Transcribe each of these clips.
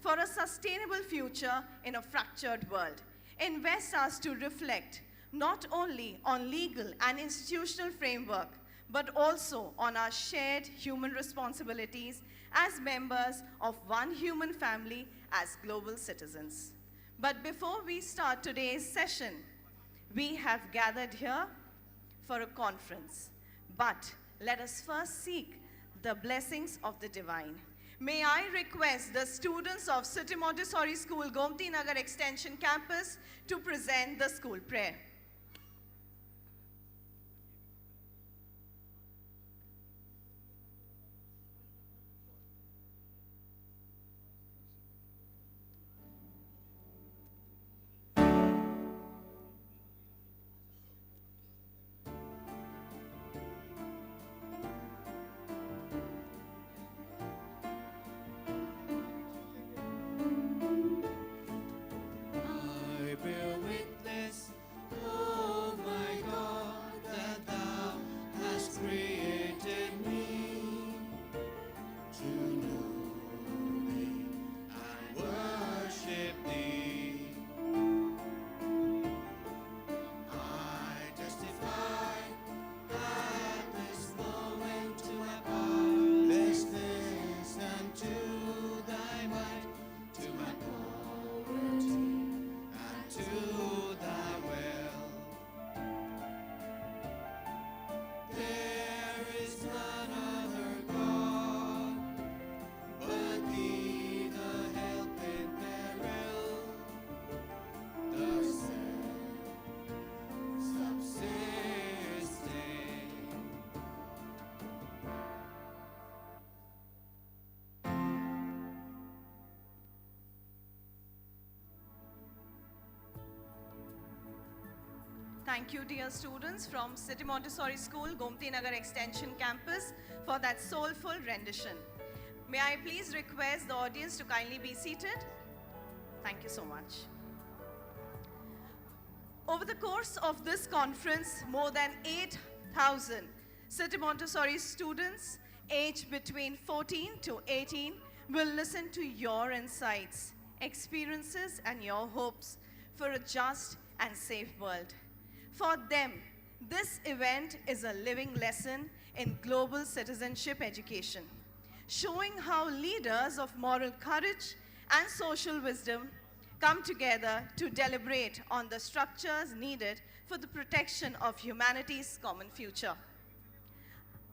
for a sustainable future in a fractured world. Invest us to reflect not only on legal and institutional framework, but also on our shared human responsibilities as members of one human family as global citizens. But before we start today's session, we have gathered here for a conference. But let us first seek the blessings of the divine. May I request the students of City Montessori School, Gomti Nagar Extension Campus to present the school prayer. Thank you, dear students from City Montessori School, Gomti Nagar Extension Campus, for that soulful rendition. May I please request the audience to kindly be seated? Thank you so much. Over the course of this conference, more than 8,000 City Montessori students aged between 14 to 18 will listen to your insights, experiences, and your hopes for a just and safe world. For them, this event is a living lesson in global citizenship education, showing how leaders of moral courage and social wisdom come together to deliberate on the structures needed for the protection of humanity's common future.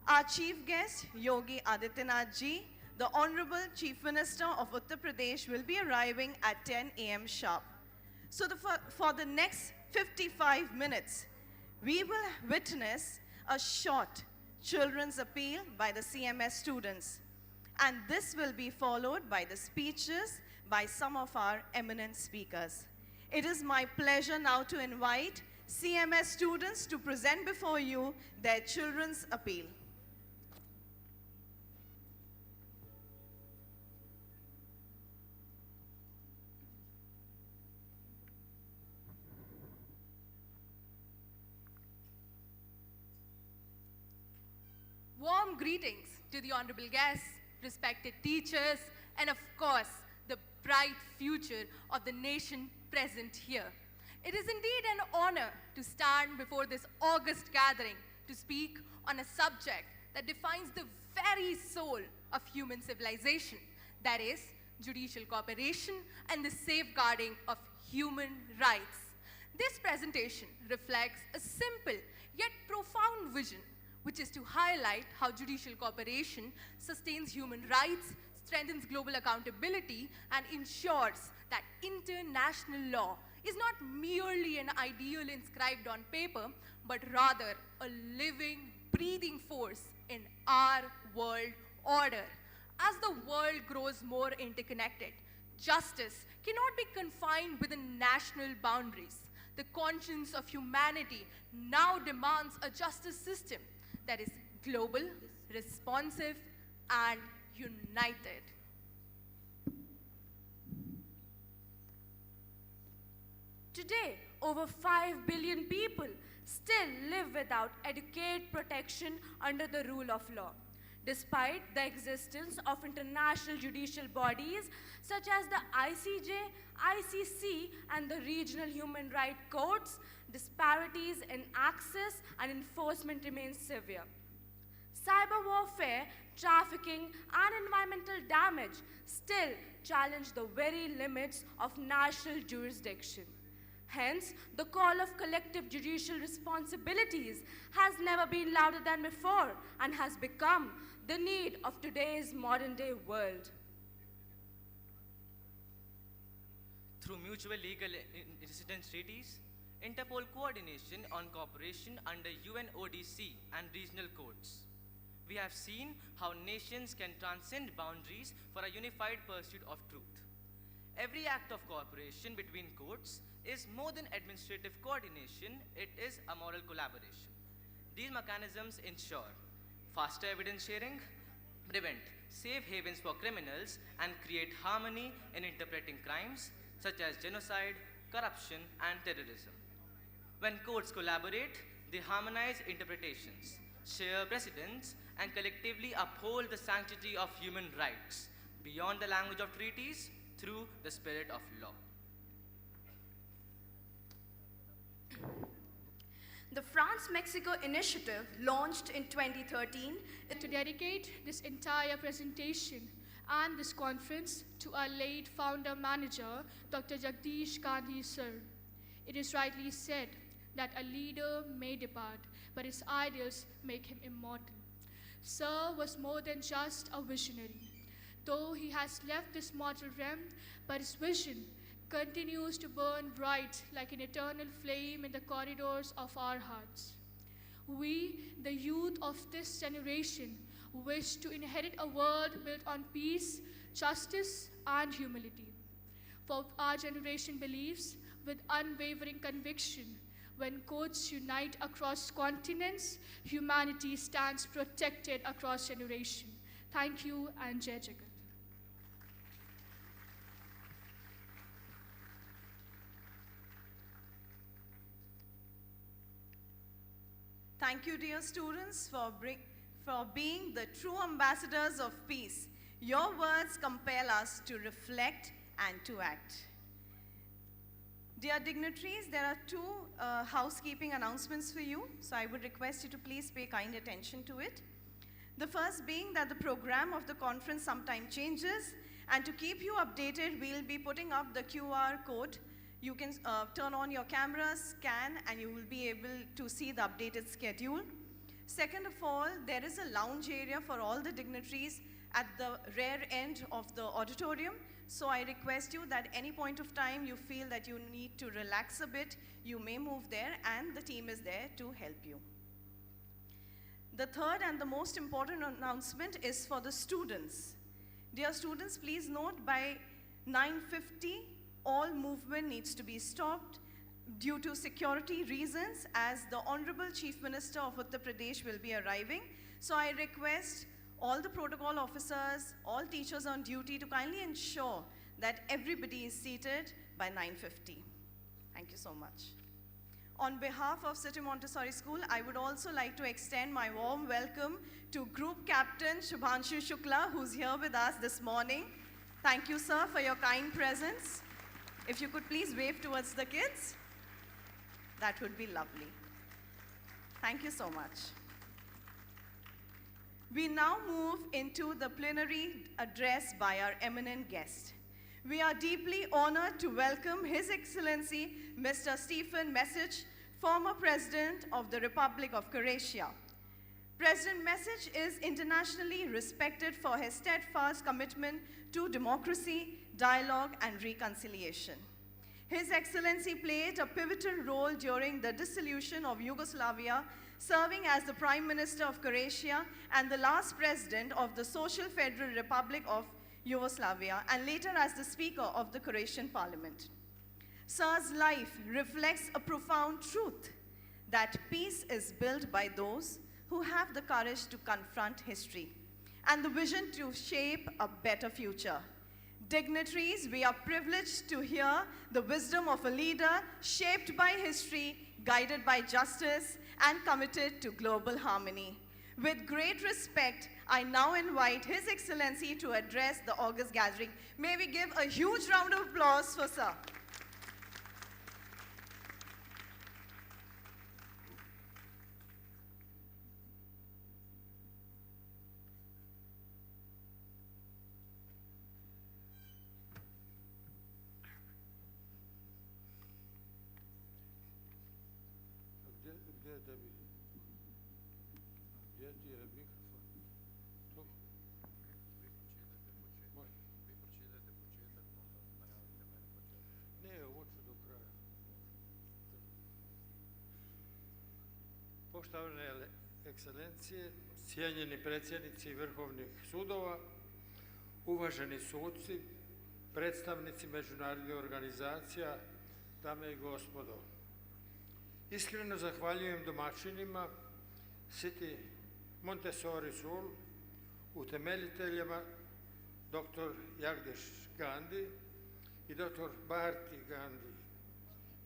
Our chief guest, Yogi Adityanath ji, the Honorable Chief Minister of Uttar Pradesh, will be arriving at 10 a.m. sharp. So for the next 55 minutes, we will witness a short children's appeal by the CMS students. And this will be followed by the speeches by some of our eminent speakers. It is my pleasure now to invite CMS students to present before you their children's appeal. Warm greetings to the honorable guests, respected teachers, and of course, the bright future of the nation present here. It is indeed an honor to stand before this august gathering to speak on a subject that defines the very soul of human civilization, that is, judicial cooperation and the safeguarding of human rights. This presentation reflects a simple yet profound vision, which is to highlight how judicial cooperation sustains human rights, strengthens global accountability, and ensures that international law is not merely an ideal inscribed on paper, but rather a living, breathing force in our world order. As the world grows more interconnected, justice cannot be confined within national boundaries. The conscience of humanity now demands a justice system that is global, responsive, and united. Today, over 5 billion people still live without adequate protection under the rule of law. Despite the existence of international judicial bodies such as the ICJ, ICC, and the regional human rights courts, disparities in access and enforcement remain severe. Cyber warfare, trafficking, and environmental damage still challenge the very limits of national jurisdiction. Hence, the call of collective judicial responsibilities has never been louder than before and has become the need of today's modern-day world. Through mutual legal residence treaties, Interpol coordination on cooperation under UNODC and regional courts, we have seen how nations can transcend boundaries for a unified pursuit of truth. Every act of cooperation between courts is more than administrative coordination, it is a moral collaboration. These mechanisms ensure faster evidence sharing, prevent safe havens for criminals, and create harmony in interpreting crimes such as genocide, corruption, and terrorism. When courts collaborate, they harmonize interpretations, share precedents, and collectively uphold the sanctity of human rights beyond the language of treaties through the spirit of law. The France-Mexico initiative, launched in 2013, to dedicate this entire presentation and this conference to our late founder manager, Dr. Jagdish Gandhi sir. It is rightly said that a leader may depart, but his ideals make him immortal. Sir was more than just a visionary. Though he has left this mortal realm, but his vision continues to burn bright like an eternal flame in the corridors of our hearts. We, the youth of this generation, wish to inherit a world built on peace, justice, and humility. For our generation believes with unwavering conviction, when courts unite across continents, humanity stands protected across generations. Thank you, and Jai Jagat. Thank you, dear students, for being the true ambassadors of peace. Your words compel us to reflect and to act. Dear dignitaries, there are two housekeeping announcements for you, so I would request you to please pay kind attention to it. The first being that the program of the conference sometime changes, and to keep you updated, we'll be putting up the QR code. You can turn on your camera, scan, and you will be able to see the updated schedule. Second of all, there is a lounge area for all the dignitaries at the rear end of the auditorium. So I request you that any point of time you feel that you need to relax a bit, you may move there, and the team is there to help you. The third and the most important announcement is for the students. Dear students, please note by 9:50, all movement needs to be stopped due to security reasons, as the Honorable Chief Minister of Uttar Pradesh will be arriving. So I request all the protocol officers, all teachers on duty to kindly ensure that everybody is seated by 9:50. Thank you so much. On behalf of City Montessori School, I would also like to extend my warm welcome to Group Captain Shubhanshu Shukla, who's here with us this morning. Thank you, sir, for your kind presence. If you could please wave towards the kids, that would be lovely. Thank you so much. We now move into the plenary address by our eminent guest. We are deeply honored to welcome His Excellency, Mr. Stjepan Mesić, former President of the Republic of Croatia. President Mesić is internationally respected for his steadfast commitment to democracy, dialogue, and reconciliation. His Excellency played a pivotal role during the dissolution of Yugoslavia, serving as the Prime Minister of Croatia and the last President of the Social Federal Republic of Yugoslavia, and later as the Speaker of the Croatian Parliament. Sir's life reflects a profound truth that peace is built by those who have the courage to confront history and the vision to shape a better future. Dignitaries, we are privileged to hear the wisdom of a leader shaped by history, guided by justice, and committed to global harmony. With great respect, I now invite His Excellency to address the august gathering. May we give a huge round of applause for Sir. Gdje ti je mikrofon? Tu? Može. Ne, ovo ću do kraja. Poštovane ekscelencije, cijenjeni predsjednici vrhovnih sudova, uvaženi suci, predstavnici međunarodnih organizacija, dame i gospodo. Iskreno zahvaljujem domaćinima City Montessori School, utemeljiteljima dr. Jagdish Gandhi i dr. Bharti Gandhi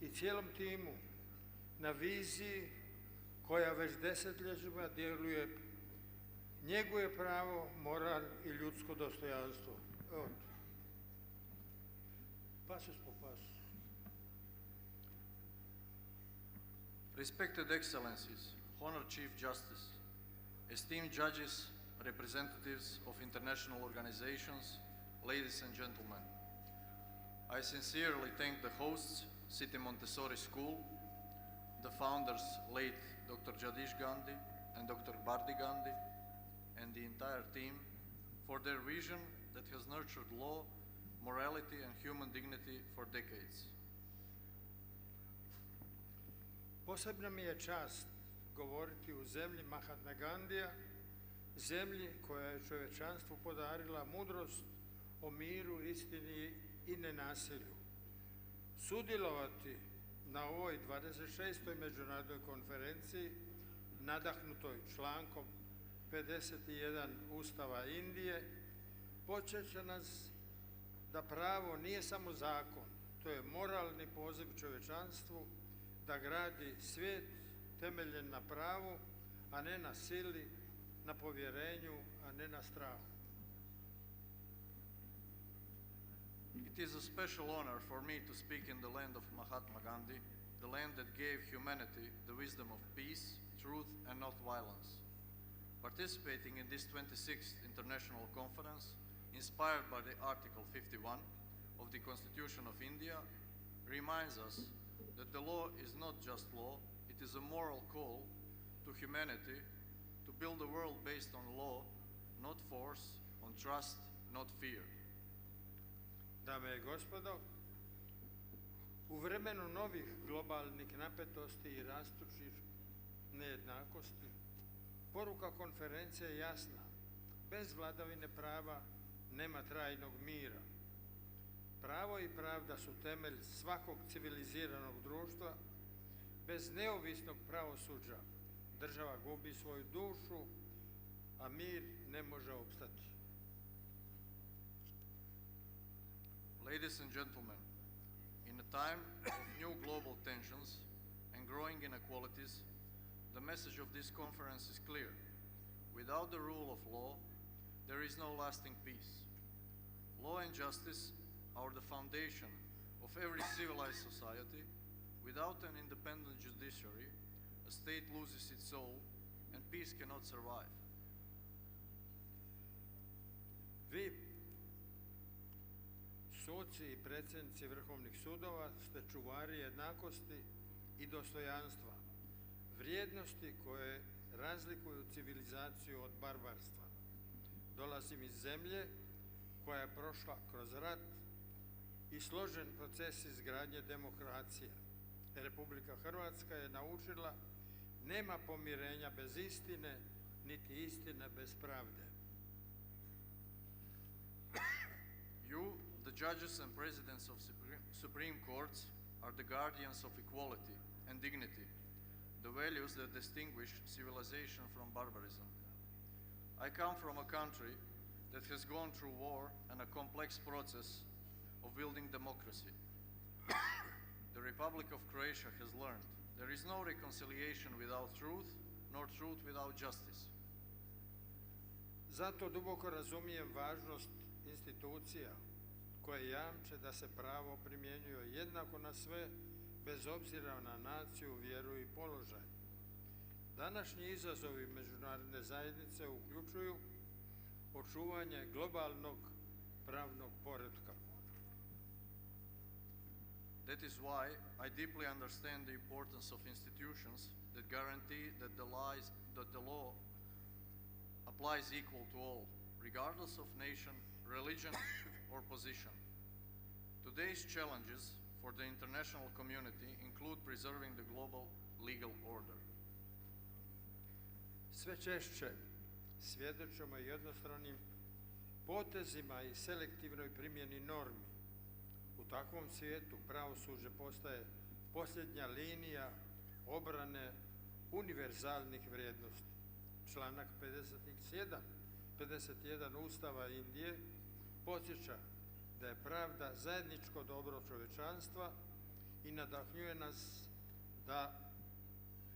i cijelom timu na viziji koja već desetljećima djeluje, njeguje pravo, moral i ljudsko dostojanstvo. Evo, pasus po pasus. Respected Excellencies, Honored Chief Justice, esteemed judges, representatives of international organizations, ladies and gentlemen, I sincerely thank the hosts, City Montessori School, the founders, late Dr. Jagdish Gandhi and Dr. Bharti Gandhi, and the entire team for their vision that has nurtured law, morality, and human dignity for decades. Posebna mi je čast govoriti u zemlji Mahatma Gandhija, zemlji koja je čovječanstvu podarila mudrost o miru, istini i nenasilju. Sudjelovati na ovoj 26. međunarodnoj konferenciji, nadahnutoj člankom 51 Ustava Indije, podsjeća će nas da pravo nije samo zakon, to je moralni poziv čovječanstvu da gradi svijet temeljen na pravu, a ne na sili, na povjerenju, a ne na strahu. It is a special honor for me to speak in the land of Mahatma Gandhi, the land that gave humanity the wisdom of peace, truth, and not violence. Participating in this 26th International Conference, inspired by the Article 51 of the Constitution of India, reminds us that the law is not just law, it is a moral call to humanity to build a world based on law, not force, on trust, not fear. Dame i gospodo, u vremenu novih globalnih napetosti i rastućih nejednakosti, poruka konferencije je jasna. Bez vladavine prava nema trajnog mira. Pravo i pravda su temelj svakog civiliziranog društva. Bez neovisnog pravosuđa država gubi svoju dušu, a mir ne može opstati. Ladies and gentlemen, in a time of new global tensions and growing inequalities, the message of this conference is clear. Without the rule of law, there is no lasting peace. Law and justice are the foundation of every civilized society. Without an independent judiciary, a state loses its soul and peace cannot survive. Vi, suci i predsjednici vrhovnih sudova, ste čuvari jednakosti i dostojanstva, vrijednosti koje razlikuju civilizaciju od barbarstva. Dolazim iz zemlje koja je prošla kroz rat i složen proces izgradnje demokracije. Republika Hrvatska je naučila nema pomirenja bez istine, niti istine bez pravde. You, the judges and presidents of Supreme Courts, are the guardians of equality and dignity, the values that distinguish civilization from barbarism. I come from a country that has gone through war and a complex process of building democracy. The Republic of Croatia has learned there is no reconciliation without truth, nor truth without justice. Zato duboko razumijem važnost institucija koje jamče da se pravo primjenjuje jednako na sve, bez obzira na naciju, vjeru i položaj. Današnji izazovi međunarodne zajednice uključuju očuvanje globalnog pravnog poretka. That is why I deeply understand the importance of institutions that guarantee that the law applies equal to all, regardless of nation, religion, or position. Today's challenges for the international community include preserving the global legal order. Sve češće svjedočimo jednostranim potezima i selektivnoj primjeni normi. U takvom svijetu pravosuđe postaje posljednja linija obrane univerzalnih vrijednosti. Članak 51 Ustava Indije podsjeća da je pravda zajedničko dobro čovječanstva i nadahnjuje nas da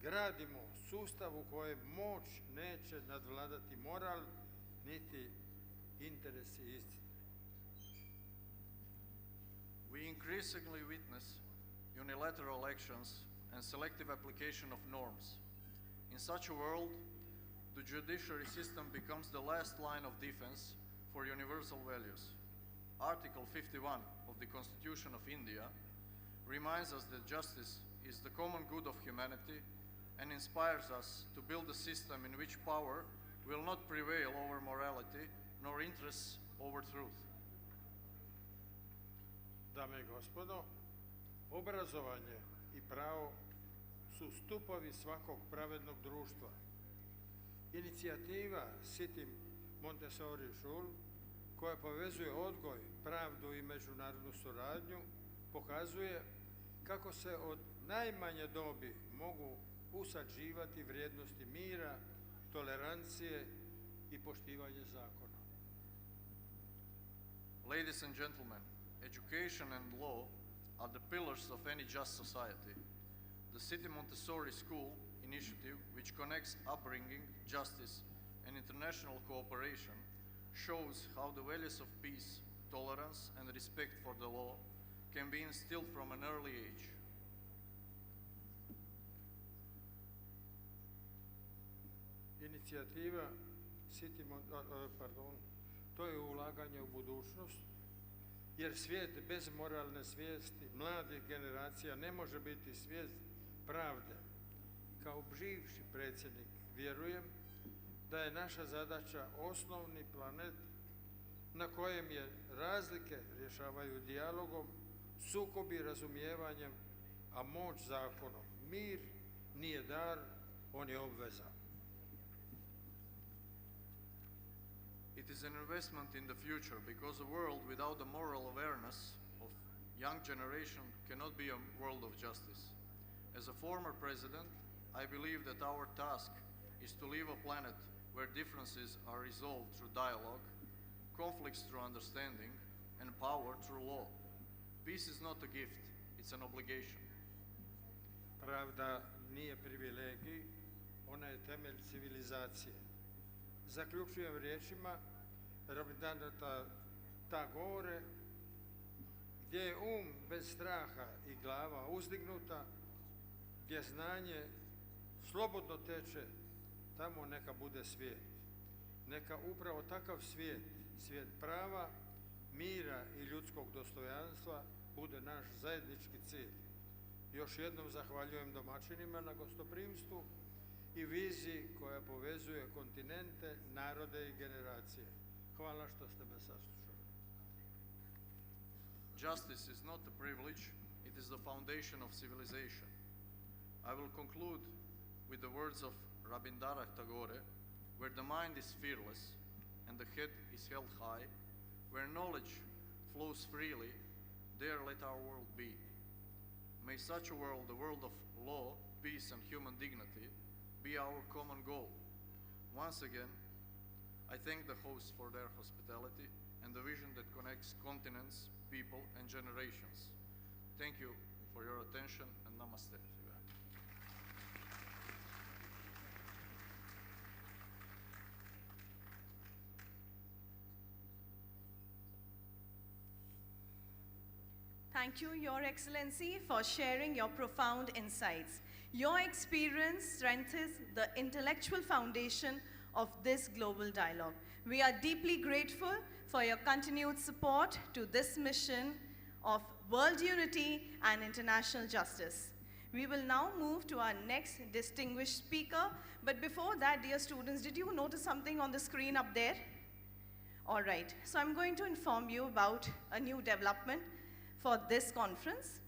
gradimo sustav u kojem moć neće nadvladati moral niti interesi istine. We increasingly witness unilateral actions and selective application of norms. In such a world, the judiciary system becomes the last line of defense for universal values. Article 51 of the Constitution of India reminds us that justice is the common good of humanity and inspires us to build a system in which power will not prevail over morality nor interests over truth. Dame i gospodo, obrazovanje i pravo su stupovi svakog pravednog društva. Inicijativa City Montessori škol, koja povezuje odgoj, pravdu i međunarodnu suradnju, pokazuje kako se od najmanje dobi mogu usađivati vrijednosti mira, tolerancije i poštivanje zakona. Ladies and gentlemen, education and law are the pillars of any just society. The City Montessori School initiative, which connects upbringing, justice, and international cooperation, shows how the values of peace, tolerance, and respect for the law can be instilled from an early age. Inicijativa to je ulaganje u budućnost, jer svijet bez moralne svijesti mladih generacija ne može biti svijet pravde. Kao bivši predsjednik vjerujem da je naša zadaća osnovni planet na kojem je razlike rješavaju dijalogom, sukobi razumijevanjem, a moć zakonom. Mir nije dar, on je obveza. It is an investment in the future because a world without a moral awareness of young generation cannot be a world of justice. As a former president, I believe that our task is to leave a planet where differences are resolved through dialogue, conflicts through understanding, and power through law. Peace is not a gift, it's an obligation. Pravda nije privilegij, ona je temelj civilizacije. Zaključujem riječima Rabindranath Tagore, gdje je bez straha i glava uzdignuta, gdje znanje slobodno teče, tamo neka bude svijet. Neka upravo takav svijet, svijet prava, mira i ljudskog dostojanstva bude naš zajednički cilj. Još jednom zahvaljujem domaćinima na gostoprimstvu i viziji koja povezuje kontinente, narode i generacije. Hvala što ste me saslušali. Justice is not a privilege, it is the foundation of civilization. I will conclude with the words of Rabindranath Tagore, where the mind is fearless and the head is held high, where knowledge flows freely, there let our world be. May such a world, the world of law, peace and human dignity, be our common goal. Once again, I thank the hosts for their hospitality and the vision that connects continents, people and generations. Thank you for your attention and namaste. Thank you, Your Excellency, for sharing your profound insights. Your experience strengthens the intellectual foundation of this global dialogue. We are deeply grateful for your continued support to this mission of world unity and international justice. We will now move to our next distinguished speaker. But before that, dear students, did you notice something on the screen up there? All right, so I'm going to inform you about a new development for this conference.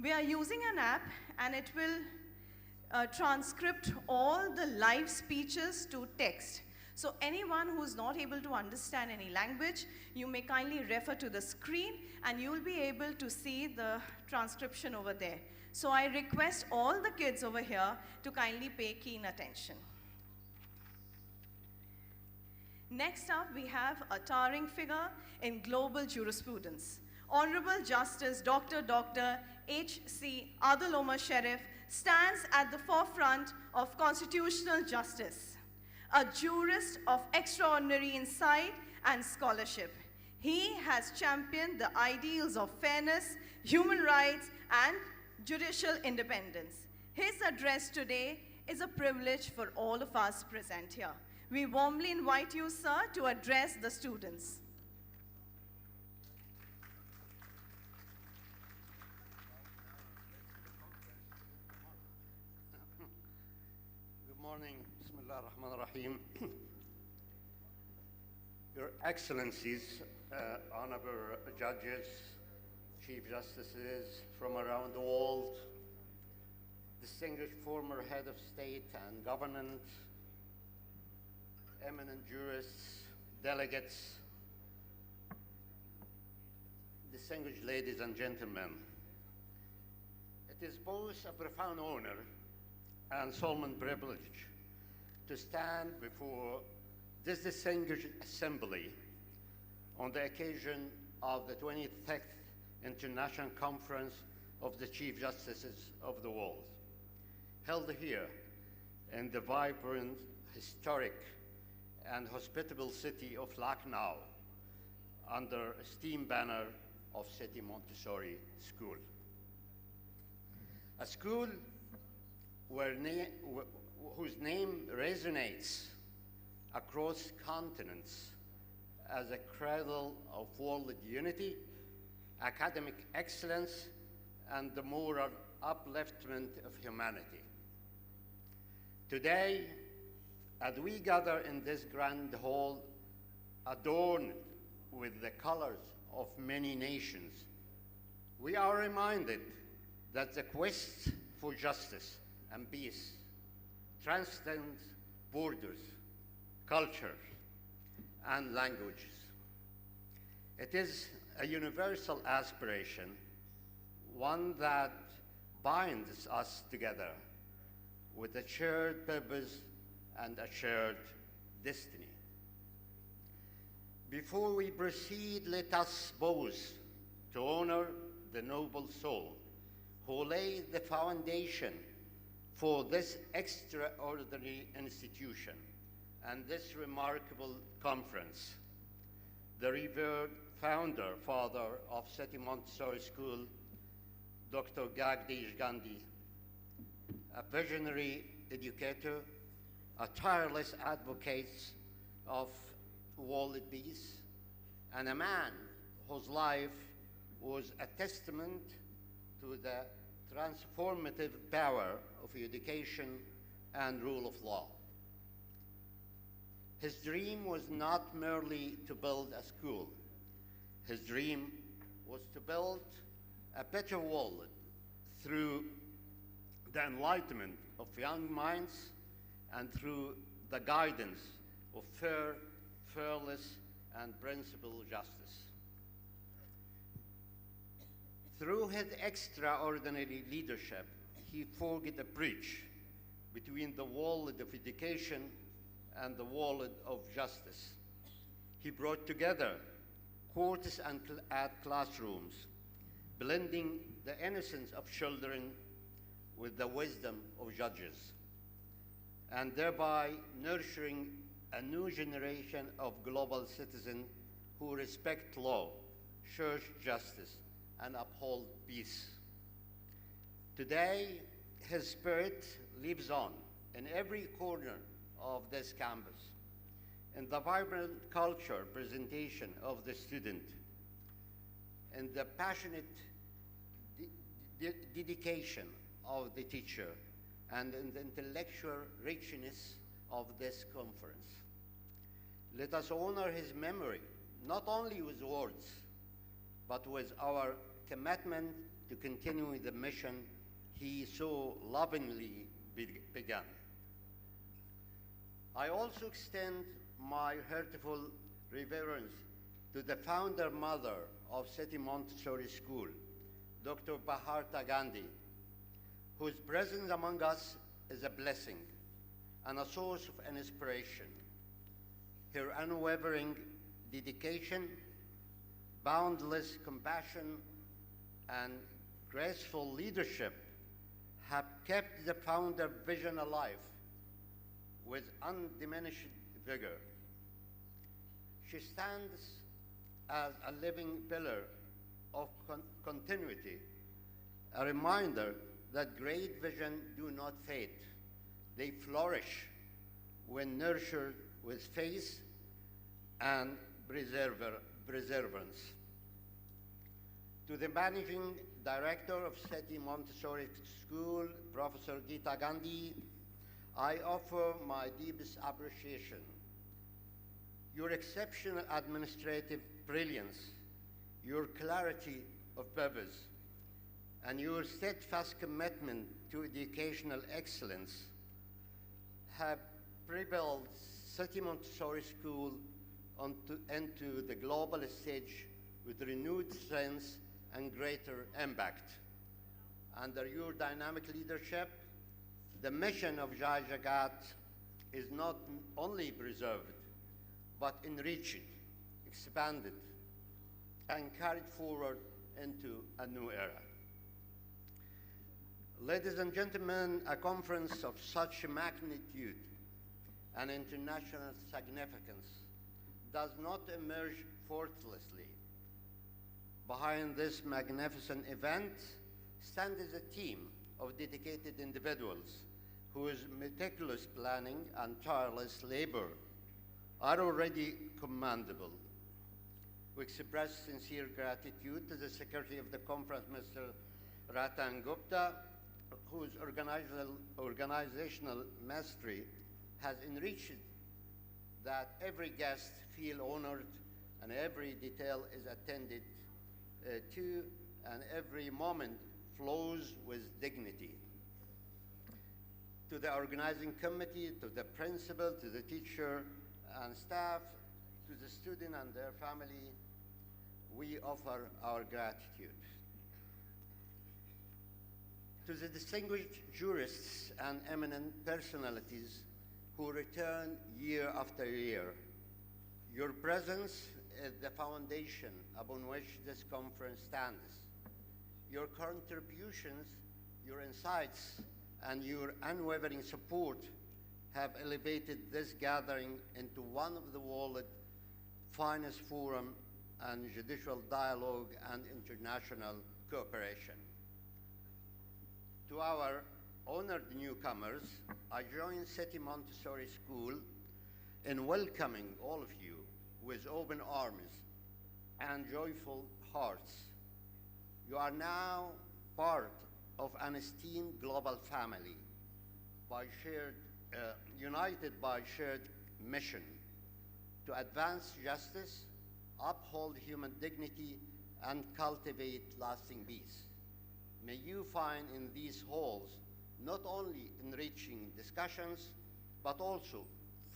We are using an app, and it will transcript all the live speeches to text. So anyone who's not able to understand any language, you may kindly refer to the screen, and you'll be able to see the transcription over there. So I request all the kids over here to kindly pay keen attention. Next up, we have a towering figure in global jurisprudence. Honorable Justice Dr. H.C. Augusto Sherif stands at the forefront of constitutional justice, a jurist of extraordinary insight and scholarship. He has championed the ideals of fairness, human rights, and judicial independence. His address today is a privilege for all of us present here. We warmly invite you, sir, to address the students. Good morning. Bismillah ar-Rahman ar-Rahim. Your Excellencies, honorable judges, Chief Justices from around the world, distinguished former head of state and government, eminent jurists, delegates, distinguished ladies and gentlemen. It is both a profound honor and solemn privilege to stand before this distinguished assembly on the occasion of the 26th International Conference of the Chief Justices of the World, held here in the vibrant, historic, and hospitable city of Lucknow under a steam banner of City Montessori School. A school whose name resonates across continents as a cradle of world unity, academic excellence, and the moral upliftment of humanity. Today, as we gather in this grand hall, adorned with the colors of many nations, we are reminded that the quest for justice and peace transcends borders, cultures, and languages. It is a universal aspiration, one that binds us together with a shared purpose and a shared destiny. Before we proceed, let us pause to honor the noble soul who laid the foundation for this extraordinary institution and this remarkable conference, the revered founder, father of City Montessori School, Dr. Gandhi, a visionary educator, a tireless advocate of world peace, and a man whose life was a testament to the transformative power of education and rule of law. His dream was not merely to build a school. His dream was to build a better world through the enlightenment of young minds and through the guidance of fair, fearless, and principled justice. Through his extraordinary leadership, he forged a bridge between the world of education and the world of justice. He brought together courts and classrooms, blending the innocence of children with the wisdom of judges, and thereby nurturing a new generation of global citizens who respect law, church justice, and uphold peace. Today, his spirit lives on in every corner of this campus, in the vibrant culture presentation of the student, in the passionate dedication of the teacher, and in the intellectual richness of this conference. Let us honor his memory, not only with words, but with our commitment to continue the mission he so lovingly began. I also extend my heartfelt reverence to the founder mother of City Montessori School, Dr. Bharata Gandhi, whose presence among us is a blessing and a source of inspiration. Her unwavering dedication, boundless compassion, and graceful leadership have kept the founder vision alive with undiminished vigor. She stands as a living pillar of continuity, a reminder that great vision do not fade. They flourish when nurtured with faith and perseverance. To the managing director of City Montessori School, Professor Geeta Gandhi, I offer my deepest appreciation. Your exceptional administrative brilliance, your clarity of purpose, and your steadfast commitment to educational excellence have propelled City Montessori School into the global stage with renewed strength and greater impact. Under your dynamic leadership, the mission of Jai Jagat is not only preserved, but enriched, expanded, and carried forward into a new era. Ladies and gentlemen, a conference of such magnitude and international significance does not emerge effortlessly. Behind this magnificent event stands a team of dedicated individuals whose meticulous planning and tireless labor are already commendable. We express sincere gratitude to the Secretary of the Conference, Mr. Ratan Gupta, whose organizational mastery has enriched that every guest feel honored and every detail is attended to and every moment flows with dignity. To the organizing committee, to the principal, to the teacher and staff, to the student and their family, we offer our gratitude. To the distinguished jurists and eminent personalities who return year after year, your presence is the foundation upon which this conference stands. Your contributions, your insights, and your unwavering support have elevated this gathering into one of the world's finest forum and judicial dialogue and international cooperation. To our honored newcomers, I join City Montessori School in welcoming all of you with open arms and joyful hearts. You are now part of an esteemed global family, united by shared mission to advance justice, uphold human dignity, and cultivate lasting peace. May you find in these halls not only enriching discussions, but also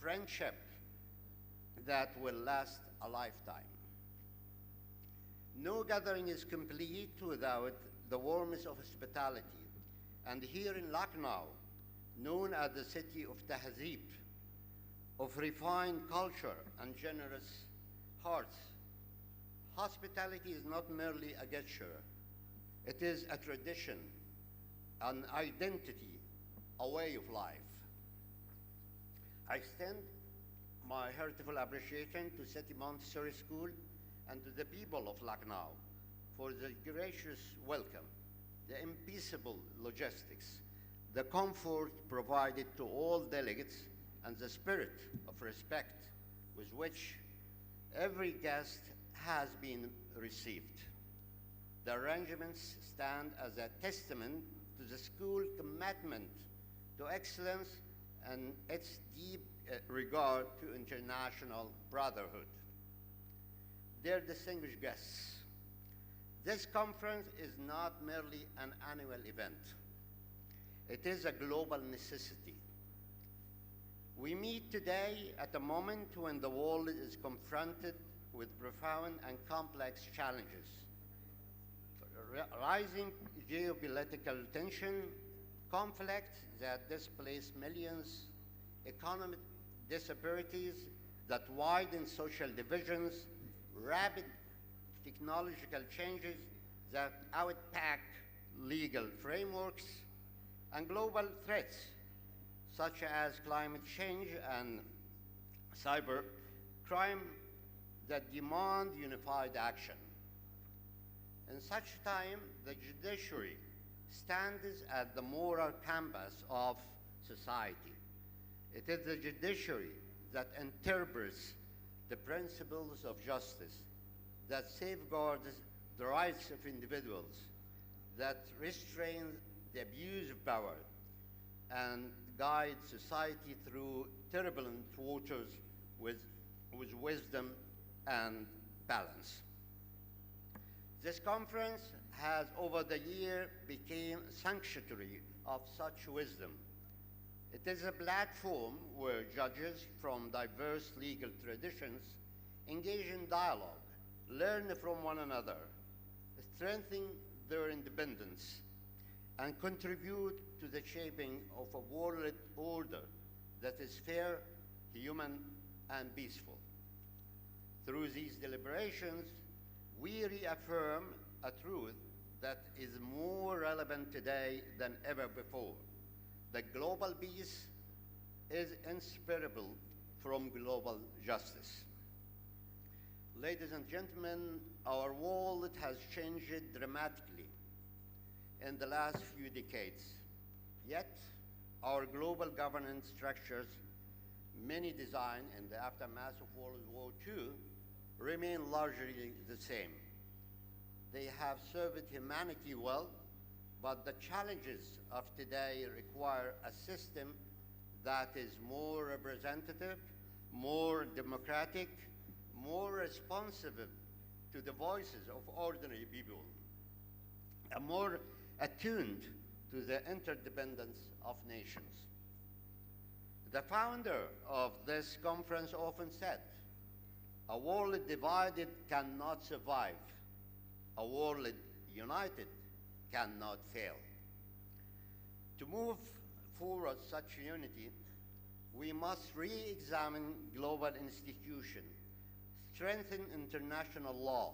friendship that will last a lifetime. No gathering is complete without the warmth of hospitality. And here in Lucknow, known as the city of Tehzeeb, of refined culture and generous hearts, hospitality is not merely a gesture. It is a tradition, an identity, a way of life. I extend my heartfelt appreciation to City Montessori School and to the people of Lucknow for the gracious welcome, the impeccable logistics, the comfort provided to all delegates, and the spirit of respect with which every guest has been received. The arrangements stand as a testament to the school commitment to excellence and its deep regard to international brotherhood. Dear distinguished guests, this conference is not merely an annual event. It is a global necessity. We meet today at a moment when the world is confronted with profound and complex challenges. Rising geopolitical tension, conflicts that displace millions, economic disparities that widen social divisions, rapid technological changes that outpack legal frameworks, and global threats such as climate change and cyber crime that demand unified action. In such time, the judiciary stands at the moral compass of society. It is the judiciary that interprets the principles of justice, that safeguards the rights of individuals, that restrains the abuse of power, and guides society through turbulent waters with wisdom and balance. This conference has over the year become a sanctuary of such wisdom. It is a platform where judges from diverse legal traditions engage in dialogue, learn from one another, strengthen their independence, and contribute to the shaping of a world order that is fair, human, and peaceful. Through these deliberations, we reaffirm a truth that is more relevant today than ever before. That global peace is inseparable from global justice. Ladies and gentlemen, our world has changed dramatically in the last few decades. Yet, our global governance structures, many designed in the aftermath of World War II, remain largely the same. They have served humanity well, but the challenges of today require a system that is more representative, more democratic, more responsive to the voices of ordinary people, and more attuned to the interdependence of nations. The founder of this conference often said, "A world divided cannot survive. A world united cannot fail." To move forward such unity, we must re-examine global institutions, strengthen international law,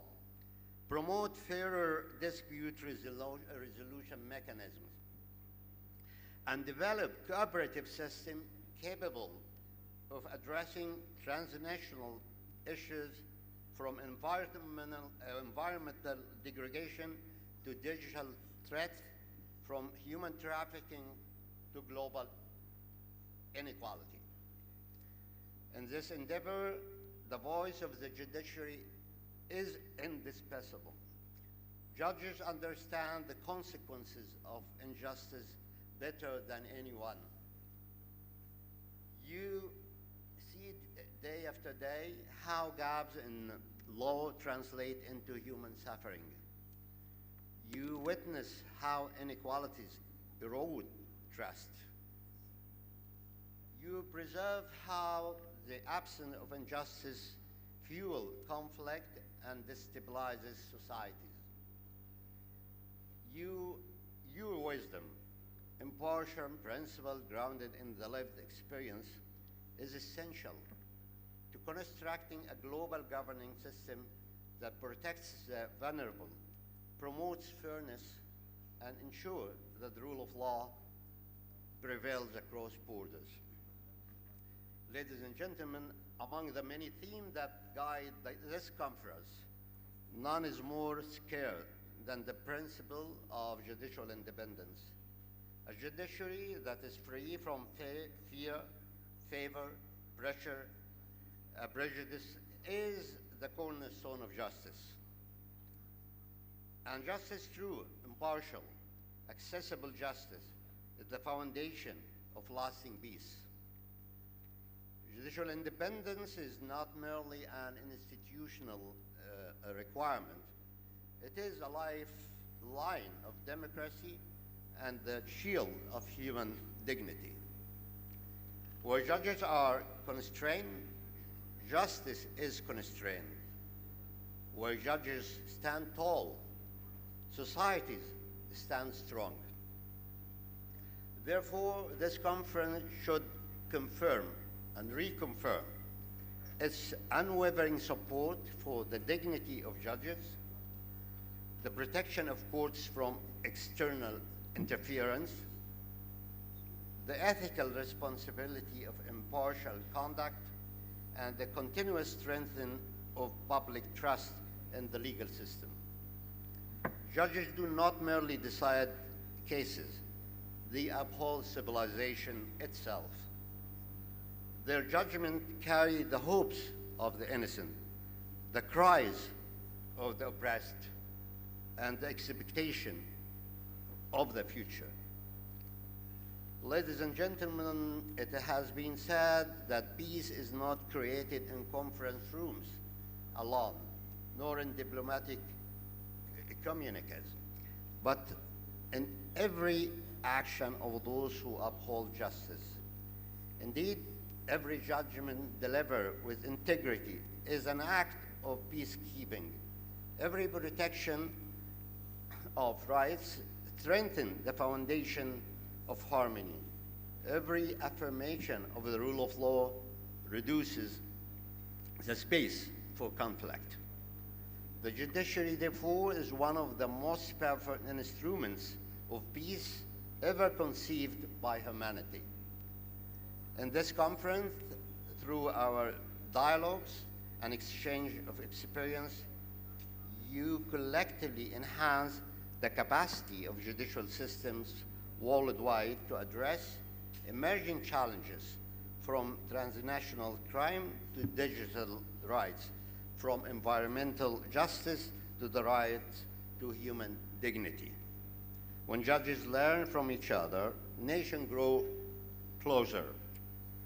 promote fairer dispute resolution mechanisms, and develop cooperative systems capable of addressing transnational issues from environmental degradation to digital threats, from human trafficking to global inequality. In this endeavor, the voice of the judiciary is indispensable. Judges understand the consequences of injustice better than anyone. You see day after day how gaps in law translate into human suffering. You witness how inequalities erode trust. You preserve how the absence of injustice fuels conflict and destabilizes societies. Your wisdom, impartial principle grounded in the lived experience, is essential to constructing a global governing system that protects the vulnerable, promotes fairness, and ensures that the rule of law prevails across borders. Ladies and gentlemen, among the many themes that guide this conference, none is more scarce than the principle of judicial independence. A judiciary that is free from fear, favor, pressure, prejudice is the cornerstone of justice. And justice, true, impartial, accessible justice, is the foundation of lasting peace. Judicial independence is not merely an institutional requirement. It is a lifeline of democracy and the shield of human dignity. Where judges are constrained, justice is constrained. Where judges stand tall, societies stand strong. Therefore, this conference should confirm and reconfirm its unwavering support for the dignity of judges, the protection of courts from external interference, the ethical responsibility of impartial conduct, and the continuous strengthening of public trust in the legal system. Judges do not merely decide cases, they uphold civilization itself. Their judgment carry the hopes of the innocent, the cries of the oppressed, and the expectation of the future. Ladies and gentlemen, it has been said that peace is not created in conference rooms alone, nor in diplomatic communiques, but in every action of those who uphold justice. Indeed, every judgment delivered with integrity is an act of peacekeeping. Every protection of rights strengthens the foundation of harmony. Every affirmation of the rule of law reduces the space for conflict. The judiciary, therefore, is one of the most powerful instruments of peace ever conceived by humanity. In this conference, through our dialogues and exchange of experience, you collectively enhance the capacity of judicial systems worldwide to address emerging challenges, from transnational crime to digital rights, from environmental justice to the right to human dignity. When judges learn from each other, nations grow closer.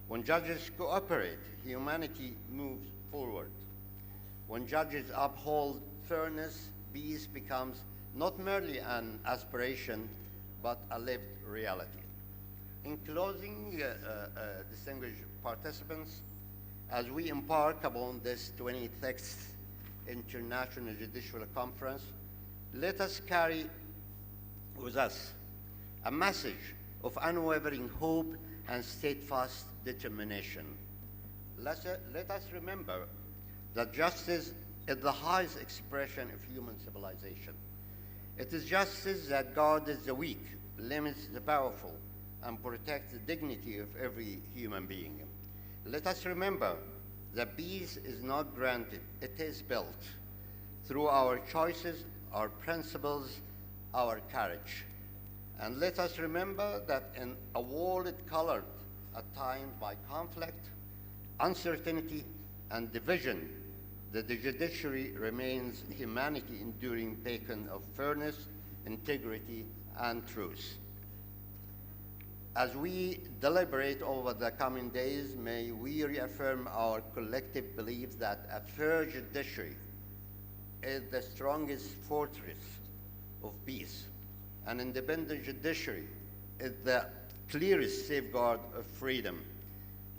When judges cooperate, humanity moves forward. When judges uphold fairness, peace becomes not merely an aspiration, but a lived reality. In closing, distinguished participants, as we embark upon this 26th International Judicial Conference, let us carry with us a message of unwavering hope and steadfast determination. Let us remember that justice is the highest expression of human civilization. It is justice that guards the weak, limits the powerful, and protects the dignity of every human being. Let us remember that peace is not granted, it is built through our choices, our principles, our courage. And let us remember that in a world colored at times by conflict, uncertainty, and division, the judiciary remains humanity enduring beacon of fairness, integrity, and truth. As we deliberate over the coming days, may we reaffirm our collective belief that a fair judiciary is the strongest fortress of peace. An independent judiciary is the clearest safeguard of freedom.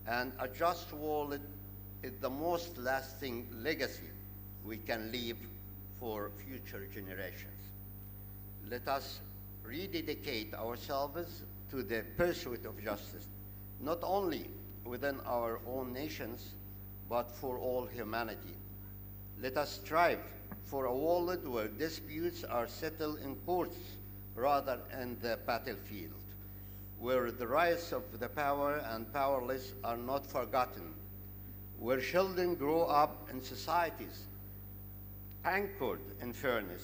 And a just world is the most lasting legacy we can leave for future generations. Let us rededicate ourselves to the pursuit of justice, not only within our own nations, but for all humanity. Let us strive for a world where disputes are settled in courts rather than the battlefield, where the rights of the power and powerless are not forgotten, where children grow up in societies anchored in fairness,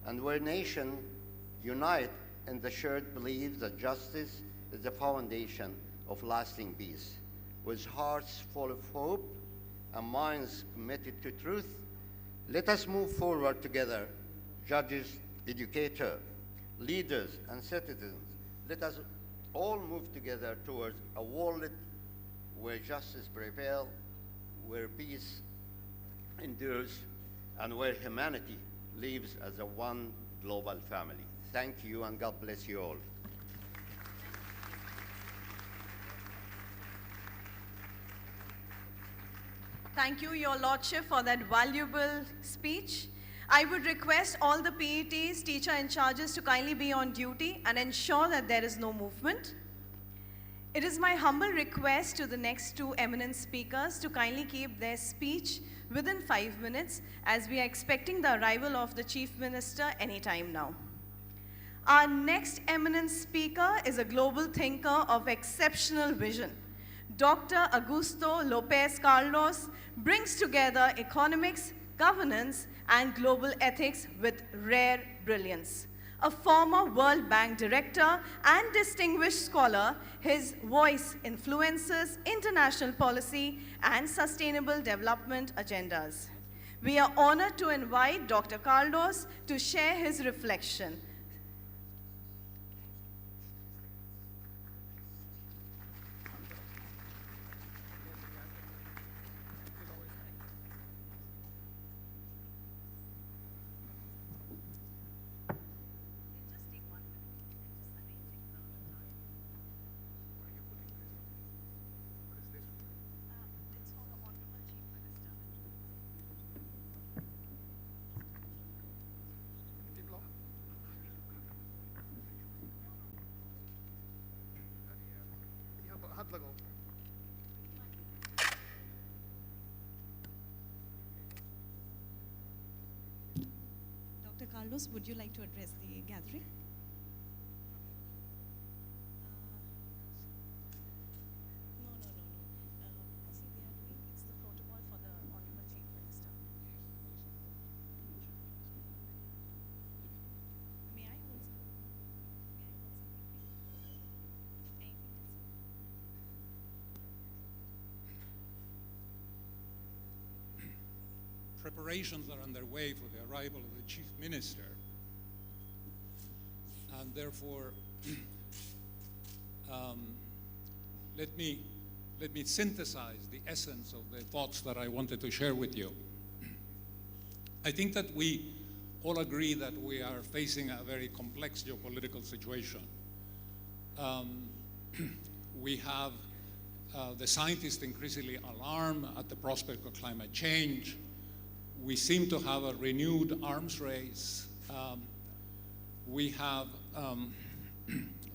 and where nations unite in the shared belief that justice is the foundation of lasting peace. With hearts full of hope and minds committed to truth, let us move forward together, judges, educators, leaders, and citizens. Let us all move together towards a world where justice prevails, where peace endures, and where humanity lives as a one global family. Thank you, and God bless you all. Thank you, Your Lordship, for that valuable speech. I would request all the PETs, teacher in charges, to kindly be on duty and ensure that there is no movement. It is my humble request to the next two eminent speakers to kindly keep their speech within 5 minutes, as we are expecting the arrival of the Chief Minister anytime now. Our next eminent speaker is a global thinker of exceptional vision. Dr. Augusto Lopez-Claros brings together economics, governance, and global ethics with rare brilliance. A former World Bank director and distinguished scholar, his voice influences international policy and sustainable development agendas. We are honored to invite Dr. Claros to share his reflection. Dr. Claros, would you like to address the gathering? No. I see they are doing, it's the protocol for the Honorable Chief Minister. May I hold some? Anything else? Preparations are underway for the arrival of the Chief Minister, and therefore let me synthesize the essence of the thoughts that I wanted to share with you. I think that we all agree that we are facing a very complex geopolitical situation. We have the scientists increasingly alarmed at the prospect of climate change. We seem to have a renewed arms race. We have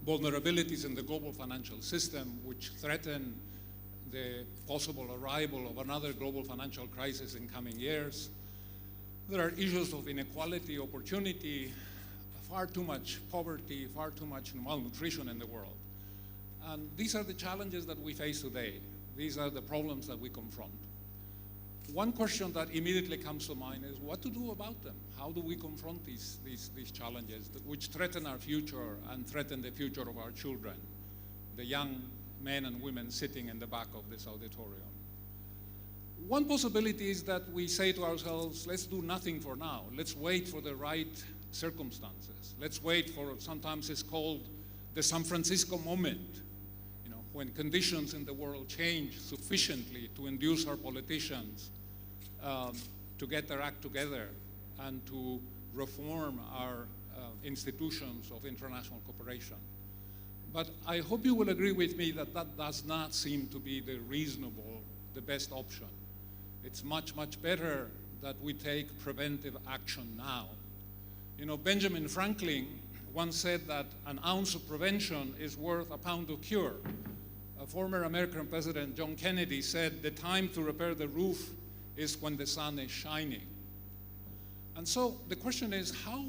vulnerabilities in the global financial system which threaten the possible arrival of another global financial crisis in coming years. There are issues of inequality, opportunity, far too much poverty, far too much malnutrition in the world. And these are the challenges that we face today. These are the problems that we confront. One question that immediately comes to mind is what to do about them? How do we confront these challenges which threaten our future and threaten the future of our children, the young men and women sitting in the back of this auditorium? One possibility is that we say to ourselves, let's do nothing for now. Let's wait for the right circumstances. Let's wait for, sometimes it's called the San Francisco moment, when conditions in the world change sufficiently to induce our politicians to get their act together and to reform our institutions of international cooperation. But I hope you will agree with me that that does not seem to be the best option. It's much, much better that we take preventive action now. Benjamin Franklin once said that an ounce of prevention is worth a pound of cure. A former American President, John Kennedy, said the time to repair the roof is when the sun is shining. And so the question is, how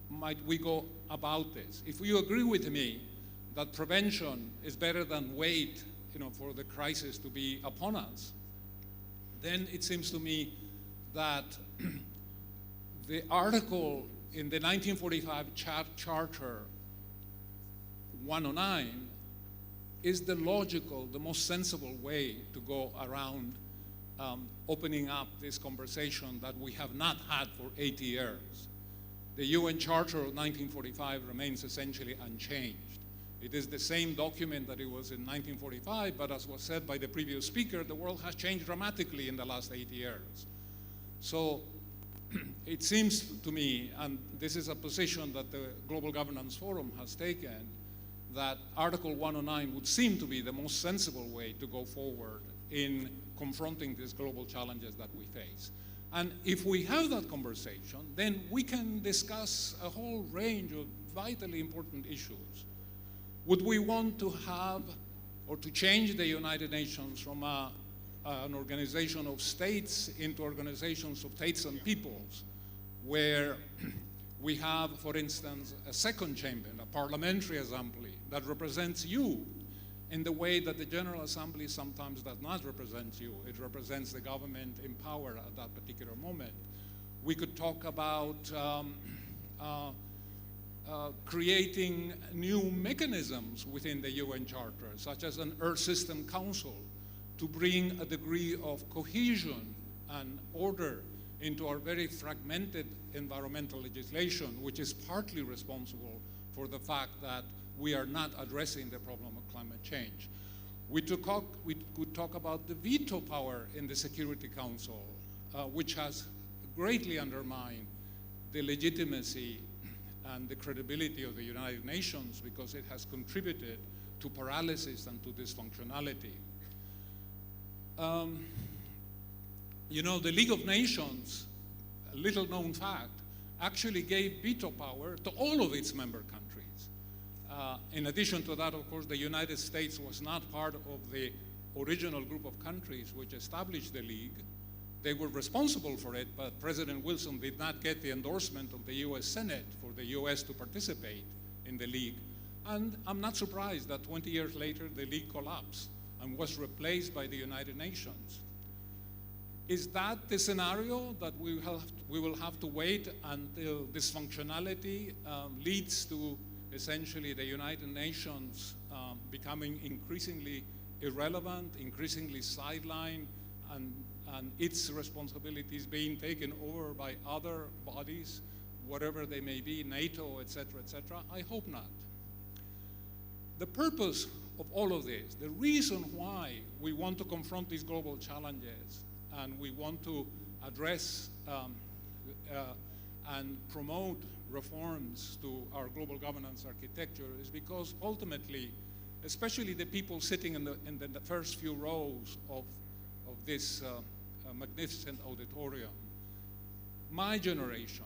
might we go about this? If you agree with me that prevention is better than wait for the crisis to be upon us, then it seems to me that the article in the 1945 Charter 109 is the logical, the most sensible way to go around opening up this conversation that we have not had for 80 years. The UN Charter of 1945 remains essentially unchanged. It is the same document that it was in 1945, but as was said by the previous speaker, the world has changed dramatically in the last 80 years. So it seems to me, and this is a position that the Global Governance Forum has taken, that Article 109 would seem to be the most sensible way to go forward in confronting these global challenges that we face. And if we have that conversation, then we can discuss a whole range of vitally important issues. Would we want to have or to change the United Nations from an organization of states into organizations of states and peoples, where we have, for instance, a second chamber, a parliamentary assembly that represents you in the way that the General Assembly sometimes does not represent you. It represents the government in power at that particular moment. We could talk about creating new mechanisms within the UN Charter, such as an Earth System Council, to bring a degree of cohesion and order into our very fragmented environmental legislation, which is partly responsible for the fact that we are not addressing the problem of climate change. We could talk about the veto power in the Security Council, which has greatly undermined the legitimacy and the credibility of the United Nations because it has contributed to paralysis and to dysfunctionality. You know, the League of Nations, a little known fact, actually gave veto power to all of its member countries. In addition to that, of course, the United States was not part of the original group of countries which established the League. They were responsible for it, but President Wilson did not get the endorsement of the US Senate for the US to participate in the League. And I'm not surprised that 20 years later, the League collapsed and was replaced by the United Nations. Is that the scenario that we will have to wait until dysfunctionality leads to essentially the United Nations becoming increasingly irrelevant, increasingly sidelined, and its responsibilities being taken over by other bodies, whatever they may be, NATO, et cetera, I hope not. The purpose of all of this, the reason why we want to confront these global challenges and we want to address and promote reforms to our global governance architecture is because ultimately, especially the people sitting in the first few rows of this magnificent auditorium, my generation,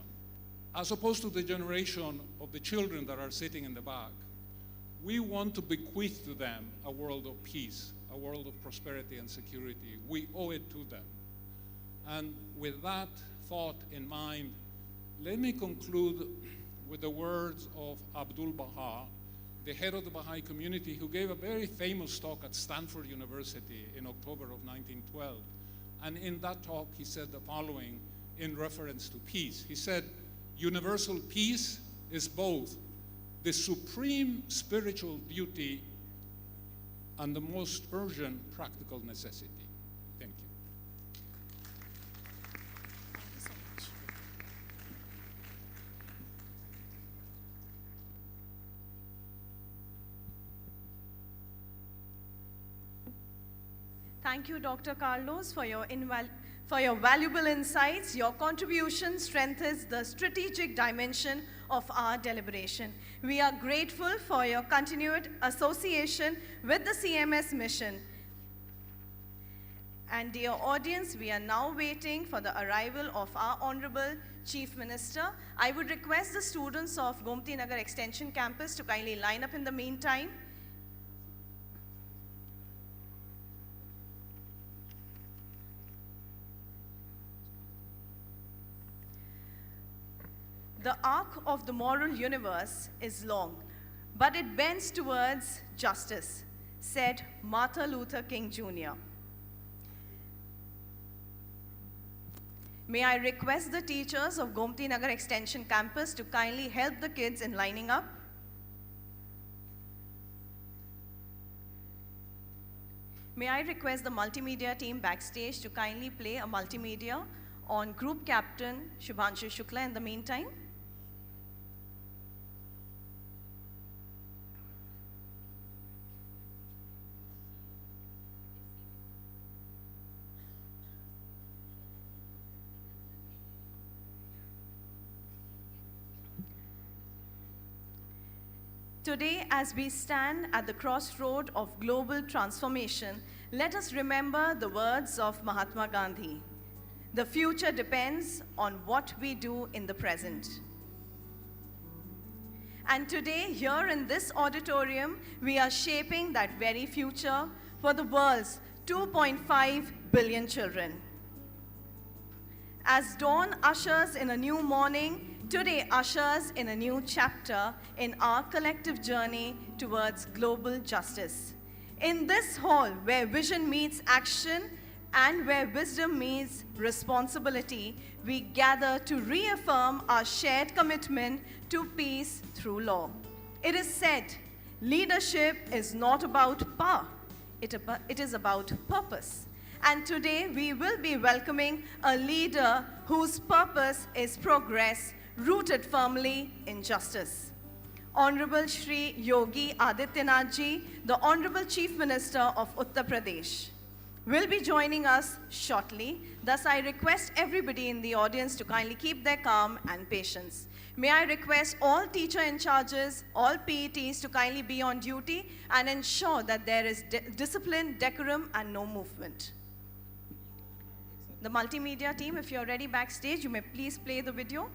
as opposed to the generation of the children that are sitting in the back, we want to bequeath to them a world of peace, a world of prosperity and security. We owe it to them. And with that thought in mind, let me conclude with the words of Abdul Baha, the head of the Baha'i community, who gave a very famous talk at Stanford University in October of 1912. And in that talk, he said the following in reference to peace. He said, universal peace is both the supreme spiritual duty and the most urgent practical necessity. Thank you. Thank you so much. Thank you, Dr. Carlos, for your valuable insights. Your contribution strengthens the strategic dimension of our deliberation. We are grateful for your continued association with the CMS mission. And dear audience, we are now waiting for the arrival of our Honorable Chief Minister. I would request the students of Gomti Nagar Extension Campus to kindly line up in the meantime. The arc of the moral universe is long, but it bends towards justice, said Martin Luther King Jr. May I request the teachers of Gomti Nagar Extension Campus to kindly help the kids in lining up. May I request the multimedia team backstage to kindly play a multimedia on Group Captain Shubhanshu Shukla in the meantime. Today, as we stand at the crossroad of global transformation, let us remember the words of Mahatma Gandhi. The future depends on what we do in the present. And today, here in this auditorium, we are shaping that very future for the world's 2.5 billion children. As dawn ushers in a new morning, today ushers in a new chapter in our collective journey towards global justice. In this hall, where vision meets action and where wisdom meets responsibility, we gather to reaffirm our shared commitment to peace through law. It is said, leadership is not about power, it is about purpose. And today we will be welcoming a leader whose purpose is progress, rooted firmly in justice. Honorable Shri Yogi Adityanath Ji, the Honorable Chief Minister of Uttar Pradesh, will be joining us shortly. Thus, I request everybody in the audience to kindly keep their calm and patience. May I request all teacher in charges, all PETs to kindly be on duty and ensure that there is discipline, decorum, and no movement. The multimedia team, if you're ready backstage, you may please play the video.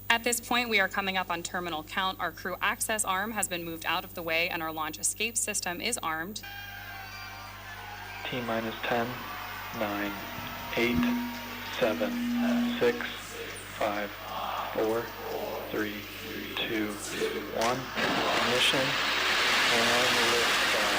At this point, we are coming up on terminal count. Our crew access arm has been moved out of the way and our launch escape system is armed. T-minus 10, 9, 8, 7, 6, 5, 4, 3, 2, 1. Ignition and liftoff.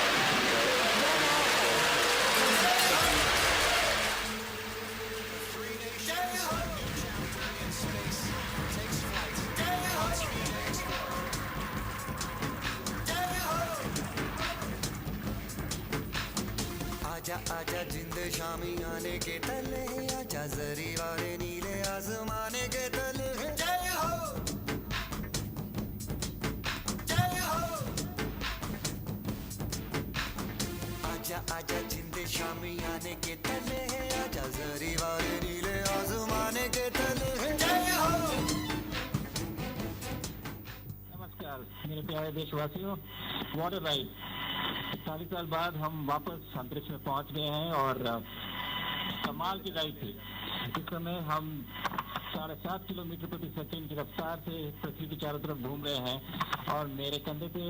आजा जिंद शामी आने के तले आजा जरी वाले नीले आसमाने के तले जय हो जय हो आजा आजा जिंद शामी आने के तले आजा जरी वाले नीले आसमाने के तले जय हो। नमस्कार मेरे प्यारे देशवासियों, व्हाट अ राइड। 40 साल बाद हम वापस अंतरिक्ष में पहुंच गए हैं और कमाल की राइड थी। इस समय हम 7.5 किलोमीटर प्रति सेकंड की रफ्तार से पृथ्वी के चारों तरफ घूम रहे हैं और मेरे कंधे पे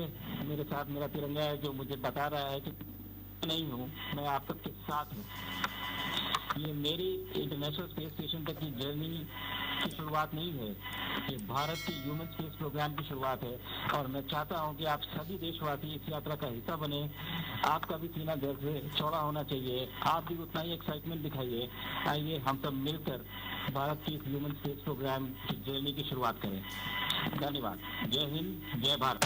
मेरे साथ मेरा तिरंगा है जो मुझे बता रहा है कि नहीं हूँ, मैं आप सबके साथ हूँ। ये मेरी इंटरनेशनल स्पेस स्टेशन तक की जर्नी की शुरुआत नहीं है, ये भारत के ह्यूमन स्पेस प्रोग्राम की शुरुआत है और मैं चाहता हूं कि आप सभी देशवासी इस यात्रा का हिस्सा बने। आपका भी सीना दिल से चौड़ा होना चाहिए, आप भी उतना ही एक्साइटमेंट दिखाइए। आइए हम सब मिलकर भारत की ह्यूमन स्पेस प्रोग्राम की जर्नी की शुरुआत करें। धन्यवाद। जय हिंद, जय Bharat.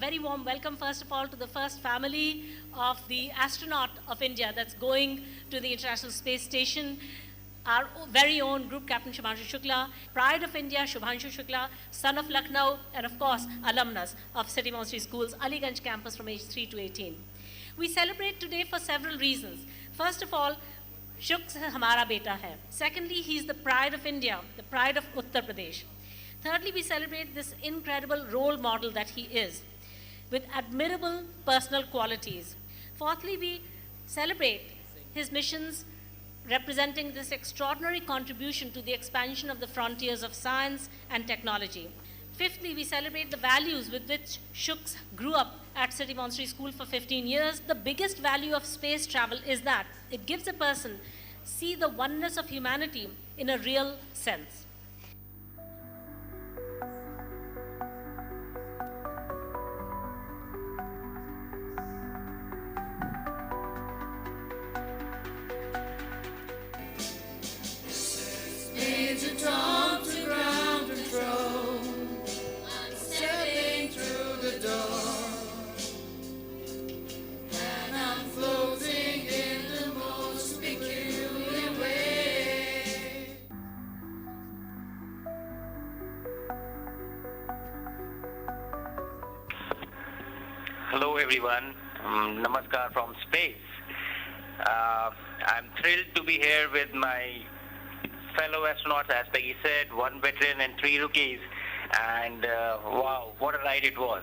Very warm welcome, first of all, to the first family of the astronaut of India that's going to the International Space Station. Our very own Group Captain Shubhanshu Shukla, pride of India, Shubhanshu Shukla, son of Lucknow, and of course, alumnus of City Montessori School's Aliganj campus from age 3 to 18. We celebrate today for several reasons. First of all, Shuk hamara beta hai. Secondly, he's the pride of India, the pride of Uttar Pradesh. Thirdly, we celebrate this incredible role model that he is, with admirable personal qualities. Fourthly, we celebrate his mission's representing this extraordinary contribution to the expansion of the frontiers of science and technology. Fifthly, we celebrate the values with which Shooks grew up at City Montessori School for 15 years. The biggest value of space travel is that it gives a person see the oneness of humanity in a real sense. Major Tom to ground control. I'm stepping through the door, and I'm floating in the most peculiar way. Hello everyone, Namaskar from space. I'm thrilled to be here with my fellow astronauts, as Peggy said, 1 veteran and 3 rookies, and wow, what a ride it was.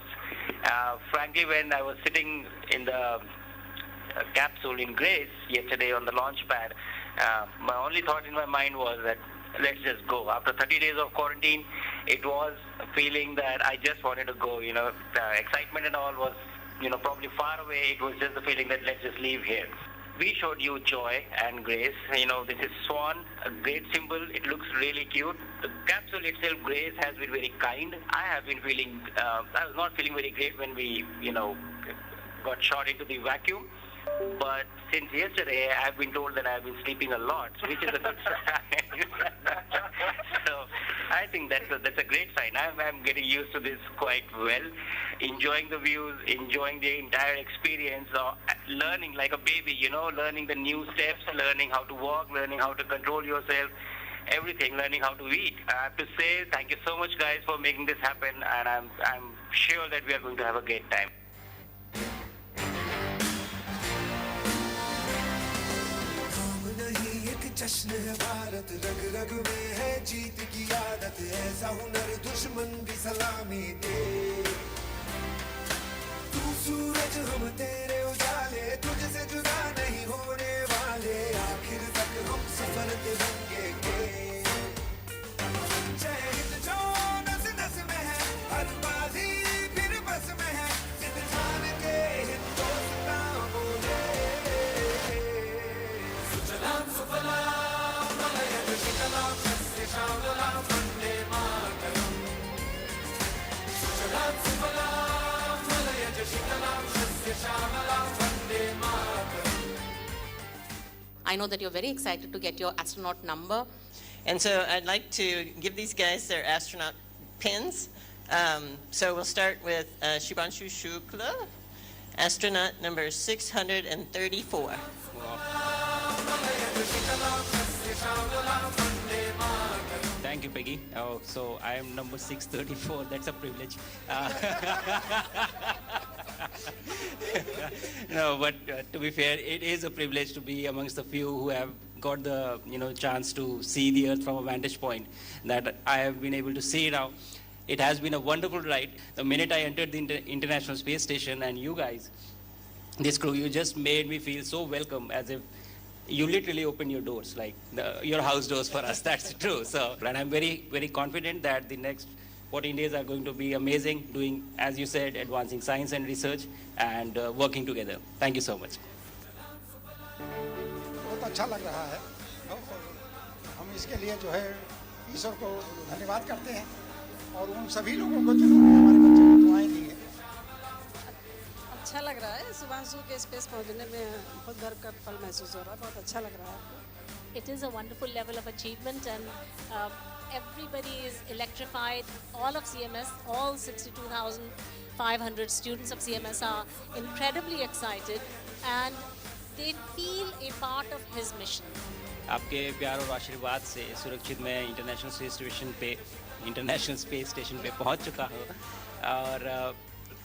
Frankly, when I was sitting in the capsule in Grace yesterday on the launch pad, my only thought in my mind was that let's just go. After 30 days of quarantine, it was a feeling that I just wanted to go, the excitement and all was, probably far away. It was just the feeling that let's just leave here. We showed you joy and grace. This is Swan, a great symbol. It looks really cute. The capsule itself, Grace, has been very kind. I was not feeling very great when we, got shot into the vacuum. But since yesterday, I've been told that I've been sleeping a lot, which is a good sign. So I think that's a great sign. I'm getting used to this quite well, enjoying the views, enjoying the entire experience, learning like a baby, learning the new steps, learning how to walk, learning how to control yourself, everything, learning how to eat. I have to say thank you so much, guys, for making this happen, and I'm sure that we are going to have a great time. जश्न है भारत रग रग में है जीत की आदत ऐसा हुनर दुश्मन भी सलामी दे तू सूरज हम तेरे उजाले तुझसे जुदा नहीं होने वाले आखिर तक हम सफर पे बनेंगे जय हिंद जो नस नस में है हर बाजी फिर बस में है जिद जान के हिंदुस्तान बोले सुजलाम सुफलाम I know that you're very excited to get your astronaut number. And so I'd like to give these guys their astronaut pins. So we'll start with Shubhanshu Shukla, astronaut number 634. Thank you, Peggy. So I am number 634. That's a privilege. No, but to be fair, it is a privilege to be amongst the few who have got the chance to see the Earth from a vantage point that I have been able to see now. It has been a wonderful ride. The minute I entered the International Space Station, and you guys, this crew, you just made me feel so welcome, as if you literally opened your doors, like your house doors for us. That's true. So, and I'm very, very confident that the next 14 days are going to be amazing, doing, as you said, advancing science and research and working together. Thank you so much. बहुत अच्छा लग रहा है। हम इसके लिए जो है ईश्वर को धन्यवाद करते हैं और उन सभी लोगों को जिन्होंने हमारे बच्चे को दुआएं दी हैं। अच्छा लग रहा है शुभांशु के स्पेस पहुंचने में बहुत गर्व का पल महसूस हो रहा है बहुत अच्छा लग रहा है It is a wonderful level of achievement, and everybody is electrified. All of CMS, all 62,500 students of CMS are incredibly excited, and they feel a part of his mission. आपके प्यार और आशीर्वाद से सुरक्षित मैं इंटरनेशनल स्पेस स्टेशन पे पहुंच चुका हूँ और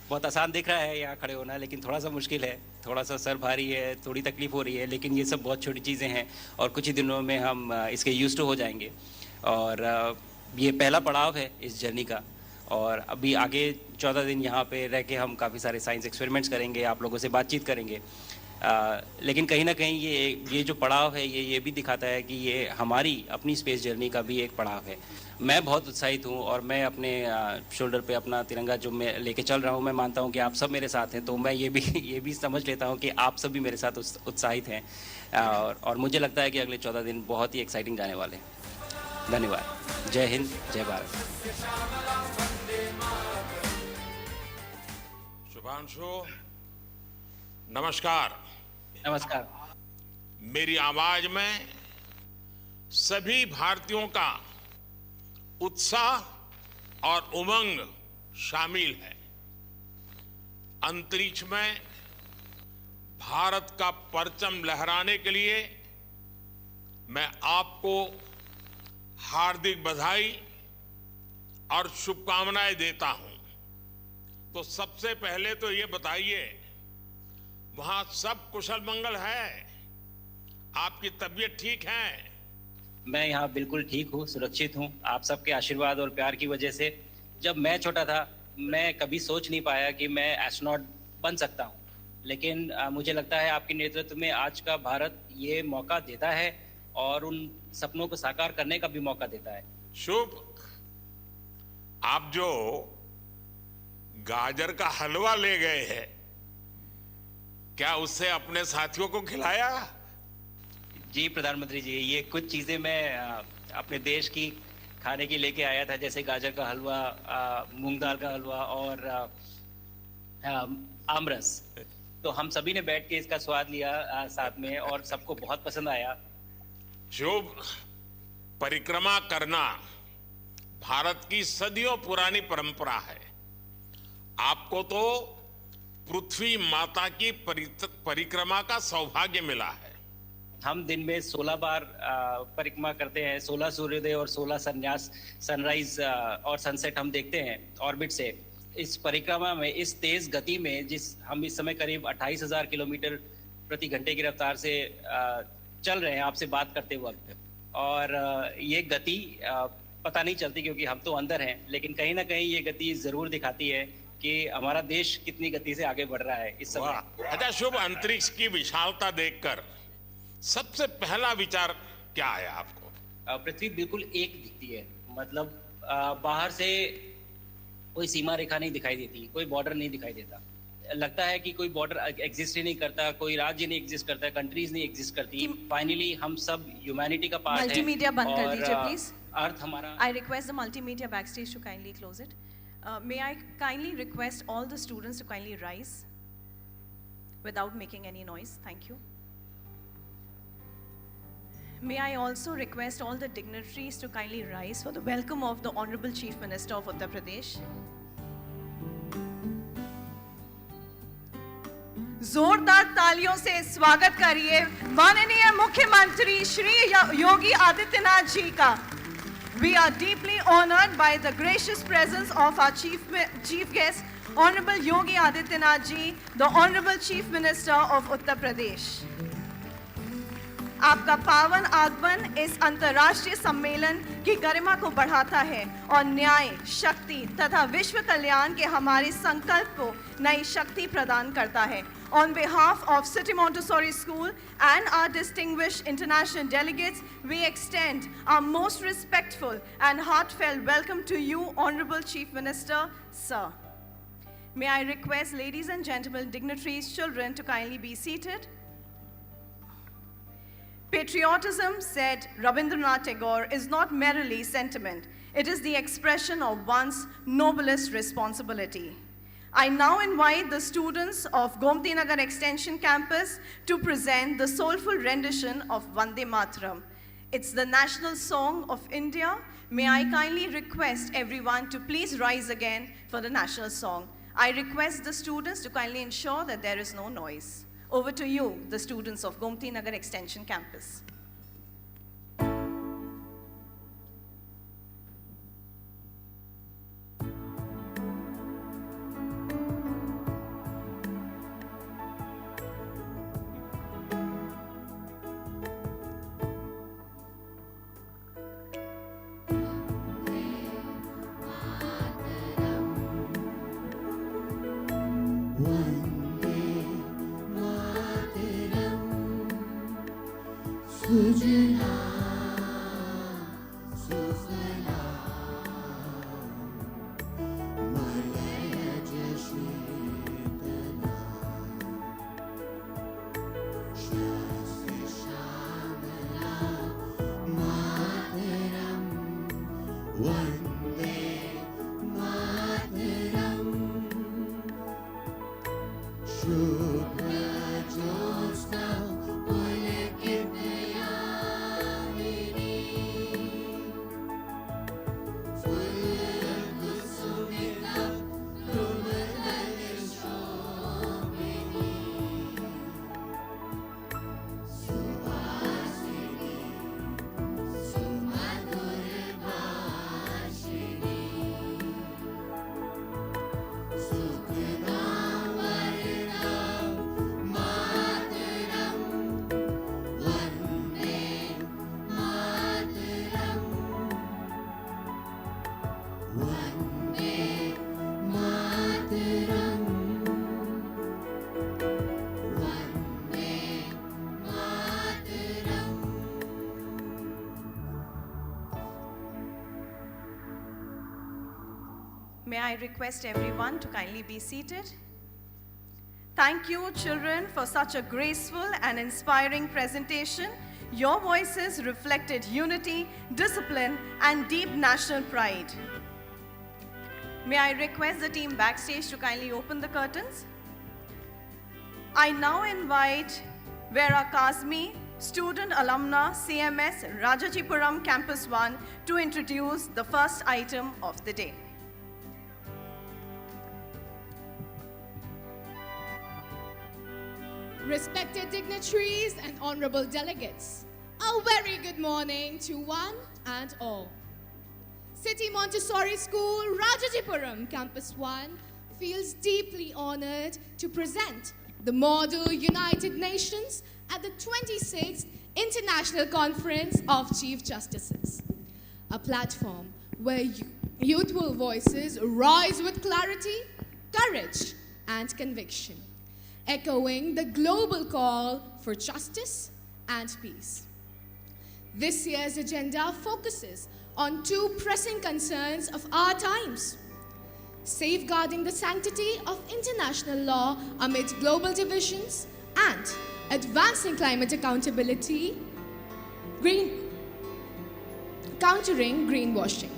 बहुत आसान दिख रहा है यहाँ खड़े होना, लेकिन थोड़ा सा मुश्किल है, थोड़ा सा सर भारी है, थोड़ी तकलीफ हो रही है, लेकिन ये सब बहुत छोटी चीज़ें हैं और कुछ ही दिनों में हम इसके यूज्ड टू हो जाएंगे। और ये पहला पड़ाव है इस जर्नी का, और अभी आगे 14 दिन यहाँ पे रह के हम काफ़ी सारे साइंस एक्सपेरिमेंट्स करेंगे, आप लोगों से बातचीत करेंगे। लेकिन कहीं ना कहीं ये जो पड़ाव है ये भी दिखाता है कि ये हमारी अपनी स्पेस जर्नी का भी एक पड़ाव है। मैं बहुत उत्साहित हूँ और मैं अपने शोल्डर पे अपना तिरंगा जो मैं लेके चल रहा हूँ, मैं मानता हूँ कि आप सब मेरे साथ हैं, तो मैं ये भी समझ लेता हूँ कि आप सब भी मेरे साथ उत्साहित हैं और मुझे लगता है कि अगले 14 दिन बहुत ही एक्साइटिंग जाने वाले हैं। धन्यवाद। जय हिंद, जय भारत। शुभांशु, नमस्कार। नमस्कार। मेरी आवाज में सभी भारतीयों का उत्साह और उमंग शामिल है। अंतरिक्ष में भारत का परचम लहराने के लिए मैं आपको हार्दिक बधाई और शुभकामनाएं देता हूं। तो सबसे पहले तो ये बताइए, वहां सब कुशल मंगल है? आपकी तबीयत ठीक है? मैं यहाँ बिल्कुल ठीक हूँ, सुरक्षित हूँ, आप सबके आशीर्वाद और प्यार की वजह से। जब मैं छोटा था, मैं कभी सोच नहीं पाया कि मैं एस्ट्रोनॉट बन सकता हूँ, लेकिन मुझे लगता है आपके नेतृत्व में आज का भारत ये मौका देता है और उन सपनों को साकार करने का भी मौका देता है। शुभ। आप जो गाजर का हलवा ले गए हैं, क्या उससे अपने साथियों को खिलाया? जी प्रधानमंत्री जी, ये कुछ चीज़ें मैं अपने देश की खाने की लेके आया था, जैसे गाजर का हलवा, मूंग दाल का हलवा और आमरस। तो हम सभी ने बैठ के इसका स्वाद लिया साथ में और सबको बहुत पसंद आया। शुभ। परिक्रमा करना भारत की सदियों पुरानी परंपरा है। आपको तो पृथ्वी माता की परिक्रमा का सौभाग्य मिला है। हम दिन में 16 बार परिक्रमा करते हैं, 16 सूर्योदय और 16 सनराइज और सनसेट हम देखते हैं ऑर्बिट से। इस परिक्रमा में, इस तेज गति में, हम इस समय करीब 28,000 किलोमीटर प्रति घंटे की रफ्तार से चल रहे हैं आपसे बात करते वक्त, और ये गति पता नहीं चलती क्योंकि हम तो अंदर हैं, लेकिन कहीं ना कहीं ये गति जरूर दिखाती है कि हमारा देश कितनी गति से आगे बढ़ रहा है इस समय। अच्छा शुभ, अंतरिक्ष की विशालता देखकर सबसे पहला विचार क्या आया आपको? पृथ्वी बिल्कुल एक दिखती है, मतलब बाहर से कोई सीमा रेखा नहीं दिखाई देती, कोई बॉर्डर नहीं दिखाई देता। लगता है कि कोई बॉर्डर एग्जिस्ट ही नहीं करता, कोई राज्य नहीं एग्जिस्ट करता, कंट्रीज नहीं एग्जिस्ट करती। फाइनली हम सब ह्यूमैनिटी का पार्ट है। मल्टीमीडिया बंद कर दीजिए प्लीज। अर्थ हमारा। I request the multimedia backstage to kindly close it. May I kindly request all the students to kindly rise without making any noise? Thank you. May I also request all the dignitaries to kindly rise for the welcome of the Honorable Chief Minister of Uttar Pradesh. जोरदार तालियों से स्वागत करिए माननीय मुख्यमंत्री श्री योगी आदित्यनाथ जी का। We are deeply honored by the gracious presence of our chief guest, Honorable Yogi Adityanath ji, the Honorable Chief Minister of Uttar Pradesh. आपका पावन आगमन इस अंतर्राष्ट्रीय सम्मेलन की गरिमा को बढ़ाता है और न्याय, शक्ति तथा विश्व कल्याण के हमारे संकल्प को नई शक्ति प्रदान करता है। On behalf of City Montessori School and our distinguished international delegates, we extend our most respectful and heartfelt welcome to you, Honorable Chief Minister, sir. May I request ladies and gentlemen, dignitaries, children to kindly be seated. Patriotism, said Rabindranath Tagore, is not merely sentiment. It is the expression of one's noblest responsibility. I now invite the students of Gomti Nagar Extension Campus to present the soulful rendition of Vande Mataram. It's the national song of India. May I kindly request everyone to please rise again for the national song. I request the students to kindly ensure that there is no noise. Over to you, the students of Gomti Nagar Extension Campus. Vande Sujana Suphala मलयज Sheetla शास्त्र श्यामला मातरम वन्दे मातरम शुभ्रज्योत्स्ना पुलकितयामिनी फुल्लकुसुमिता ध्रुवदलशोभिनी सुवासिनी सुमधुरभाषिणी सुखदां वरदां मातरं वन्दे मातरं वन्दे मातरं Vande Mataram May I request everyone to kindly be seated? Thank you, children, for such a graceful and inspiring presentation. Your voices reflected unity, discipline, and deep national pride. May I request the team backstage to kindly open the curtains? I now invite Vera Kazmi, student alumna, CMS, Rajajipuram Campus 1, to introduce the first item of the day. Respected dignitaries and honorable delegates, a very good morning to one and all. City Montessori School, Rajajipuram Campus 1 feels deeply honored to present the Model United Nations at the 26th International Conference of Chief Justices, a platform where youthful voices rise with clarity, courage, and conviction, echoing the global call for justice and peace. This year's agenda focuses on two pressing concerns of our times: safeguarding the sanctity of international law amid global divisions and advancing climate accountability, countering greenwashing.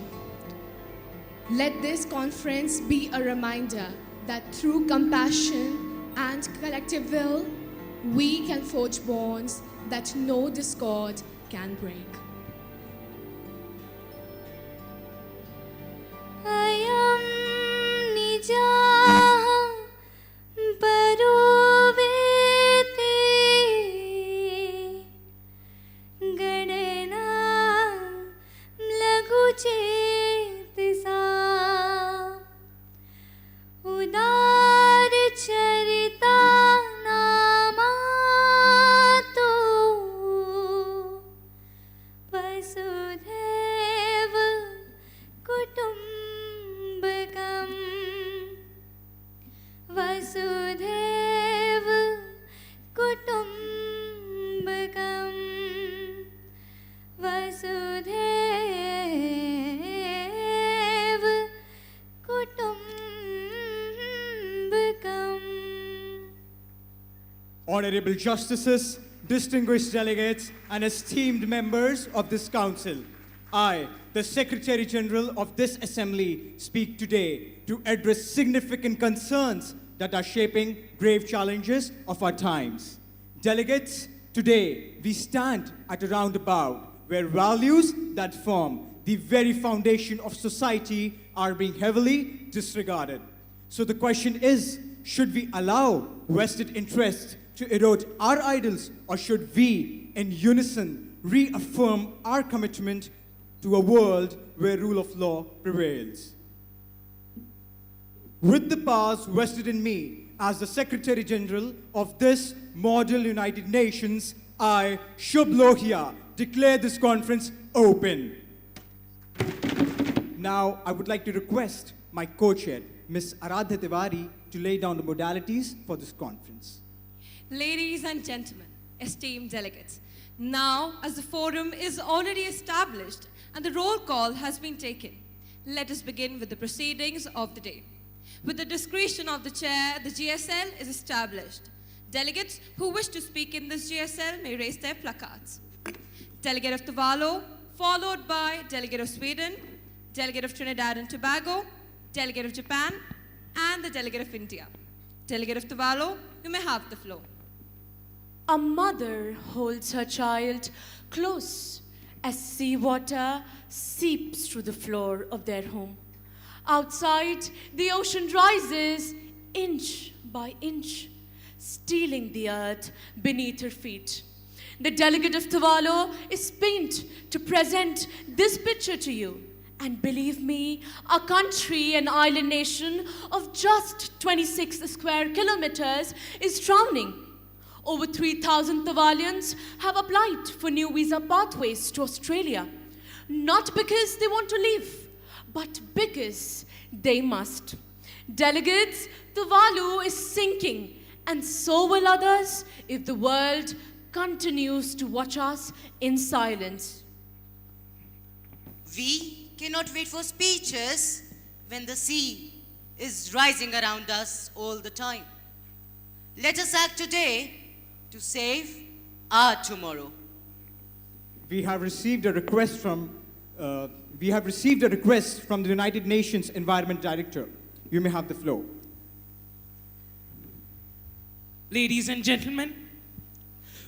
Let this conference be a reminder that through compassion and collective will, we can forge bonds that no discord can break. Ayam nijah parovete gadena lagu chetisa udar charita namato vasudhaiv kutumbakam vasudhaiv kutumbakam vasudhaiv kutumbakam. Honorable Justices, distinguished delegates, and esteemed members of this Council, I, the Secretary General of this Assembly, speak today to address significant concerns that are shaping grave challenges of our times. Delegates, today we stand at a roundabout where values that form the very foundation of society are being heavily disregarded. So the question is, should we allow vested interests to erode our ideals, or should we, in unison, reaffirm our commitment to a world where rule of law prevails? With the powers vested in me as the Secretary General of this Model United Nations, I, Shubh Lohia, declare this conference open. Now, I would like to request my co-chair, Ms. Aradhya Tiwari, to lay down the modalities for this conference. Ladies and gentlemen, esteemed delegates, Now, as the forum is already established and the roll call has been taken, let us begin with the proceedings of the day. With the discretion of the chair, the GSL is established. Delegates who wish to speak in this GSL may raise their placards. Delegate of Tuvalu, followed by Delegate of Sweden, Delegate of Trinidad and Tobago, Delegate of Japan, and the Delegate of India. Delegate of Tuvalu, you may have the floor. A mother holds her child close as seawater seeps through the floor of their home. Outside, the ocean rises inch by inch, stealing the earth beneath her feet. The delegate of Tuvalu is pained to present this picture to you. And believe me, a country, an island nation of just 26 square kilometers is drowning. Over 3,000 Tuvaluans have applied for new visa pathways to Australia, not because they want to leave, but because they must. Delegates, Tuvalu is sinking, and so will others if the world continues to watch us in silence. We cannot wait for speeches when the sea is rising around us all the time. Let us act today to save our tomorrow. We have received a request from the United Nations Environment Director. You may have the floor. Ladies and gentlemen,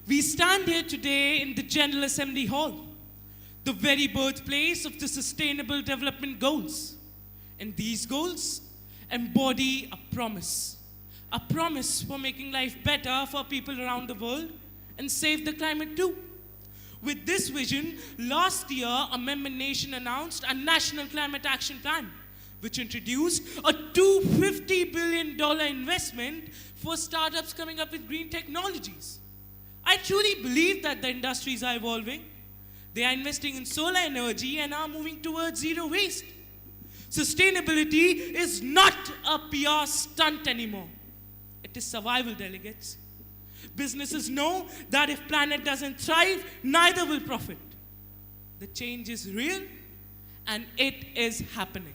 we stand here today in the General Assembly Hall, the very birthplace of the Sustainable Development Goals. And these goals embody a promise for making life better for people around the world and save the climate too. With this vision, last year, a member nation announced a National Climate Action Plan, which introduced a $250 billion investment for startups coming up with green technologies. I truly believe that the industries are evolving. They are investing in solar energy and are moving towards zero waste. Sustainability is not a PR stunt anymore. It is survival, delegates. Businesses know that if planet doesn't thrive, neither will profit. The change is real and it is happening.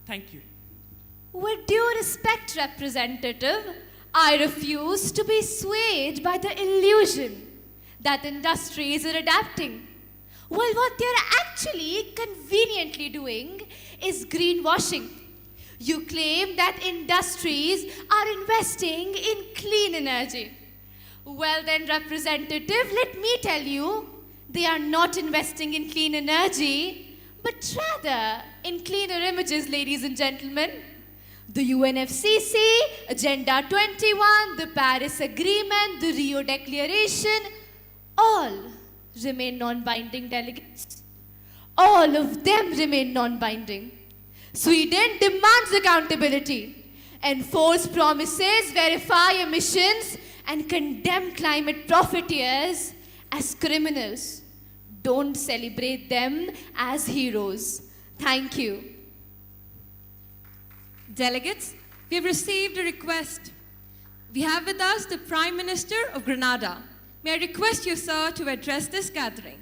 Thank you. With due respect, Representative, I refuse to be swayed by the illusion that industries are adapting. Well, what they're actually conveniently doing is greenwashing. You claim that industries are investing in clean energy. Well then, Representative, let me tell you, they are not investing in clean energy, but rather in cleaner images, ladies and gentlemen. The UNFCCC, Agenda 21, the Paris Agreement, the Rio Declaration, all remain non-binding, delegates. All of them remain non-binding. Sweden demands accountability, enforce promises, verify emissions, and condemn climate profiteers as criminals. Don't celebrate them as heroes. Thank you. Delegates, we have received a request. We have with us the Prime Minister of Grenada. May I request you, sir, to address this gathering.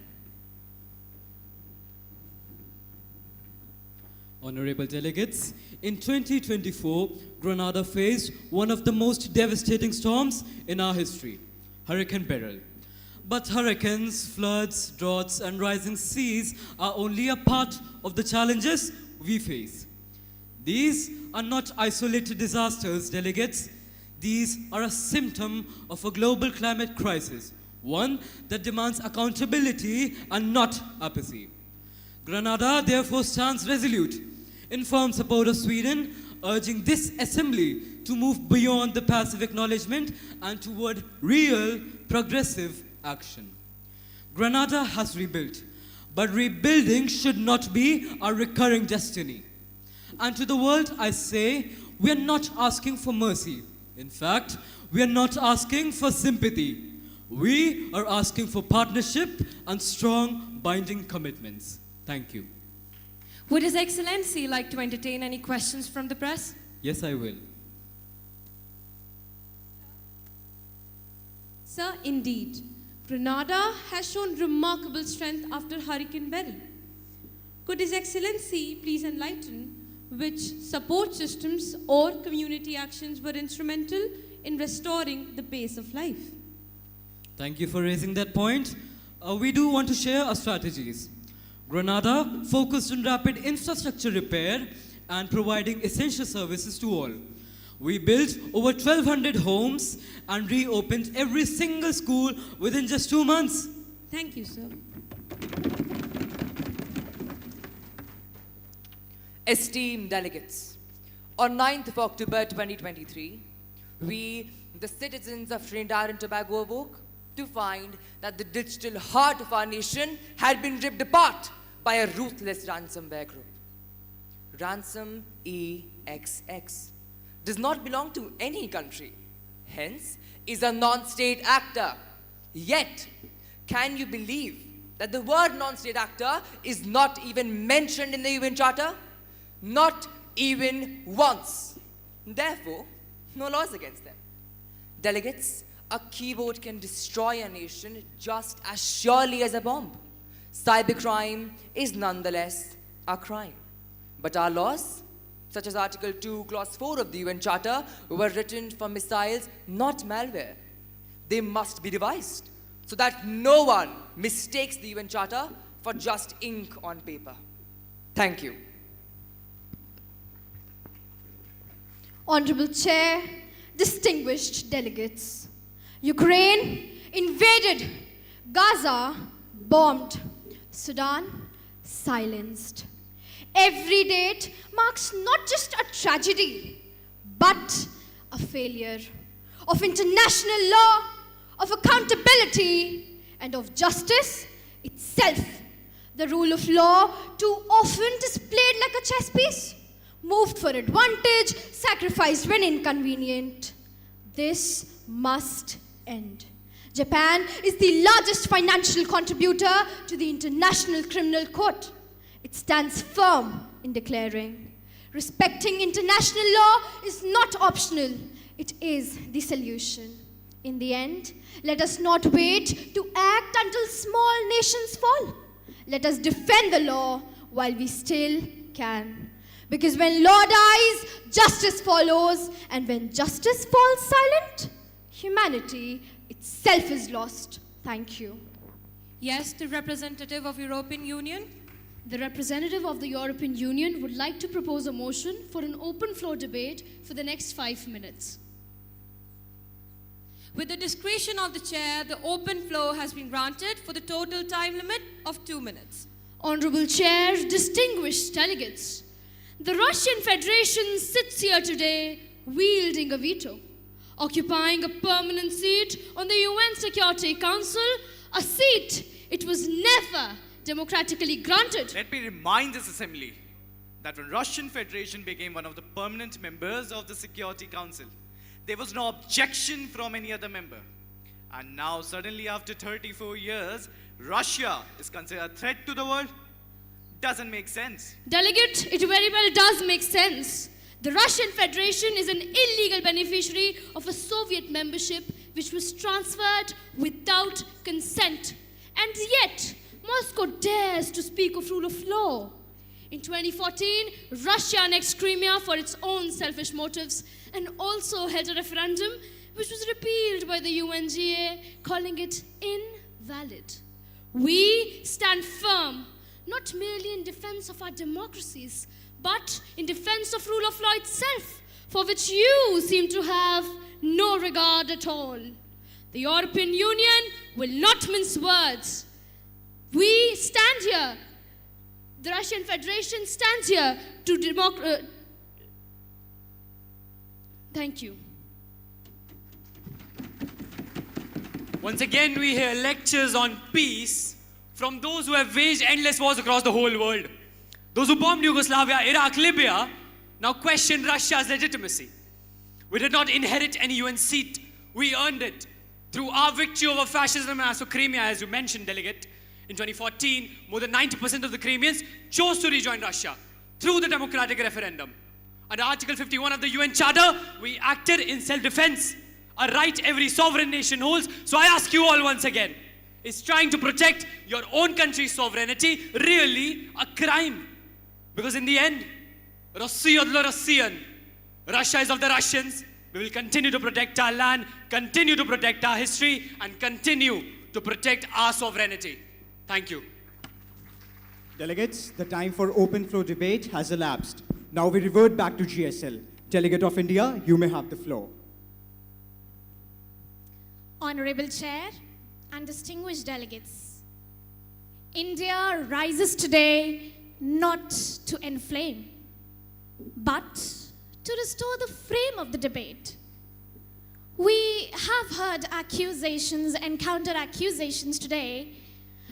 Honorable delegates, in 2024, Grenada faced one of the most devastating storms in our history, Hurricane Beryl. But hurricanes, floods, droughts, and rising seas are only a part of the challenges we face. These are not isolated disasters, delegates. These are a symptom of a global climate crisis, one that demands accountability and not apathy. Grenada therefore stands resolute in firm support of Sweden, urging this assembly to move beyond the passive acknowledgement and toward real progressive action. Grenada has rebuilt, but rebuilding should not be our recurring destiny. And to the world I say, we are not asking for mercy. In fact, we are not asking for sympathy. We are asking for partnership and strong binding commitments. Thank you. Would His Excellency like to entertain any questions from the press? Yes, I will. Sir, indeed. Grenada has shown remarkable strength after Hurricane Beryl. Could His Excellency please enlighten which support systems or community actions were instrumental in restoring the pace of life? Thank you for raising that point. We do want to share our strategies. Grenada focused on rapid infrastructure repair and providing essential services to all. We built over 1,200 homes and reopened every single school within just 2 months. Thank you, sir. Esteemed delegates, on 9th of October 2023, we, the citizens of Trinidad and Tobago, awoke to find that the digital heart of our nation had been ripped apart by a ruthless ransomware group. Ransom EXX does not belong to any country, hence is a non-state actor. Yet, can you believe that the word non-state actor is not even mentioned in the UN Charter? Not even once. Therefore, no laws against them. Delegates, a keyboard can destroy a nation just as surely as a bomb. Cybercrime is nonetheless a crime. But our laws, such as Article 2, Clause 4 of the UN Charter, were written for missiles, not malware. They must be revised so that no one mistakes the UN Charter for just ink on paper. Thank you. Honorable Chair, distinguished delegates, Ukraine invaded, Gaza bombed, Sudan silenced. Every date marks not just a tragedy, but a failure of international law, of accountability, and of justice itself. The rule of law, too often displayed like a chess piece, moved for advantage, sacrificed when inconvenient. This must end. Japan is the largest financial contributor to the International Criminal Court. It stands firm in declaring, respecting international law is not optional, it is the solution. In the end, let us not wait to act until small nations fall. Let us defend the law while we still can. Because when law dies, justice follows, and when justice falls silent, humanity itself is lost. Thank you. Yes, the representative of European Union. The representative of the European Union would like to propose a motion for an open floor debate for the next 5 minutes. With the discretion of the chair, the open floor has been granted for the total time limit of 2 minutes. Honorable Chair, distinguished delegates, the Russian Federation sits here today wielding a veto, occupying a permanent seat on the UN Security Council, a seat it was never democratically granted. Let me remind this assembly that when Russian Federation became one of the permanent members of the Security Council, there was no objection from any other member. And now suddenly after 34 years, Russia is considered a threat to the world? Doesn't make sense. Delegate, it very well does make sense. The Russian Federation is an illegal beneficiary of a Soviet membership which was transferred without consent. And yet, Moscow dares to speak of rule of law. In 2014, Russia annexed Crimea for its own selfish motives and also held a referendum which was repealed by the UNGA, calling it invalid. We stand firm, not merely in defense of our democracies, but in defense of rule of law itself, for which you seem to have no regard at all. The European Union will not mince words. We stand here, the Russian Federation stands here to thank you. Once again, we hear lectures on peace from those who have waged endless wars across the whole world. Those who bombed Yugoslavia, Iraq, Libya, now question Russia's legitimacy. We did not inherit any UN seat. We earned it through our victory over fascism and as for Crimea, as you mentioned, delegate. In 2014, more than 90% of the Crimeans chose to rejoin Russia through the democratic referendum. Under Article 51 of the UN Charter, we acted in self-defense, a right every sovereign nation holds. So I ask you all once again, is trying to protect your own country's sovereignty really a crime? Because in the end, Rossi odlo Rossian, Russia is of the Russians. We will continue to protect our land, continue to protect our history, and continue to protect our sovereignty. Thank you. Delegates, the time for open floor debate has elapsed. Now we revert back to GSL. Delegate of India, you may have the floor. Honorable Chair and distinguished delegates, India rises today not to inflame, but to restore the frame of the debate. We have heard accusations and counter-accusations today,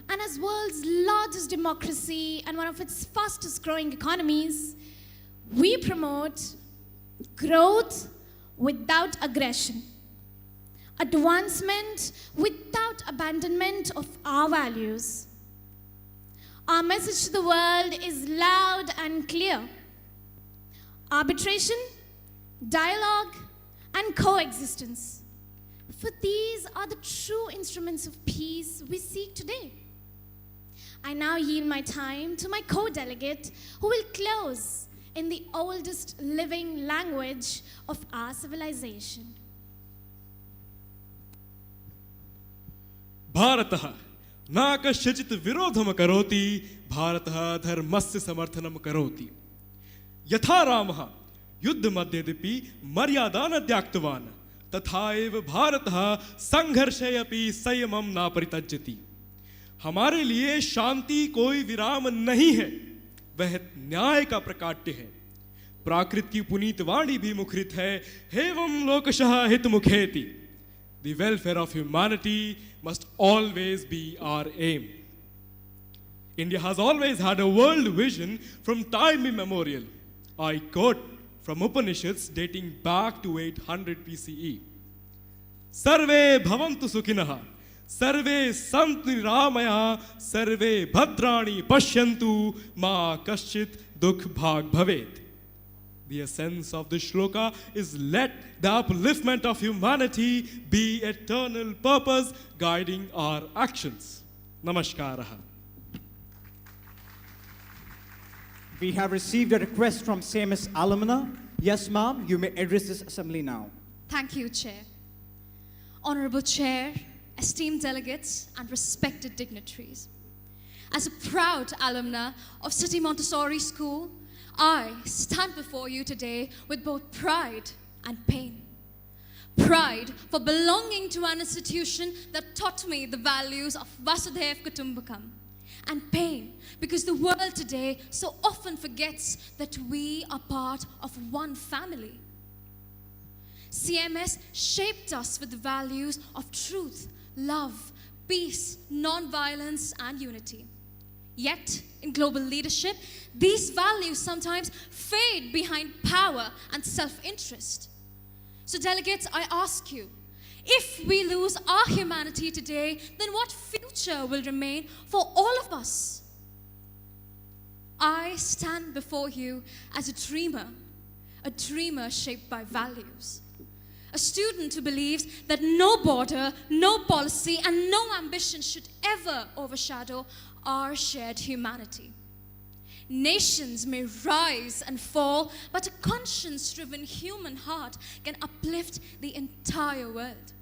and as world's largest democracy and one of its fastest growing economies, we promote growth without aggression, advancement without abandonment of our values. Our message to the world is loud and clear. Arbitration, dialogue, and coexistence. For these are the true instruments of peace we seek today. I now yield my time to my co-delegate who will close in the oldest living language of our civilization. भारतः न कस्यचित् विरोधं करोति भारतः धर्मस्य समर्थनं करोति यथा रामः युद्धमध्येऽपि मर्यादा न त्याक्तवान् तथा एव भारतः संघर्षे अपि संयमं न परित्यजति। हमारे लिए शांति कोई विराम नहीं है, वह न्याय का प्रकाट्य है। प्राकृत की पुनीत वाणी भी मुखरित है, एवं लोकशः हितमुखेति। The welfare of humanity must always be our aim. India has always had a world vision from time immemorial. I quote from Upanishads dating back to 800 BCE. Sarve bhavantu sukhinah, sarve santu niramaya, sarve bhadrani pashyantu, ma kaschit dukh bhag bhavet. The essence of the shloka is let the upliftment of humanity be eternal purpose guiding our actions. Namaskaraha. We have received a request from CMS alumna. Yes, ma'am, you may address this assembly now. Thank you, Chair. Honorable Chair, esteemed delegates, and respected dignitaries. As a proud alumna of City Montessori School, I stand before you today with both pride and pain. Pride for belonging to an institution that taught me the values of Vasudhaiva Kutumbakam. And pain because the world today so often forgets that we are part of one family. CMS shaped us with the values of truth, love, peace, non-violence, and unity. Yet, in global leadership, these values sometimes fade behind power and self-interest. So delegates, I ask you, if we lose our humanity today, then what future will remain for all of us? I stand before you as a dreamer shaped by values. A student who believes that no border, no policy, and no ambition should ever overshadow our shared humanity. Nations may rise and fall, but a conscience-driven human heart can uplift the entire world.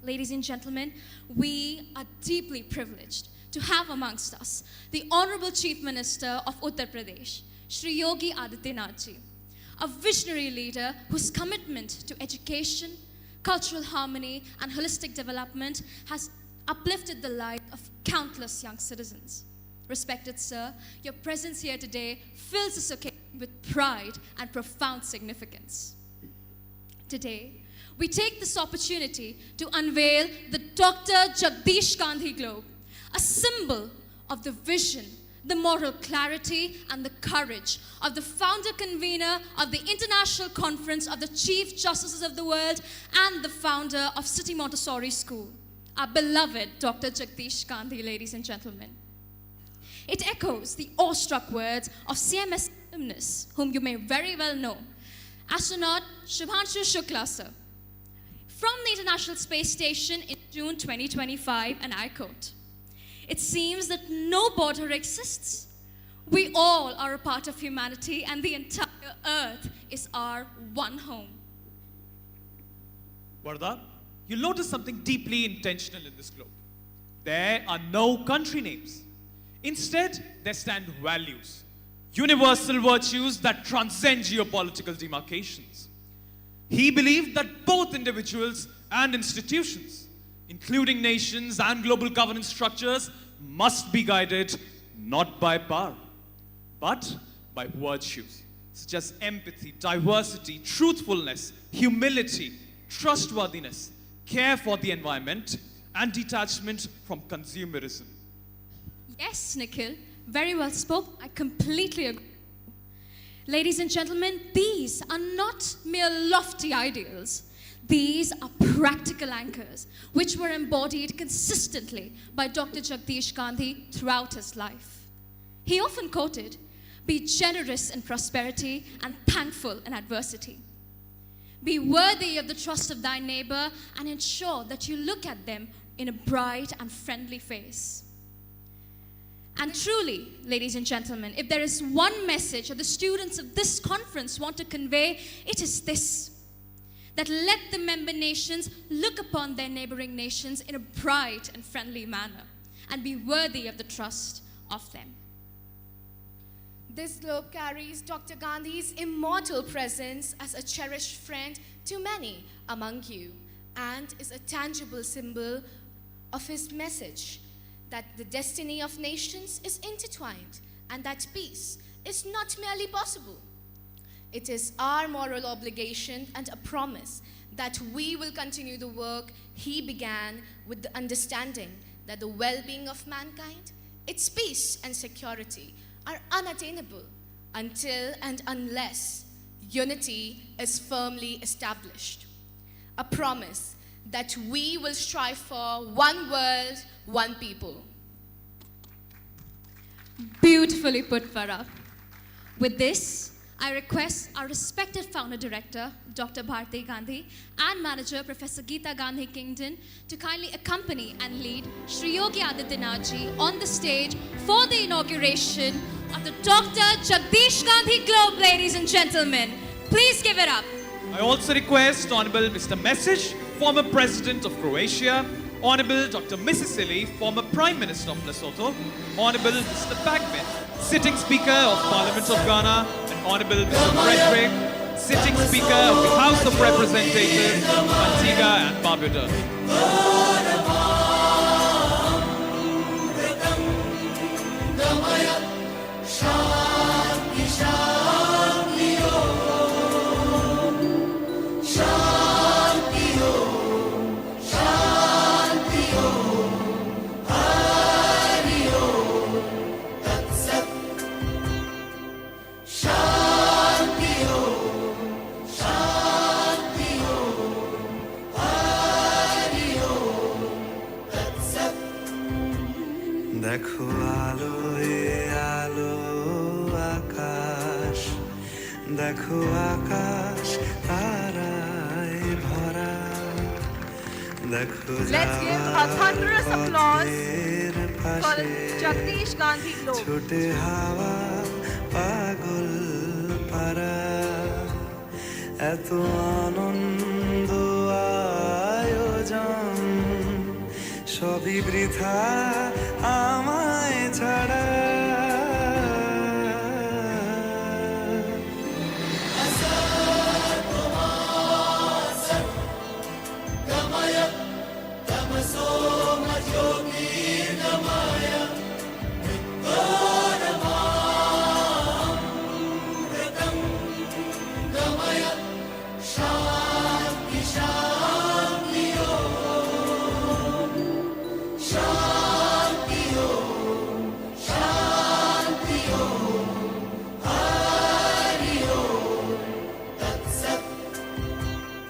Ladies and gentlemen, we are deeply privileged to have amongst us the Honorable Chief Minister of Uttar Pradesh, Shri Yogi Adityanath ji, a visionary leader whose commitment to education, cultural harmony, and holistic development has uplifted the life of countless young citizens. Respected sir, your presence here today fills this occasion with pride and profound significance. Today, we take this opportunity to unveil the Dr. Jagdish Gandhi Globe, a symbol of the vision, the moral clarity, and the courage of the founder-convener of the International Conference of the Chief Justices of the World and the founder of City Montessori School, our beloved Dr. Jagdish Gandhi, ladies and gentlemen. It echoes the awestruck words of CMS alumnus, whom you may very well know, astronaut Shubhanshu Shukla, sir. From the International International Space Station in June 2025, and I quote, "It seems that no border exists. We all are a part of humanity, and the entire earth is our one home." Vardha, you'll notice something deeply intentional in this globe. There are no country names. Instead, there stand values, universal virtues that transcend geopolitical demarcations. He believed that both individuals and institutions, including nations and global governance structures, must be guided not by power, but by virtues such as empathy, diversity, truthfulness, humility, trustworthiness, care for the environment, and detachment from consumerism. Yes, Nikhil, very well spoken. I completely agree. Ladies and gentlemen, these are not mere lofty ideals. These are practical anchors which were embodied consistently by Dr. Jagdish Gandhi throughout his life. He often quoted, "Be generous in prosperity and thankful in adversity. Be worthy of the trust of thy neighbor and ensure that you look at them in a bright and friendly face." And truly, ladies and gentlemen, if there is one message that the students of this conference want to convey, it is this: that let the member nations look upon their neighboring nations in a bright and friendly manner and be worthy of the trust of them. This globe carries Dr. Gandhi's immortal presence as a cherished friend to many among you, and is a tangible symbol of his message that the destiny of nations is intertwined and that peace is not merely possible. It is our moral obligation and a promise that we will continue the work he began, with the understanding that the well-being of mankind, its peace and security are unattainable until and unless unity is firmly established. A promise that we will strive for one world, one people. Beautifully put, Farah. With this, I request our respected founder director, Dr. Bharti Gandhi, and manager, Professor Geeta Gandhi Kingdon, to kindly accompany and lead Shri Yogi Adityanath ji on the stage for the inauguration of the Dr. Jagdish Gandhi Globe, ladies and gentlemen. Please give it up. I also request Honorable Mr. Mesić, former President of Croatia, Honorable Dr. Mesić, former Prime Minister of Lesotho, Honorable Mr. Bagman, Sitting Speaker of Parliament of Ghana, and Honorable Mr. Frederick, Sitting Speaker of the House of Representatives of Antigua and Barbuda. দেখো আলো এ আলো আকাশ, দেখো আকাশ তারায় ভরা, দেখো Let's give a thunderous applause for Jagdish Gandhi Globe. ছোটে হাওয়া পাগল পারা, এত আনন্দ আয়োজন সবই বৃথা আমায় ছাড়া।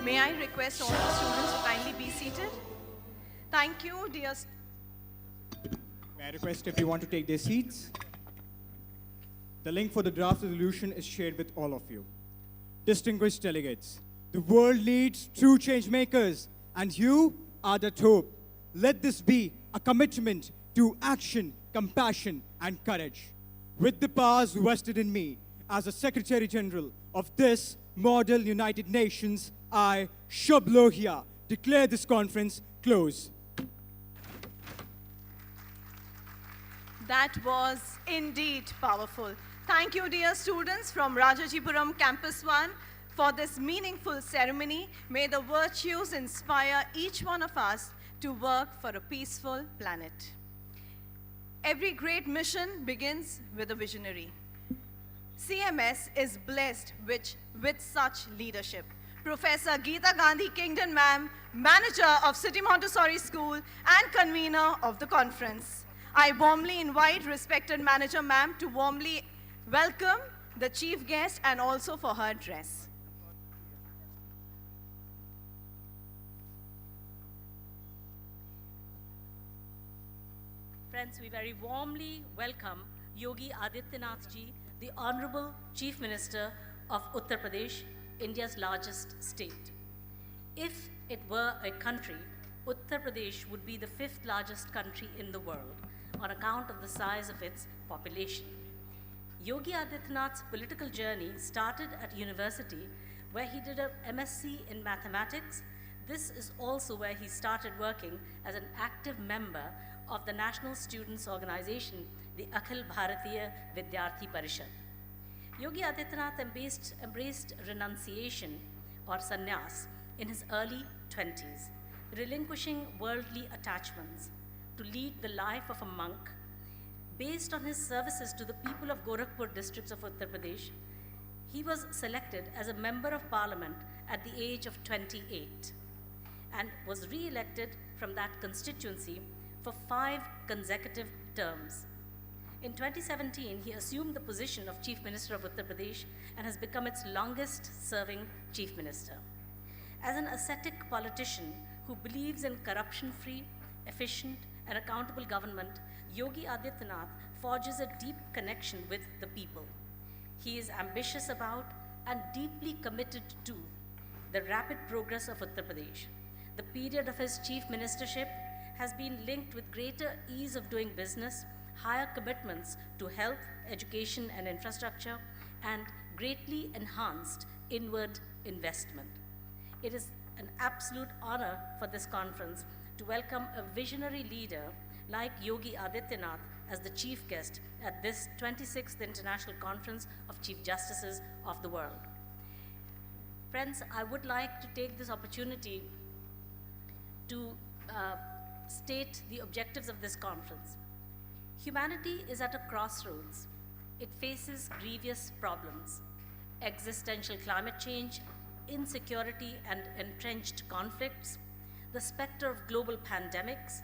May I request all the students to kindly be seated? Thank you, dear. May I request everyone to take their seats? The link for the draft resolution is shared with all of you. Distinguished delegates, the world needs true change makers, and you are that hope. Let this be a commitment to action, compassion, and courage. With the powers vested in me as a Secretary General of this Model United Nations, I, Shubh Lohia, declare this conference closed. That was indeed powerful. Thank you, dear students from Rajajipuram Campus 1, for this meaningful ceremony. May the virtues inspire each one of us to work for a peaceful planet. Every great mission begins with a visionary. CMS is blessed with such leadership. Professor Geeta Gandhi Kingdon ma'am, manager of City Montessori School and convener of the conference. I warmly invite respected manager ma'am to warmly welcome the chief guest and also for her address. Friends, we very warmly welcome Yogi Adityanath ji, the Honorable Chief Minister of Uttar Pradesh, India's largest state. If it were a country, Uttar Pradesh would be the 5th largest country in the world on account of the size of its population. Yogi Adityanath's political journey started at university, where he did a MSc in mathematics. This is also where he started working as an active member of the National Students' Organization, the Akhil Bharatiya Vidyarthi Parishad. Yogi Adityanath embraced renunciation or sannyas in his early 20s, relinquishing worldly attachments to lead the life of a monk. Based on his services to the people of Gorakhpur districts of Uttar Pradesh, he was selected as a member of parliament at the age of 28 and was re-elected from that constituency for 5 consecutive terms. In 2017, he assumed the position of Chief Minister of Uttar Pradesh and has become its longest-serving Chief Minister. As an ascetic politician who believes in corruption-free, efficient, and accountable government, Yogi Adityanath forges a deep connection with the people. He is ambitious about and deeply committed to the rapid progress of Uttar Pradesh. The period of his chief ministership has been linked with greater ease of doing business, higher commitments to health, education, and infrastructure, and greatly enhanced inward investment. It is an absolute honor for this conference to welcome a visionary leader like Yogi Adityanath as the chief guest at this 26th International Conference of Chief Justices of the World. Friends, I would like to take this opportunity to state the objectives of this conference. Humanity is at a crossroads. It faces grievous problems: existential climate change, insecurity and entrenched conflicts, the specter of global pandemics,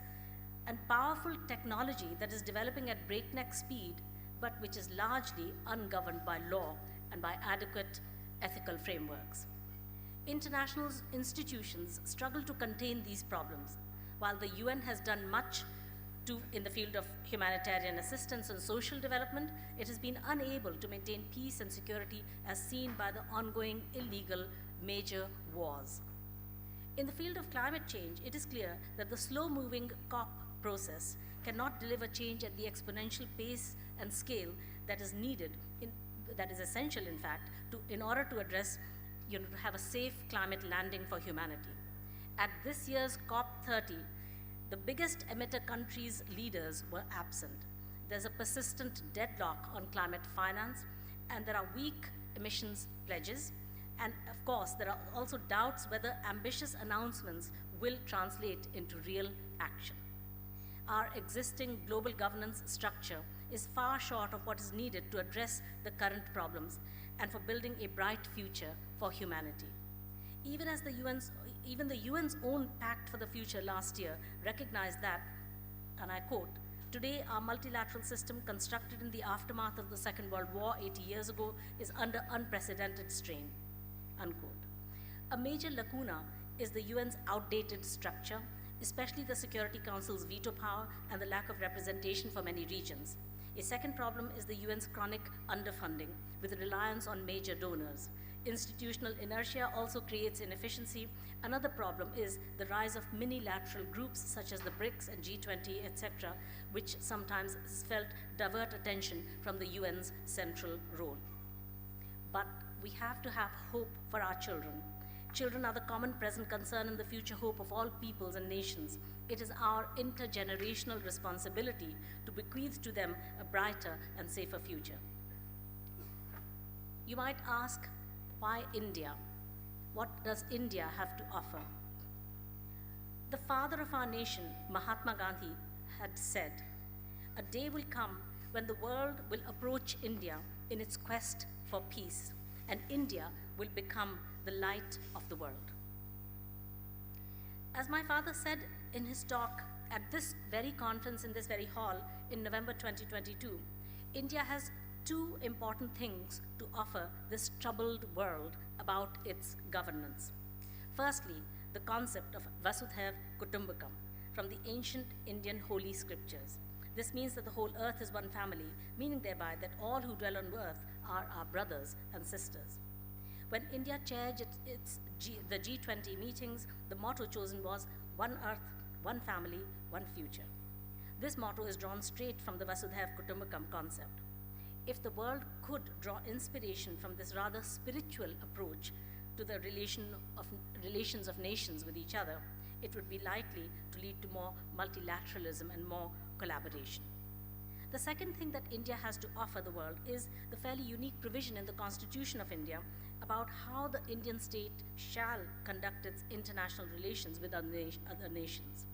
and powerful technology that is developing at breakneck speed, but which is largely ungoverned by law and by adequate ethical frameworks. International institutions struggle to contain these problems. While the UN has done much in the field of humanitarian assistance and social development, it has been unable to maintain peace and security as seen by the ongoing illegal major wars. In the field of climate change, it is clear that the slow-moving COP process cannot deliver change at the exponential pace and scale that is needed, that is essential, in fact, in order to address, to have a safe climate landing for humanity. At this year's COP30, the biggest emitter countries' leaders were absent. There's a persistent deadlock on climate finance, and there are weak emissions pledges. And of course, there are also doubts whether ambitious announcements will translate into real action. Our existing global governance structure is far short of what is needed to address the current problems and for building a bright future for humanity. Even the UN's own Pact for the Future last year recognized that, and I quote, "Today, our multilateral system constructed in the aftermath of the Second World War 80 years ago is under unprecedented strain," unquote. A major lacuna is the UN's outdated structure, especially the Security Council's veto power and the lack of representation for many regions. A second problem is the UN's chronic underfunding, with reliance on major donors. Institutional inertia also creates inefficiency. Another problem is the rise of mini-lateral groups such as the BRICS and G20, etc., which sometimes is felt divert attention from the UN's central role. But we have to have hope for our children. Children are the common present concern and the future hope of all peoples and nations. It is our intergenerational responsibility to bequeath to them a brighter and safer future. You might ask, why India? What does India have to offer? The father of our nation, Mahatma Gandhi, had said, "A day will come when the world will approach India in its quest for peace, and India will become the light of the world." As my father said in his talk at this very conference in this very hall in November 2022, India has two important things to offer this troubled world about its governance. Firstly, the concept of Vasudhaiv Kutumbakam from the ancient Indian holy scriptures. This means that the whole earth is one family, meaning thereby that all who dwell on earth are our brothers and sisters. When India chaired the G20 meetings, the motto chosen was "One Earth, One Family, One Future." This motto is drawn straight from the Vasudhaiv Kutumbakam concept. If the world could draw inspiration from this rather spiritual approach to the relations of nations with each other, it would be likely to lead to more multilateralism and more collaboration. The second thing that India has to offer the world is the fairly unique provision in the Constitution of India about how the Indian state shall conduct its international relations with other nations.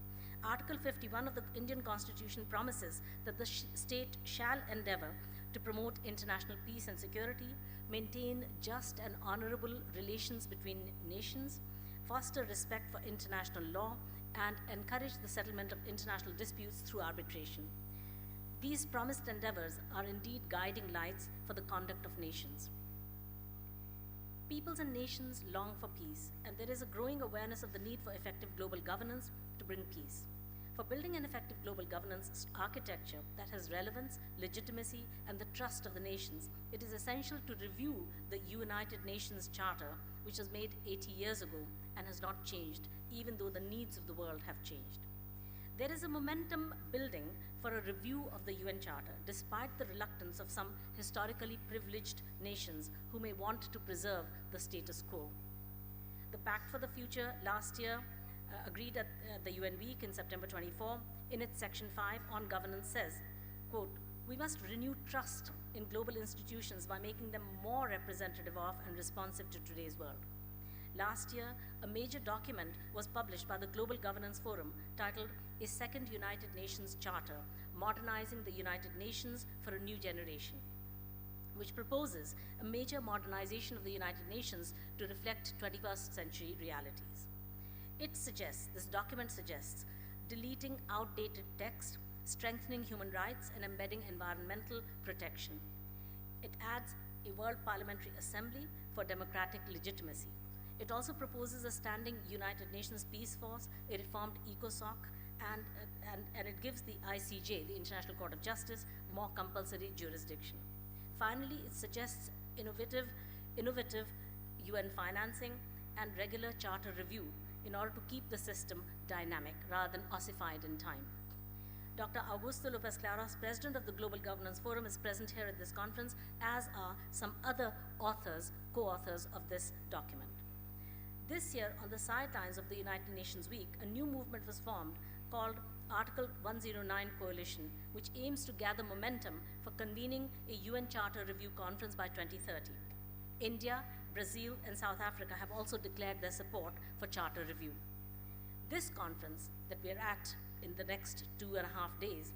Article 51 of the Indian Constitution promises that the state shall endeavor to promote international peace and security, maintain just and honorable relations between nations, foster respect for international law, and encourage the settlement of international disputes through arbitration. These promised endeavors are indeed guiding lights for the conduct of nations. Peoples and nations long for peace, and there is a growing awareness of the need for effective global governance to bring peace. For building an effective global governance architecture that has relevance, legitimacy, and the trust of the nations, it is essential to review the United Nations Charter, which was made 80 years ago and has not changed, even though the needs of the world have changed. There is a momentum building for a review of the UN Charter, despite the reluctance of some historically privileged nations who may want to preserve the status quo. The Pact for the Future last year agreed at the UN week in September 24, in its section 5 on governance says, quote, "We must renew trust in global institutions by making them more representative of and responsive to today's world." Last year, a major document was published by the Global Governance Forum titled "A Second United Nations Charter, Modernizing the United Nations for a New Generation," which proposes a major modernization of the United Nations to reflect 21st century realities. This document suggests deleting outdated text, strengthening human rights, and embedding environmental protection. It adds a World Parliamentary Assembly for democratic legitimacy. It also proposes a standing United Nations Peace Force, a reformed ECOSOC, and it gives the ICJ, the International Court of Justice, more compulsory jurisdiction. Finally, it suggests innovative UN financing and regular charter review in order to keep the system dynamic rather than ossified in time. Dr. Augusto Lopez-Claros, President of the Global Governance Forum, is present here at this conference, as are some other co-authors of this document. This year, on the sidelines of the United Nations Week, a new movement was formed called Article 109 Coalition, which aims to gather momentum for convening a UN Charter Review Conference by 2030. India, Brazil, and South Africa have also declared their support for charter review. This conference that we're at in the next 2.5 days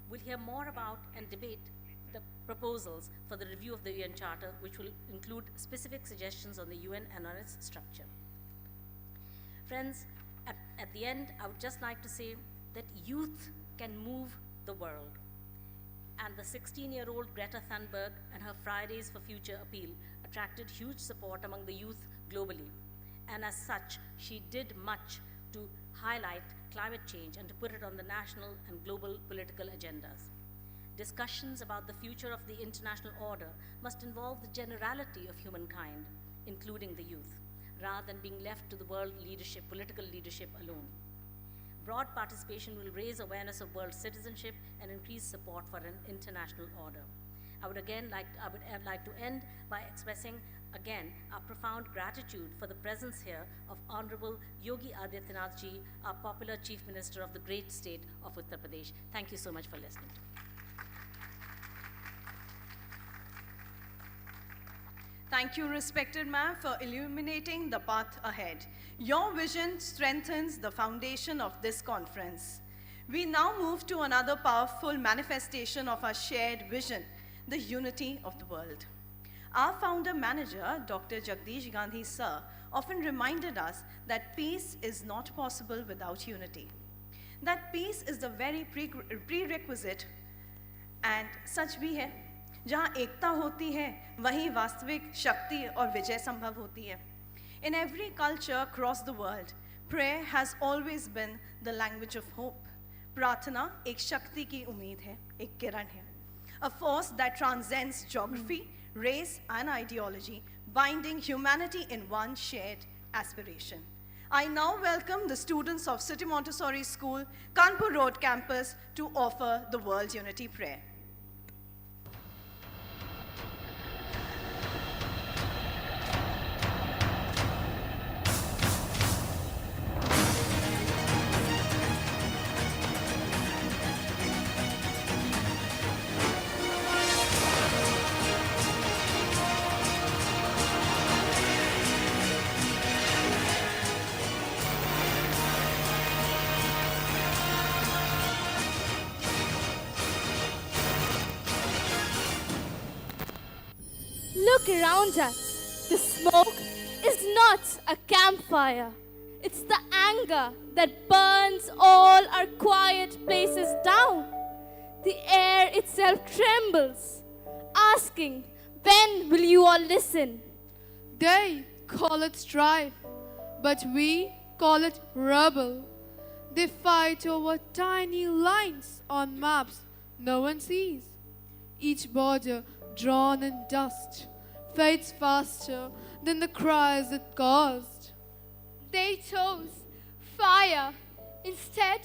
will hear more about and debate the proposals for the review of the UN Charter, which will include specific suggestions on the UN and on its structure. Friends, at the end, I would just like to say that youth can move the world. And the 16-year-old Greta Thunberg and her Fridays for Future appeal attracted huge support among the youth globally. And as such, she did much to highlight climate change and to put it on the national and global political agendas. Discussions about the future of the international order must involve the generality of humankind, including the youth, rather than being left to the world leadership, political leadership alone. Broad participation will raise awareness of world citizenship and increase support for an international order. I would like to end by expressing again our profound gratitude for the presence here of Honorable Yogi Adityanath ji, our popular Chief Minister of the great state of Uttar Pradesh. Thank you so much for listening. Thank you, respected ma'am, for illuminating the path ahead. Your vision strengthens the foundation of this conference. We now move to another powerful manifestation of our shared vision, the unity of the world. Our founder manager, Dr. Jagdish Gandhi sir, often reminded us that peace is not possible without unity. That peace is the very prerequisite, and such भी है. जहाँ एकता होती है, वहीं वास्तविक शक्ति और विजय संभव होती है. In every culture across the world, prayer has always been the language of hope. प्रार्थना एक शक्ति की उम्मीद है, एक किरण है. A force that transcends geography, race, and ideology, binding humanity in one shared aspiration. I now welcome the students of City Montessori School, Kanpur Road campus, to offer the World Unity Prayer. Look around us. The smoke is not a campfire. It's the anger that burns all our quiet places down. The air itself trembles, asking, when will you all listen? They call it strife, but we call it rebel. They fight over tiny lines on maps no one sees. Each border drawn in dust fades faster than the cries it caused. They chose fire instead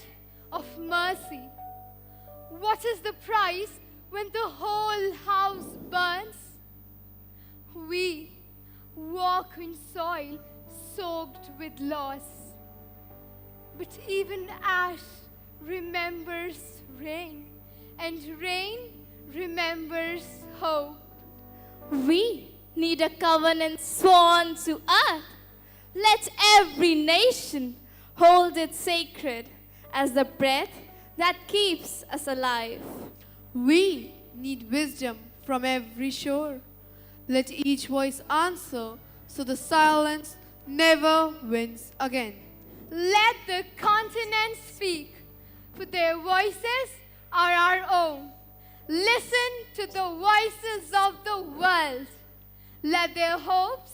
of mercy. What is the price when the whole house burns? We walk in soil soaked with loss. But even ash remembers rain, and rain remembers hope. We need a covenant sworn to earth. Let every nation hold it sacred as the breath that keeps us alive. We need wisdom from every shore. Let each voice answer so the silence never wins again. Let the continents speak, for their voices are our own. Listen to the voices of the world. Let their hopes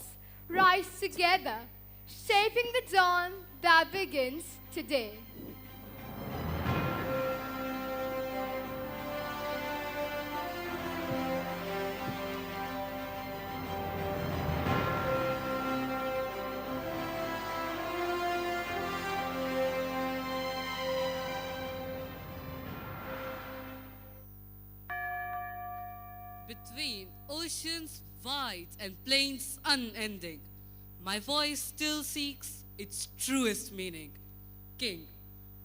rise together, shaping the dawn that begins today. Between oceans wide and plains unending, my voice still seeks its truest meaning. King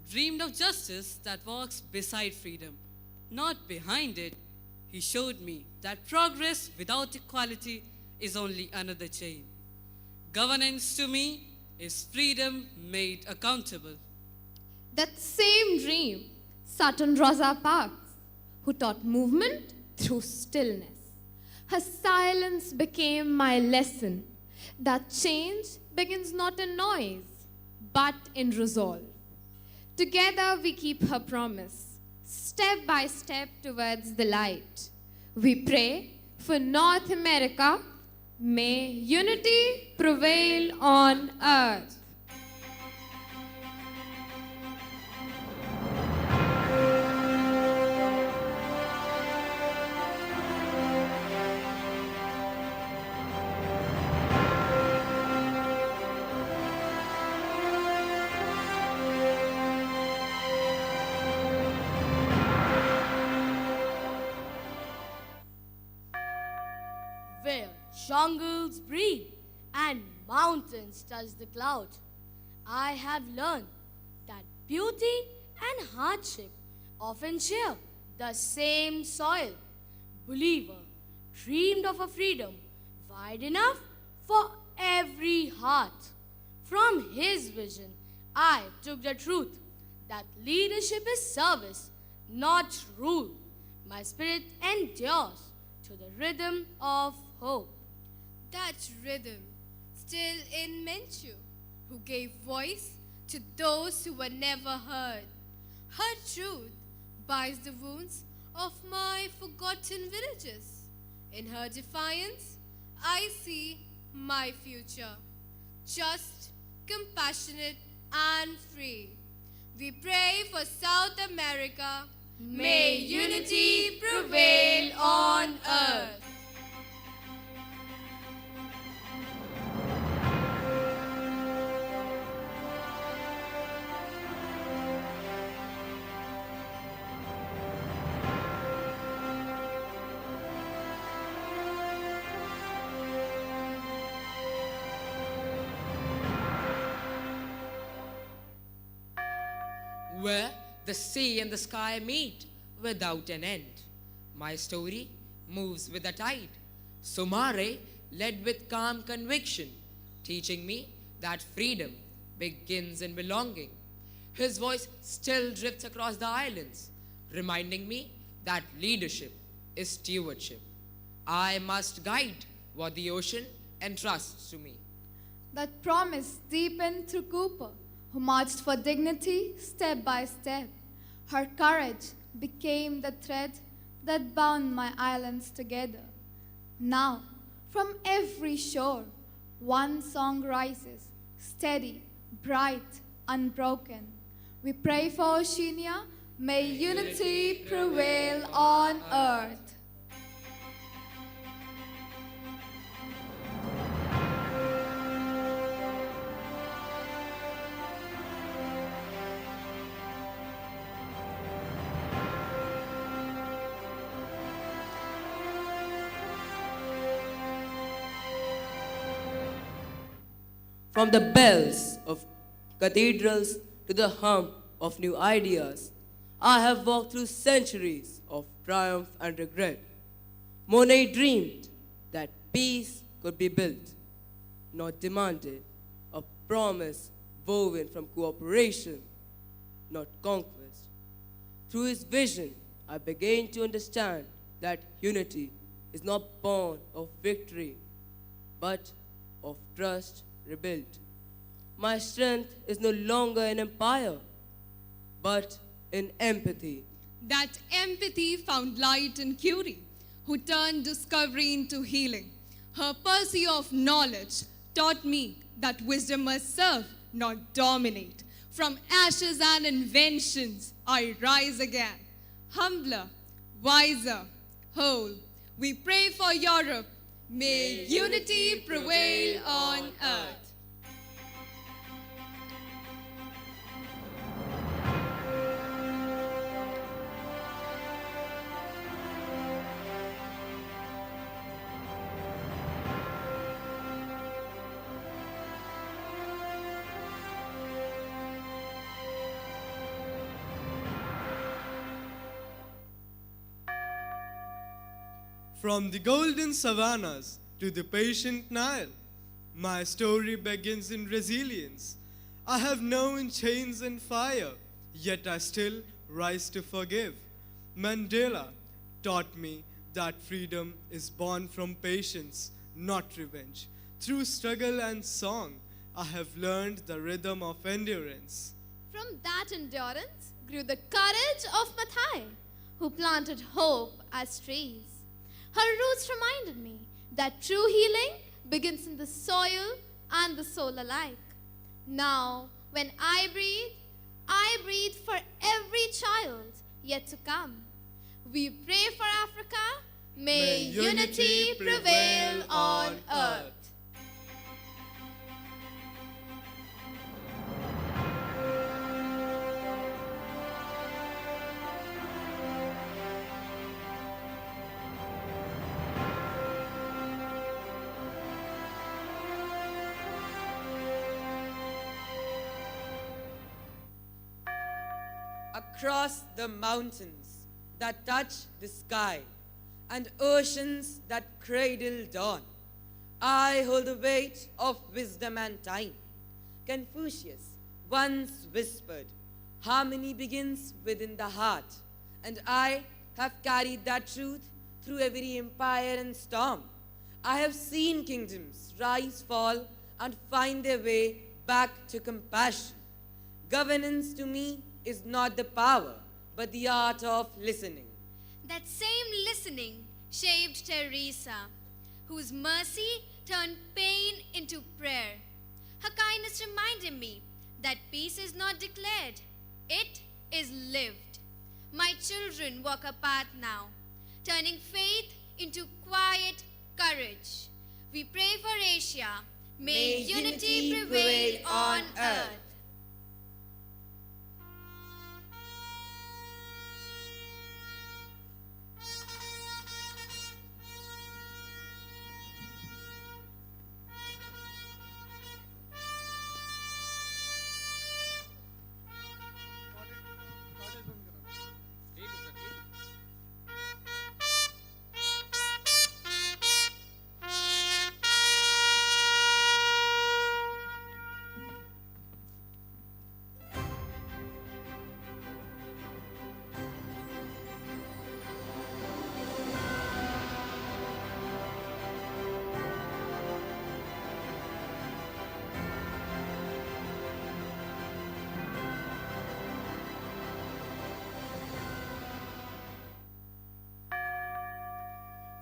dreamed of justice that walks beside freedom, not behind it. He showed me that progress without equality is only another chain. Governance to me is freedom made accountable. That same dream sat on Rosa Parks, who taught movement through stillness. Her silence became my lesson that change begins not in noise, but in resolve. Together we keep her promise, step by step towards the light. We pray for North America, may unity prevail on earth. jungles breathe and mountains touch the cloud. I have learned that beauty and hardship often share the same soil. Believer dreamed of a freedom wide enough for every heart. From his vision, I took the truth that leadership is service, not rule. My spirit endures to the rhythm of hope. That rhythm still in Menchu, who gave voice to those who were never heard. Her truth binds the wounds of my forgotten villages. In her defiance, I see my future, just, compassionate, and free. We pray for South America. May unity prevail on earth. Where the sea and the sky meet without an end. My story moves with the tide. Somare led with calm conviction, teaching me that freedom begins in belonging. His voice still drifts across the islands, reminding me that leadership is stewardship. I must guide what the ocean entrusts to me. That promise deepened through Cooper, who marched for dignity step by step. Her courage became the thread that bound my islands together. Now, from every shore, one song rises, steady, bright, unbroken. We pray for Oceania, may unity prevail on earth. From the bells of cathedrals to the hum of new ideas, I have walked through centuries of triumph and regret. Monet dreamed that peace could be built, not demanded, a promise woven from cooperation, not conquest. Through his vision, I began to understand that unity is not born of victory, but of trust rebuilt. My strength is no longer in empire, but in empathy. That empathy found light in Curie, who turned discovery into healing. Her pursuit of knowledge taught me that wisdom must serve, not dominate. From ashes and inventions, I rise again, humbler, wiser, whole. We pray for Europe. May unity prevail on earth. From the golden savannas to the patient Nile, my story begins in resilience. I have known chains and fire, yet I still rise to forgive. Mandela taught me that freedom is born from patience, not revenge. Through struggle and song, I have learned the rhythm of endurance. From that endurance grew the courage of Mathai, who planted hope as trees. Her roots reminded me that true healing begins in the soil and the soul alike. Now, when I breathe for every child yet to come. We pray for Africa. May unity prevail on earth. across the mountains that touch the sky and oceans that cradle dawn. I hold the weight of wisdom and time. Confucius once whispered, harmony begins within the heart, and I have carried that truth through every empire and storm. I have seen kingdoms rise, fall, and find their way back to compassion. Governance to me is not the power, but the art of listening. That same listening shaped Teresa, whose mercy turned pain into prayer. Her kindness reminded me that peace is not declared, it is lived. My children walk a path now, turning faith into quiet courage. We pray for Asia. May unity prevail on earth.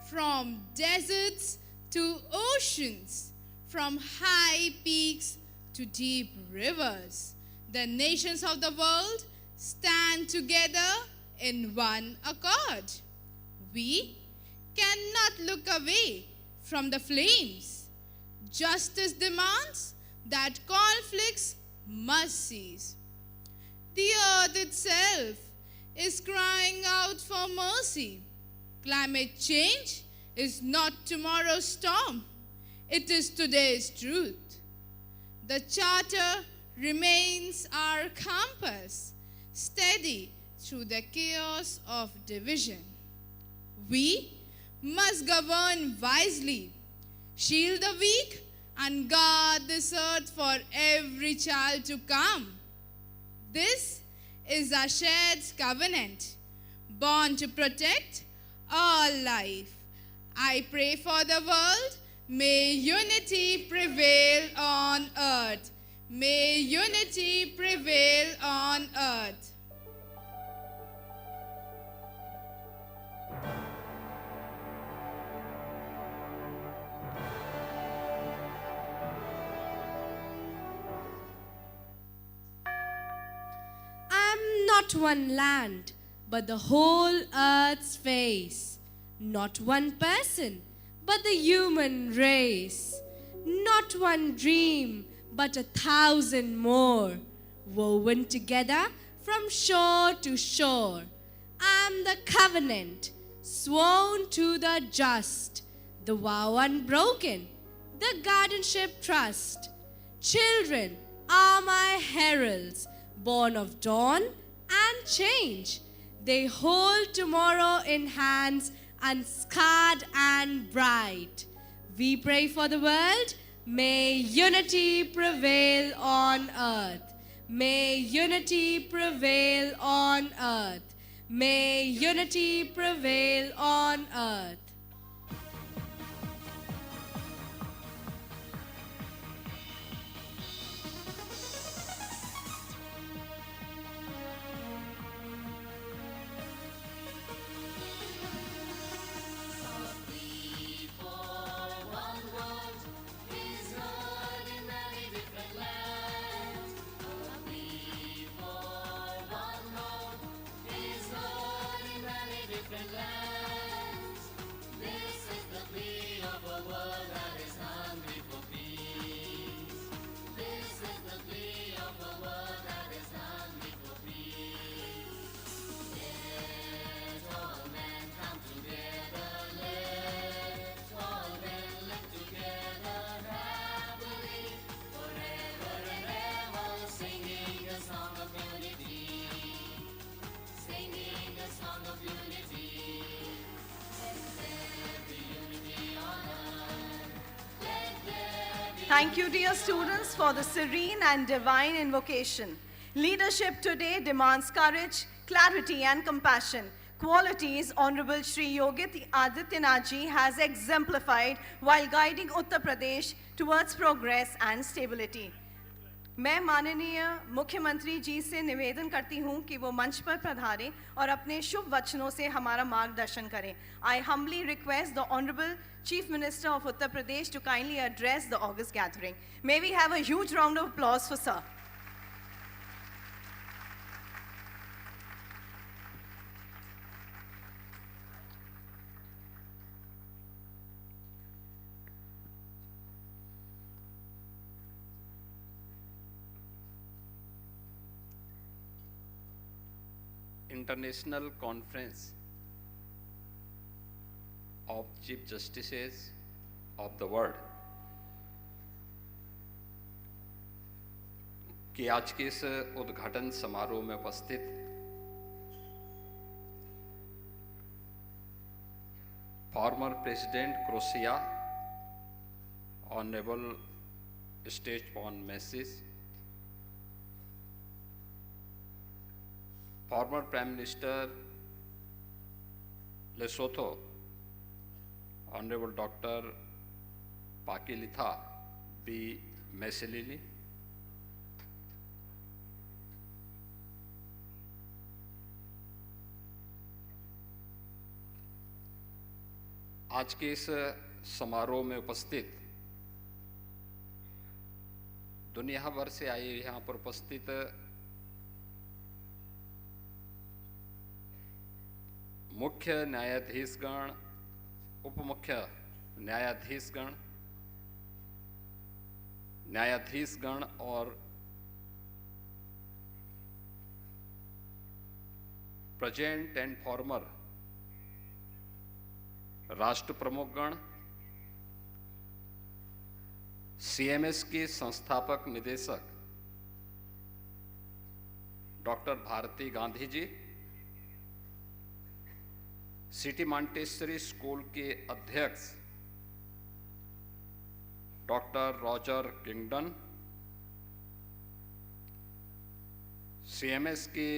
From deserts to oceans, from high peaks to deep rivers, the nations of the world stand together in one accord. We cannot look away from the flames. Justice demands that conflicts must cease. The earth itself is crying out for mercy. Climate change is not tomorrow's storm. It is today's truth. The charter remains our compass, steady through the chaos of division. We must govern wisely, shield the weak, and guard this earth for every child to come. This is our shared covenant, born to protect all life. I pray for the world. May unity prevail on earth. May unity prevail on earth. I'm not one land, but the whole earth's face. Not one person, but the human race. Not one dream, but 1,000 more, woven together from shore to shore. I'm the covenant, sworn to the just, the vow unbroken, the guardianship trust. Children are my heralds, born of dawn and change. They hold tomorrow in hands, unscarred and bright. We pray for the world. May unity prevail on earth. May unity prevail on earth. May unity prevail on earth. Thank you, dear students, for the serene and divine invocation. Leadership today demands courage, clarity, and compassion. Qualities Honorable Shri Yogi Adityanath ji has exemplified while guiding Uttar Pradesh towards progress and stability. मैं माननीय मुख्यमंत्री जी से निवेदन करती हूं कि वो मंच पर पधारें और अपने शुभ वचनों से हमारा मार्गदर्शन करें. I humbly request the Honorable Chief Minister of Uttar Pradesh to kindly address the August gathering. May we have a huge round of applause for sir. International Conference of Chief Justices of the World कि आज के इस उद्घाटन समारोह में उपस्थित former president Croatia honourable स्टेपन message, former Prime Minister Lesotho, Honorable Dr. Pakilitha B. Meselili, आज के इस समारोह में उपस्थित दुनिया भर से आए यहाँ पर उपस्थित मुख्य न्यायाधीशगण, उपमुख्य न्यायाधीशगण, न्यायाधीशगण और प्रेजेंट एंड फॉर्मर राष्ट्र प्रमुखगण, सीएमएस के संस्थापक निदेशक doctor Bharti Gandhi ji, city Montessori school के अध्यक्ष डॉक्टर रॉजर किंगडन, सीएमएस के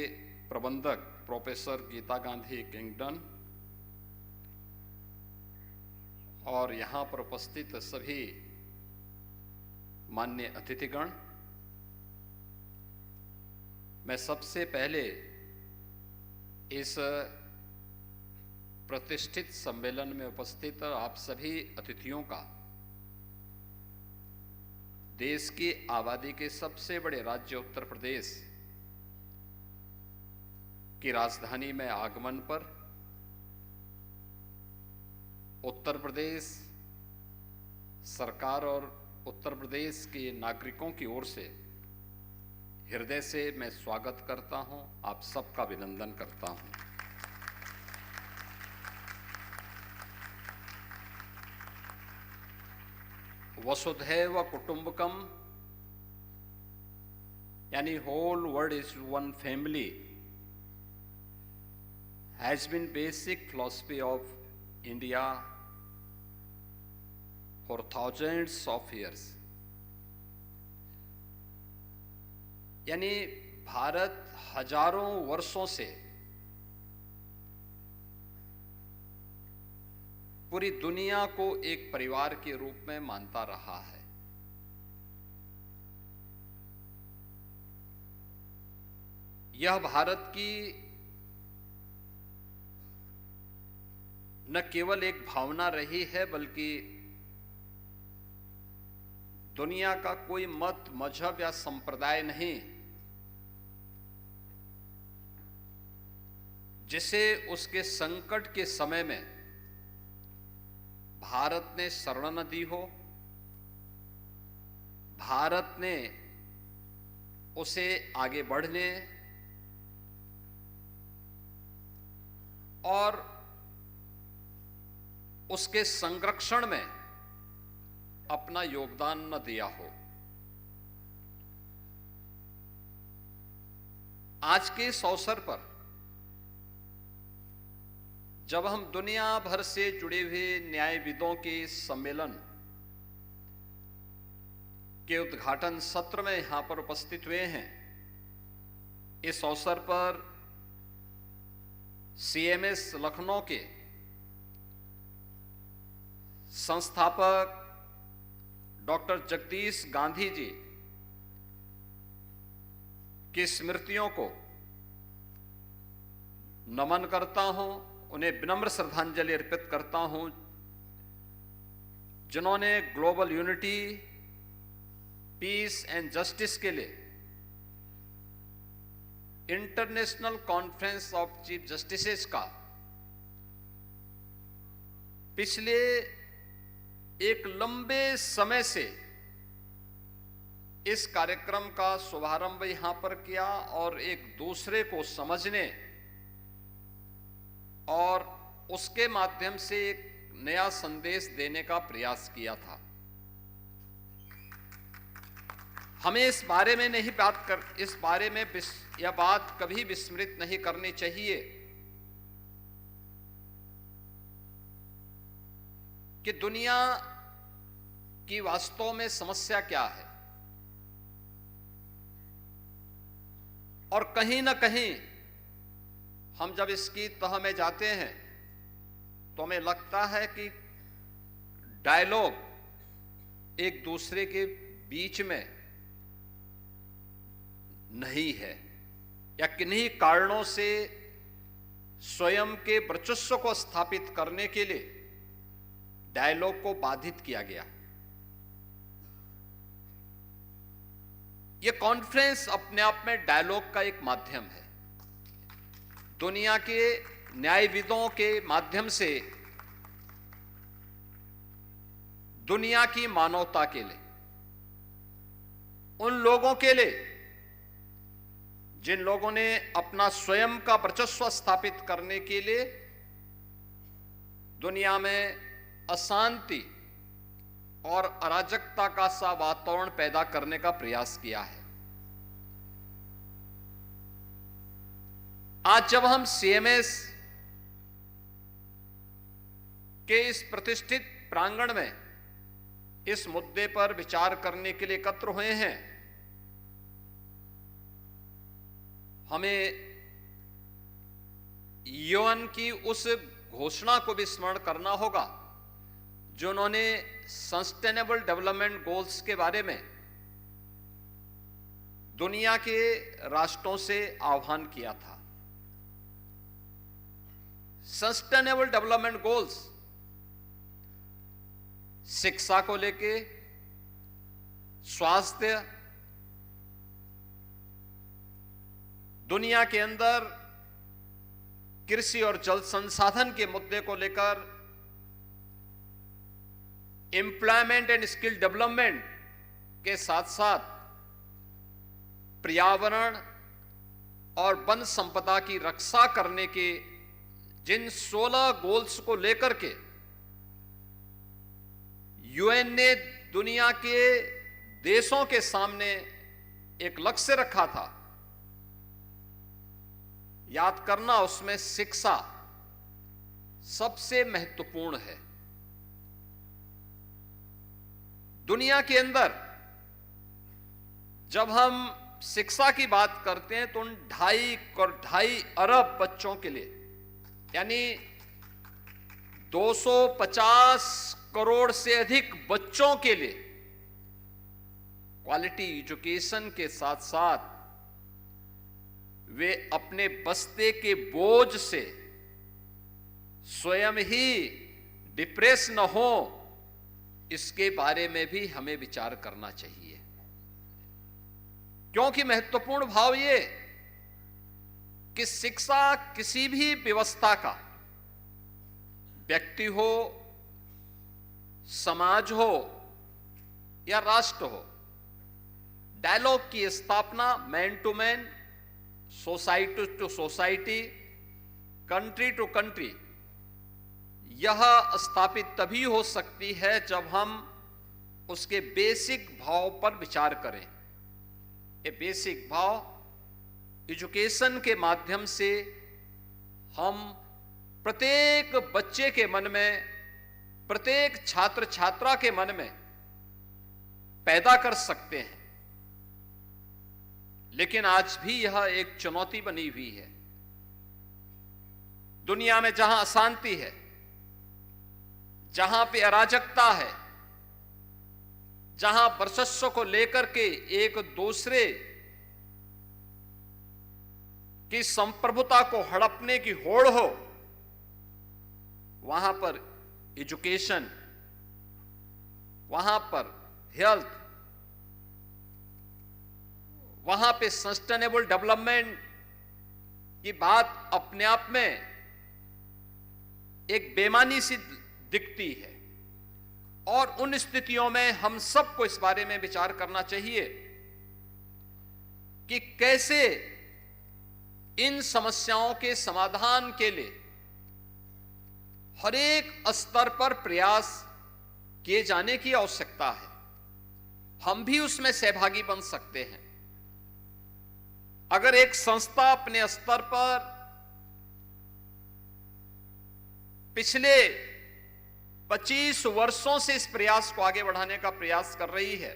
प्रबंधक प्रोफेसर गीता गांधी किंगडन और यहाँ पर उपस्थित सभी माननीय अतिथिगण, मैं सबसे पहले इस प्रतिष्ठित सम्मेलन में उपस्थित आप सभी अतिथियों का देश की आबादी के सबसे बड़े राज्य उत्तर प्रदेश की राजधानी में आगमन पर उत्तर प्रदेश सरकार और उत्तर प्रदेश के नागरिकों की ओर से हृदय से मैं स्वागत करता हूं, आप सबका अभिनंदन करता हूं। वसुधैव कुटुंबकम यानी whole world is one family has been basic philosophy of India for thousands of years. यानी भारत हजारों वर्षों से पूरी दुनिया को एक परिवार के रूप में मानता रहा है। यह भारत की न केवल एक भावना रही है बल्कि दुनिया का कोई मत, मजहब या संप्रदाय नहीं जिसे उसके संकट के समय में भारत ने शरण न दी हो, भारत ने उसे आगे बढ़ने और उसके संरक्षण में अपना योगदान न दिया हो। आज के इस अवसर पर जब हम दुनिया भर से जुड़े हुए न्यायविदों के सम्मेलन के उद्घाटन सत्र में यहां पर उपस्थित हुए हैं। इस अवसर पर CMS लखनऊ के संस्थापक डॉक्टर जगदीश गांधी जी की स्मृतियों को नमन करता हूं, उन्हें विनम्र श्रद्धांजलि अर्पित करता हूं, जिन्होंने global unity, peace and justice के लिए international conference of chief justices का पिछले एक लंबे समय से इस कार्यक्रम का शुभारंभ यहां पर किया और एक दूसरे को समझने और उसके माध्यम से एक नया संदेश देने का प्रयास किया था। हमें इस बारे में यह बात कभी विस्मृत नहीं करनी चाहिए कि दुनिया की वास्तव में समस्या क्या है, और कहीं ना कहीं हम जब इसकी तह में जाते हैं तो हमें लगता है कि डायलॉग एक दूसरे के बीच में नहीं है, या किन्हीं कारणों से स्वयं के वर्चस्व को स्थापित करने के लिए डायलॉग को बाधित किया गया। यह कॉन्फ्रेंस अपने आप में डायलॉग का एक माध्यम है। दुनिया के न्यायविदों के माध्यम से दुनिया की मानवता के लिए, उन लोगों के लिए जिन लोगों ने अपना स्वयं का वर्चस्व स्थापित करने के लिए दुनिया में अशांति और अराजकता का सा वातावरण पैदा करने का प्रयास किया है। आज जब हम CMS के इस प्रतिष्ठित प्रांगण में इस मुद्दे पर विचार करने के लिए एकत्र हुए हैं, हमें UN की उस घोषणा को भी स्मरण करना होगा जो उन्होंने सस्टेनेबल डेवलपमेंट गोल्स के बारे में दुनिया के राष्ट्रों से आह्वान किया था। सस्टेनेबल डेवलपमेंट गोल्स शिक्षा को लेके, स्वास्थ्य, दुनिया के अंदर कृषि और जल संसाधन के मुद्दे को लेकर, एम्प्लॉयमेंट एंड स्किल डेवलपमेंट के साथ साथ पर्यावरण और वन संपदा की रक्षा करने के जिन 16 गोल्स को लेकर के UN ने दुनिया के देशों के सामने एक लक्ष्य रखा था, याद करना उसमें शिक्षा सबसे महत्वपूर्ण है। दुनिया के अंदर जब हम शिक्षा की बात करते हैं तो उन 2.5 अरब बच्चों के लिए, यानी 250 करोड़ से अधिक बच्चों के लिए क्वालिटी एजुकेशन के साथ साथ वे अपने बस्ते के बोझ से स्वयं ही डिप्रेस न हो, इसके बारे में भी हमें विचार करना चाहिए। क्योंकि महत्वपूर्ण भाव ये कि शिक्षा किसी भी व्यवस्था का, व्यक्ति हो, समाज हो या राष्ट्र हो, डायलॉग की स्थापना man to man, society to society, country to country, यह स्थापित तभी हो सकती है जब हम उसके बेसिक भाव पर विचार करें। ये बेसिक भाव एजुकेशन के माध्यम से हम प्रत्येक बच्चे के मन में, प्रत्येक छात्र छात्रा के मन में पैदा कर सकते हैं, लेकिन आज भी यह एक चुनौती बनी हुई है। दुनिया में जहां अशांति है, जहां पे अराजकता है, जहां वर्चस्व को लेकर के एक दूसरे की संप्रभुता को हड़पने की होड़ हो, वहां पर एजुकेशन, वहां पर हेल्थ, वहां पे सस्टेनेबल डेवलपमेंट की बात अपने आप में एक बेमानी सी दिखती है। और उन स्थितियों में हम सबको इस बारे में विचार करना चाहिए कि कैसे इन समस्याओं के समाधान के लिए हर एक स्तर पर प्रयास किए जाने की आवश्यकता है। हम भी उसमें सहभागी बन सकते हैं। अगर एक संस्था अपने स्तर पर पिछले 25 वर्षों से इस प्रयास को आगे बढ़ाने का प्रयास कर रही है,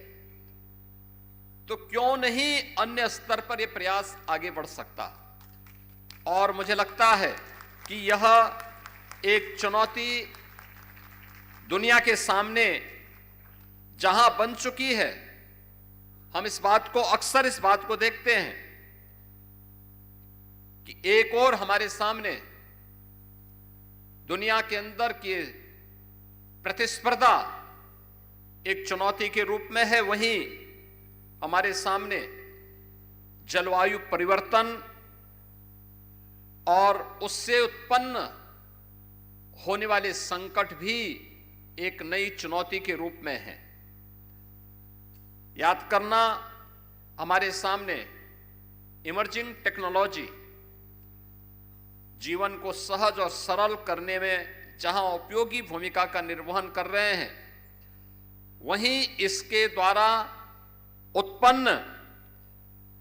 तो क्यों नहीं अन्य स्तर पर यह प्रयास आगे बढ़ सकता। और मुझे लगता है कि यह एक चुनौती दुनिया के सामने जहां बन चुकी है, हम इस बात को अक्सर इस बात को देखते हैं कि एक और हमारे सामने दुनिया के अंदर की प्रतिस्पर्धा एक चुनौती के रूप में है, वहीं हमारे सामने जलवायु परिवर्तन और उससे उत्पन्न होने वाले संकट भी एक नई चुनौती के रूप में है। याद करना, हमारे सामने इमर्जिंग टेक्नोलॉजी जीवन को सहज और सरल करने में जहां उपयोगी भूमिका का निर्वहन कर रहे हैं, वहीं इसके द्वारा उत्पन्न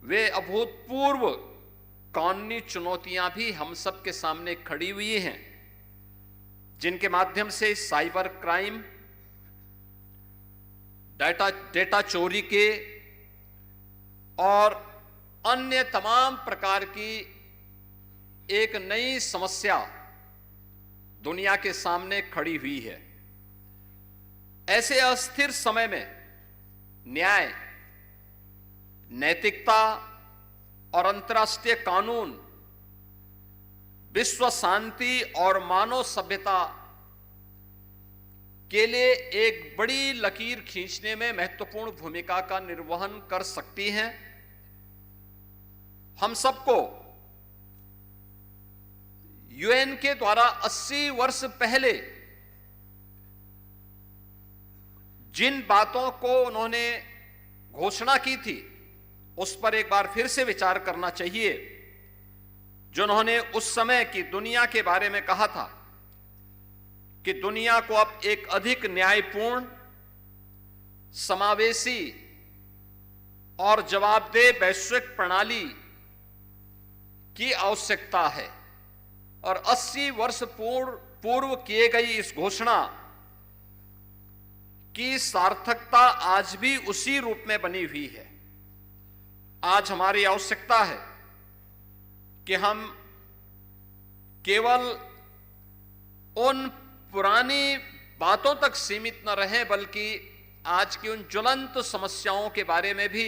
वे अभूतपूर्व कानूनी चुनौतियां भी हम सब के सामने खड़ी हुई हैं, जिनके माध्यम से साइबर क्राइम, डेटा चोरी के और अन्य तमाम प्रकार की एक नई समस्या दुनिया के सामने खड़ी हुई है। ऐसे अस्थिर समय में न्याय, नैतिकता और अंतर्राष्ट्रीय कानून विश्व शांति और मानव सभ्यता के लिए एक बड़ी लकीर खींचने में महत्वपूर्ण भूमिका का निर्वहन कर सकती हैं। हम सबको यूएन के द्वारा 80 वर्ष पहले जिन बातों को उन्होंने घोषणा की थी, उस पर एक बार फिर से विचार करना चाहिए, जो उन्होंने उस समय की दुनिया के बारे में कहा था कि दुनिया को अब एक अधिक न्यायपूर्ण, समावेशी और जवाबदेह वैश्विक प्रणाली की आवश्यकता है। और 80 वर्ष पूर्व किए गई इस घोषणा की सार्थकता आज भी उसी रूप में बनी हुई है। आज हमारी आवश्यकता है कि हम केवल उन पुरानी बातों तक सीमित न रहें, बल्कि आज की उन ज्वलंत समस्याओं के बारे में भी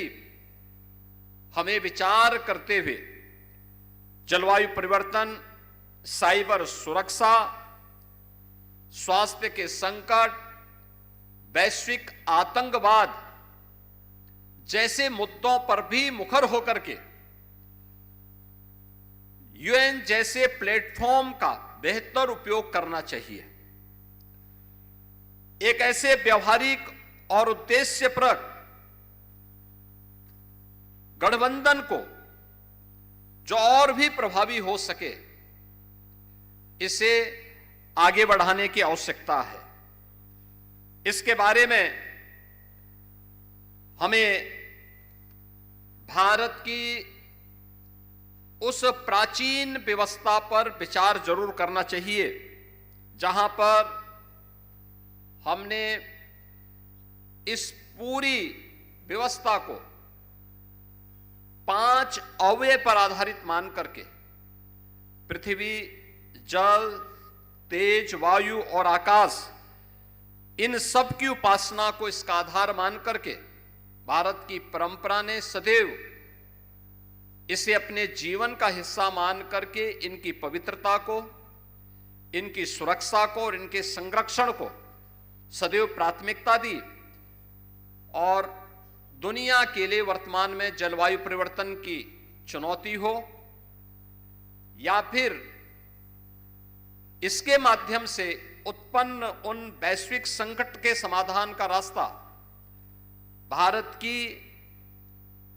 हमें विचार करते हुए जलवायु परिवर्तन, साइबर सुरक्षा, स्वास्थ्य के संकट, वैश्विक आतंकवाद जैसे मुद्दों पर भी मुखर होकर के यूएन जैसे प्लेटफॉर्म का बेहतर उपयोग करना चाहिए। एक ऐसे व्यवहारिक और उद्देश्यपरक गठबंधन को जो और भी प्रभावी हो सके, इसे आगे बढ़ाने की आवश्यकता है। इसके बारे में हमें भारत की उस प्राचीन व्यवस्था पर विचार जरूर करना चाहिए, जहां पर हमने इस पूरी व्यवस्था को 5 अव्यय पर आधारित मान करके पृथ्वी, जल, तेज, वायु और आकाश, इन सब की उपासना को इसका आधार मान करके भारत की परंपरा ने सदैव इसे अपने जीवन का हिस्सा मान करके इनकी पवित्रता को, इनकी सुरक्षा को और इनके संरक्षण को सदैव प्राथमिकता दी। और दुनिया के लिए वर्तमान में जलवायु परिवर्तन की चुनौती हो या फिर इसके माध्यम से उत्पन्न उन वैश्विक संकट के समाधान का रास्ता भारत की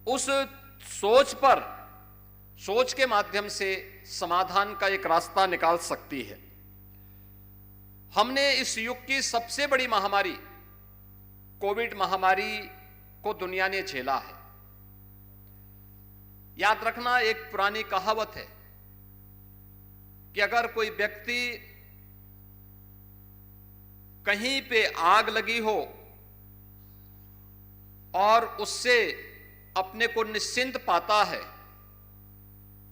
उस सोच के माध्यम से समाधान का एक रास्ता निकाल सकती है। हमने इस युग की सबसे बड़ी महामारी कोविड महामारी को दुनिया ने झेला है। याद रखना, एक पुरानी कहावत है कि अगर कोई व्यक्ति कहीं पे आग लगी हो और उससे अपने को निश्चिंत पाता है,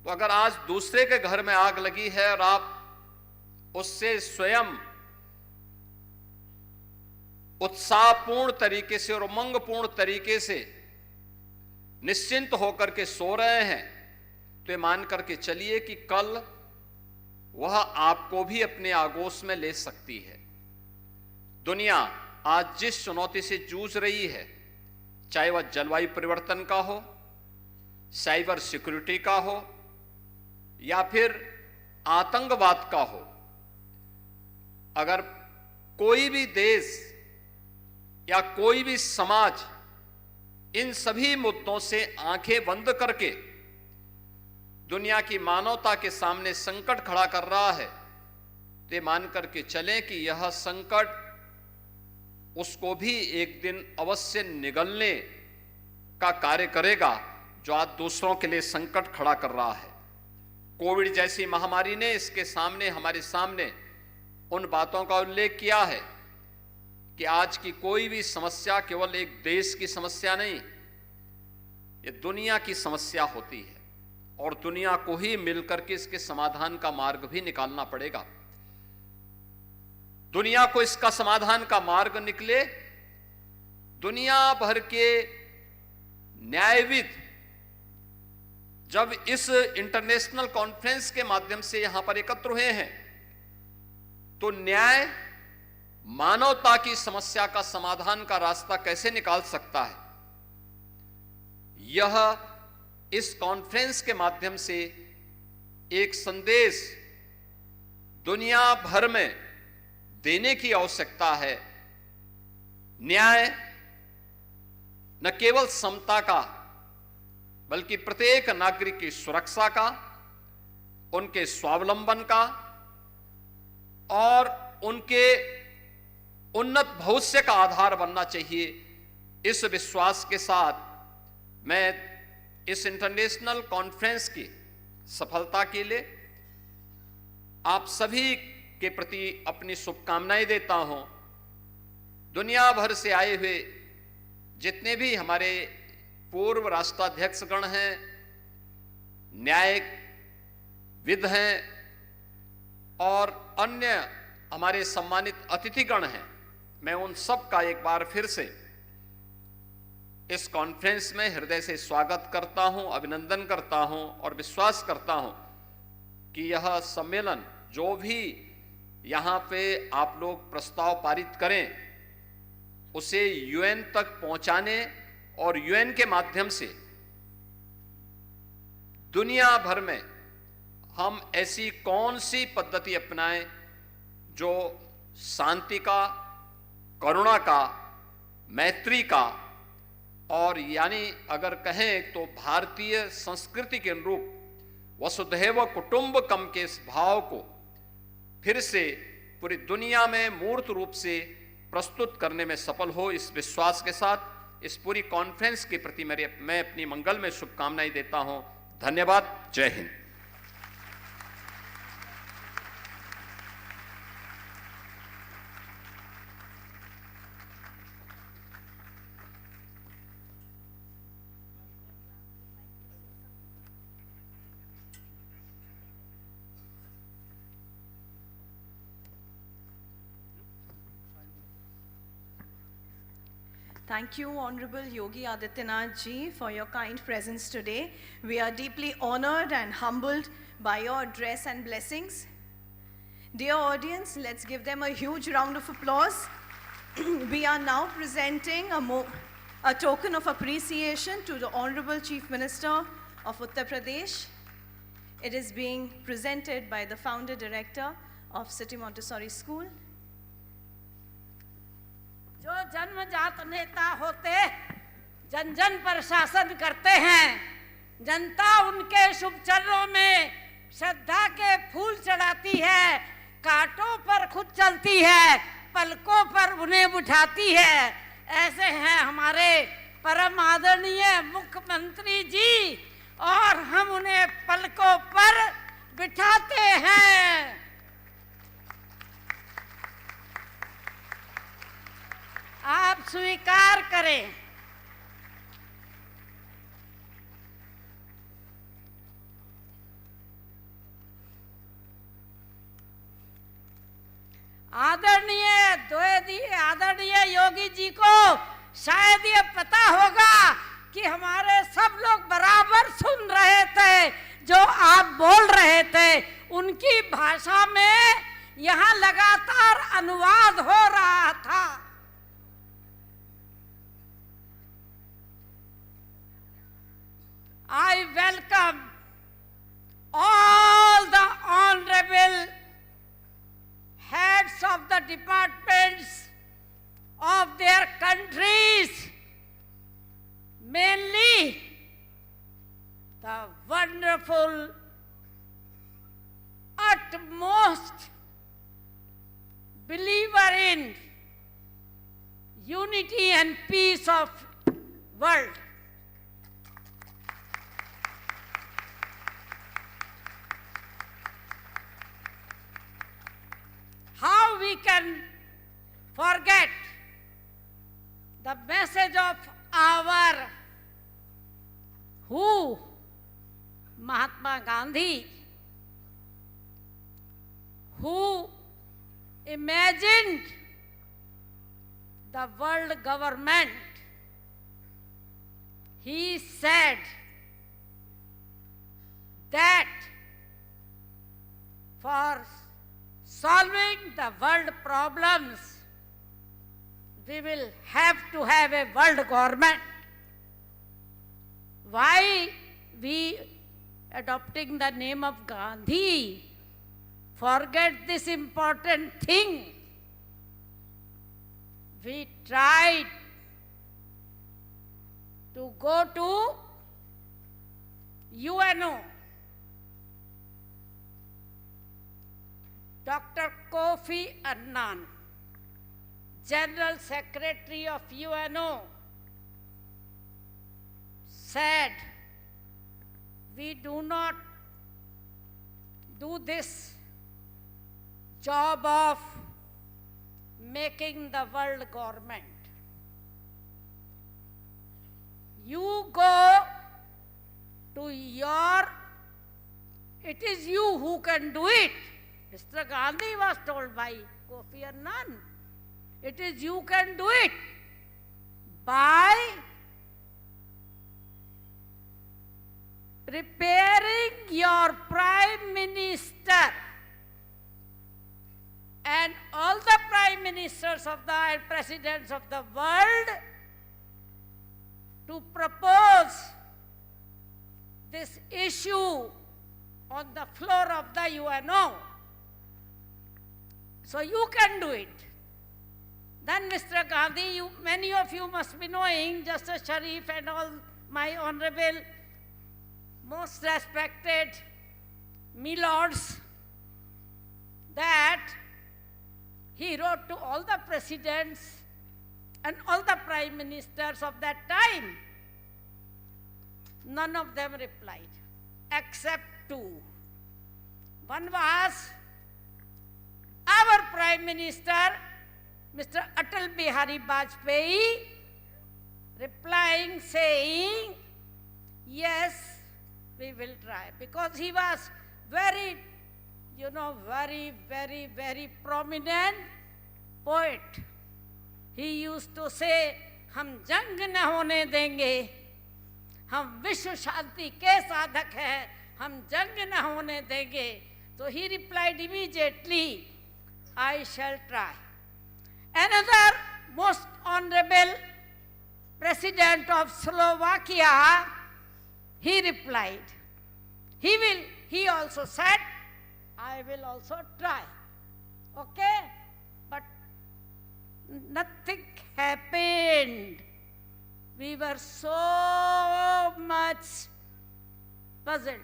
तो अगर आज दूसरे के घर में आग लगी है और आप उससे स्वयं उत्साहपूर्ण तरीके से और उमंगपूर्ण तरीके से निश्चिंत होकर के सो रहे हैं, तो ये मान करके चलिए कि कल वह आपको भी अपने आगोश में ले सकती है। दुनिया आज जिस चुनौती से जूझ रही है, चाहे वह जलवायु परिवर्तन का हो, साइबर सिक्योरिटी का हो या फिर आतंकवाद का हो, अगर कोई भी देश या कोई भी समाज इन सभी मुद्दों से आंखें बंद करके दुनिया की मानवता के सामने संकट खड़ा कर रहा है, तो ये मान करके चलें कि यह संकट उसको भी एक दिन अवश्य निगलने का कार्य करेगा जो आज दूसरों के लिए संकट खड़ा कर रहा है। कोविड जैसी महामारी ने इसके सामने, हमारे सामने उन बातों का उल्लेख किया है कि आज की कोई भी समस्या केवल एक देश की समस्या नहीं, ये दुनिया की समस्या होती है और दुनिया को ही मिलकर के इसके समाधान का मार्ग भी निकालना पड़ेगा। दुनिया को इसका समाधान का मार्ग निकले, दुनिया भर के न्यायविद जब इस इंटरनेशनल कॉन्फ्रेंस के माध्यम से यहां पर एकत्र हुए हैं, तो न्याय मानवता की समस्या का समाधान का रास्ता कैसे निकाल सकता है, यह इस कॉन्फ्रेंस के माध्यम से एक संदेश दुनिया भर में देने की आवश्यकता है। न्याय न केवल समता का बल्कि प्रत्येक नागरिक की सुरक्षा का, उनके स्वावलंबन का और उनके उन्नत भविष्य का आधार बनना चाहिए। इस विश्वास के साथ मैं इस इंटरनेशनल कॉन्फ्रेंस की सफलता के लिए आप सभी के प्रति अपनी शुभकामनाएं देता हूं। दुनिया भर से आए हुए जितने भी हमारे पूर्व राष्ट्राध्यक्षगण हैं, न्यायविद हैं और अन्य हमारे सम्मानित अतिथिगण हैं, मैं उन सब का एक बार फिर से इस कॉन्फ्रेंस में हृदय से स्वागत करता हूं, अभिनंदन करता हूं और विश्वास करता हूं कि यह सम्मेलन जो भी यहां पे आप लोग प्रस्ताव पारित करें, उसे यूएन तक पहुंचाने और यूएन के माध्यम से दुनिया भर में हम ऐसी कौन सी पद्धति अपनाएं जो शांति का, करुणा का, मैत्री का और यानी अगर कहें तो भारतीय संस्कृति के अनुरूप वसुधैव कुटुंबकम के इस भाव को फिर से पूरी दुनिया में मूर्त रूप से प्रस्तुत करने में सफल हो, इस विश्वास के साथ इस पूरी कॉन्फ्रेंस के प्रति मैं अपनी मंगल में शुभकामनाएं देता हूं। धन्यवाद। जय Hind. Thank you, Honorable Yogi Adityanath Ji, for your kind presence today. We are deeply honored and humbled by your address and blessings. Dear audience, let's give them a huge round of applause. We are now presenting a token of appreciation to the Honorable Chief Minister of Uttar Pradesh. It is being presented by the founder director of City Montessori School. जो जन्मजात नेता होते जन जन पर शासन करते हैं, जनता उनके शुभ चरणों में श्रद्धा के फूल चढ़ाती है, कांटों पर खुद चलती है, पलकों पर उन्हें उठाती है। ऐसे हैं हमारे परम आदरणीय मुख्यमंत्री जी और हम उन्हें पलकों पर बिठाते हैं। आप स्वीकार करें। आदरणीय योगी जी को शायद ये पता होगा कि हमारे सब लोग बराबर सुन रहे थे जो आप बोल रहे थे, उनकी भाषा में यहाँ लगातार अनुवाद हो रहा था। I welcome all the honorable heads of the departments of their countries, mainly the wonderful, utmost believer in unity and peace of world. How we can forget the message of our who? Mahatma Gandhi, who imagined the world government. He said that for solving the world problems, we will have to have a world government. Why we adopting the name of Gandhi forget this important thing? We tried to go to UNO. Dr. Kofi Annan, General Secretary of UNO, said, we do not do this job of making the world government. You go to it is you who can do it. Mr. Gandhi was told by Kofi Annan, it is you can do it by preparing your Prime Minister and all the Prime Ministers of the and Presidents of the world to propose this issue on the floor of the UNO. So you can do it. Then Mr. Gandhi, many of you must be knowing, Justice Sherif and all my honorable, most respected milords, that he wrote to all the presidents and all the prime ministers of that time. None of them replied, except two. One was our Prime Minister, Mr. Atal Bihari Vajpayee, replying, saying, yes, we will try. Because he was very, very prominent poet. He used to say, हम जंग न होने देंगे, हम विश्व शांति के साधक हैं, हम जंग न होने देंगे. So he replied immediately, I shall try. Another most honorable president of Slovakia, he replied, he also said, I will also try. Okay? But nothing happened. We were so much puzzled.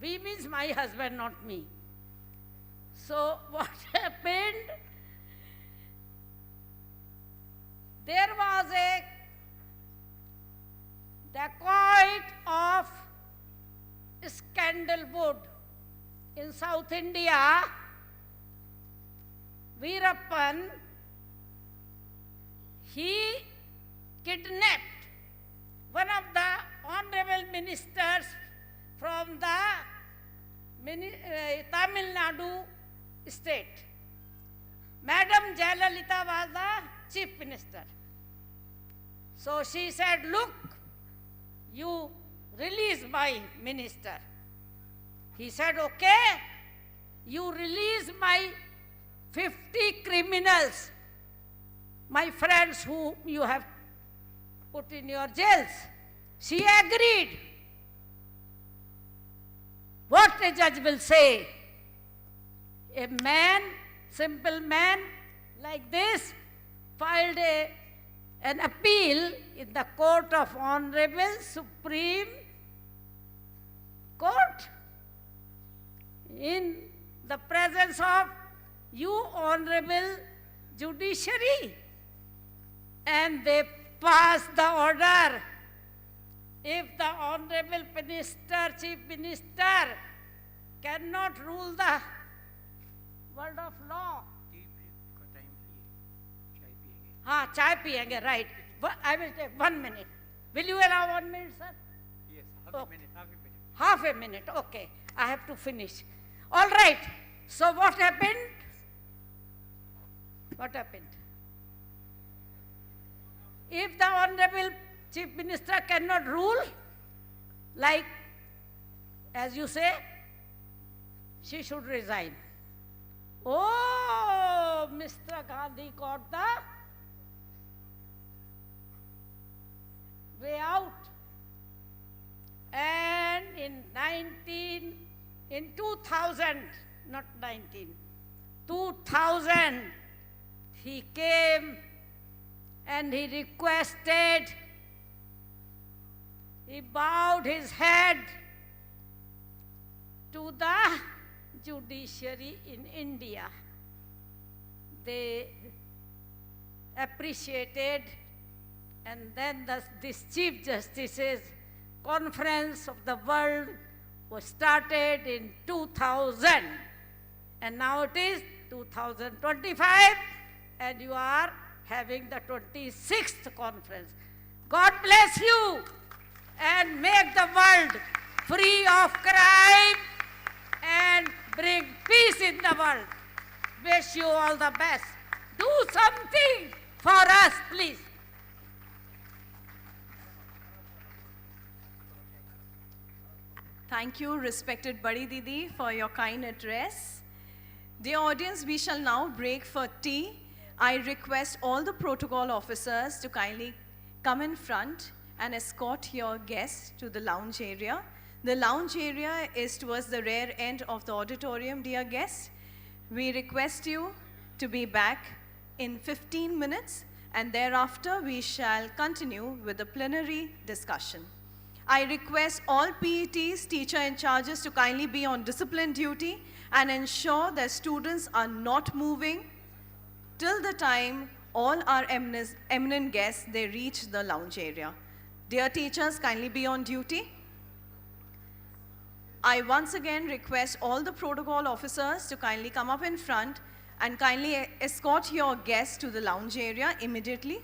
We means my husband, not me. So what happened? There was a dacoit of Scandalwood in South India. Veerappan, he kidnapped one of the honorable ministers from the Tamil Nadu state. Madam Jayalalitha was the chief minister. So she said, look, you release my minister. He said, okay, you release my 50 criminals, my friends who you have put in your jails. She agreed. What a judge will say? A man, simple man like this, filed an appeal in the Court of Honorable Supreme Court in the presence of you Honorable Judiciary, and they passed the order. If the Honorable Minister, Chief Minister cannot rule the world of law. Chai piyenge, right. I will take 1 minute. Will you allow 1 minute, sir? Yes, half a minute, okay. I have to finish. All right. So what happened? What happened? If the Honorable Chief Minister cannot rule, like, as you say, she should resign. Oh, Mr. Gandhi got the way out. And in 2000, not 19, 2000, he came and he requested, he bowed his head to the judiciary in India. They appreciated, and then this Chief Justice's Conference of the World was started in 2000, and now it is 2025, and you are having the 26th conference. God bless you and make the world free of crime and bring peace in the world. Wish you all the best. Do something for us, please. Thank you, respected Badi Didi, for your kind address. Dear audience, we shall now break for tea. I request all the protocol officers to kindly come in front and escort your guests to the lounge area. The lounge area is towards the rear end of the auditorium, dear guests. We request you to be back in 15 minutes, and thereafter we shall continue with the plenary discussion. I request all PETs, teacher in charges, to kindly be on discipline duty and ensure that students are not moving till the time all our eminent guests, they reach the lounge area. Dear teachers, kindly be on duty. I once again request all the protocol officers to kindly come up in front and kindly escort your guests to the lounge area immediately.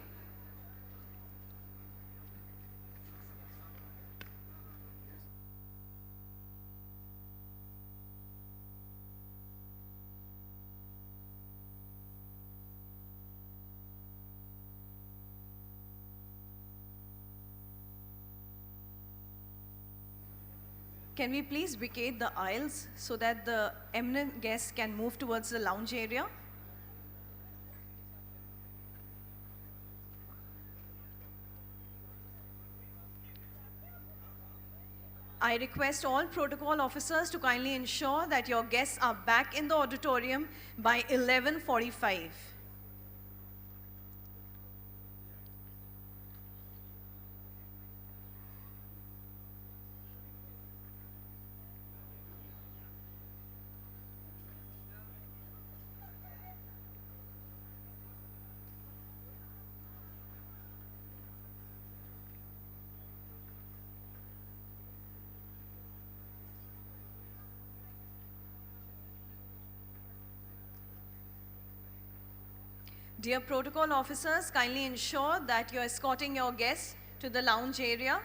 Can we please vacate the aisles so that the eminent guests can move towards the lounge area? I request all protocol officers to kindly ensure that your guests are back in the auditorium by 11:45. Dear protocol officers, kindly ensure that you're escorting your guests to the lounge area.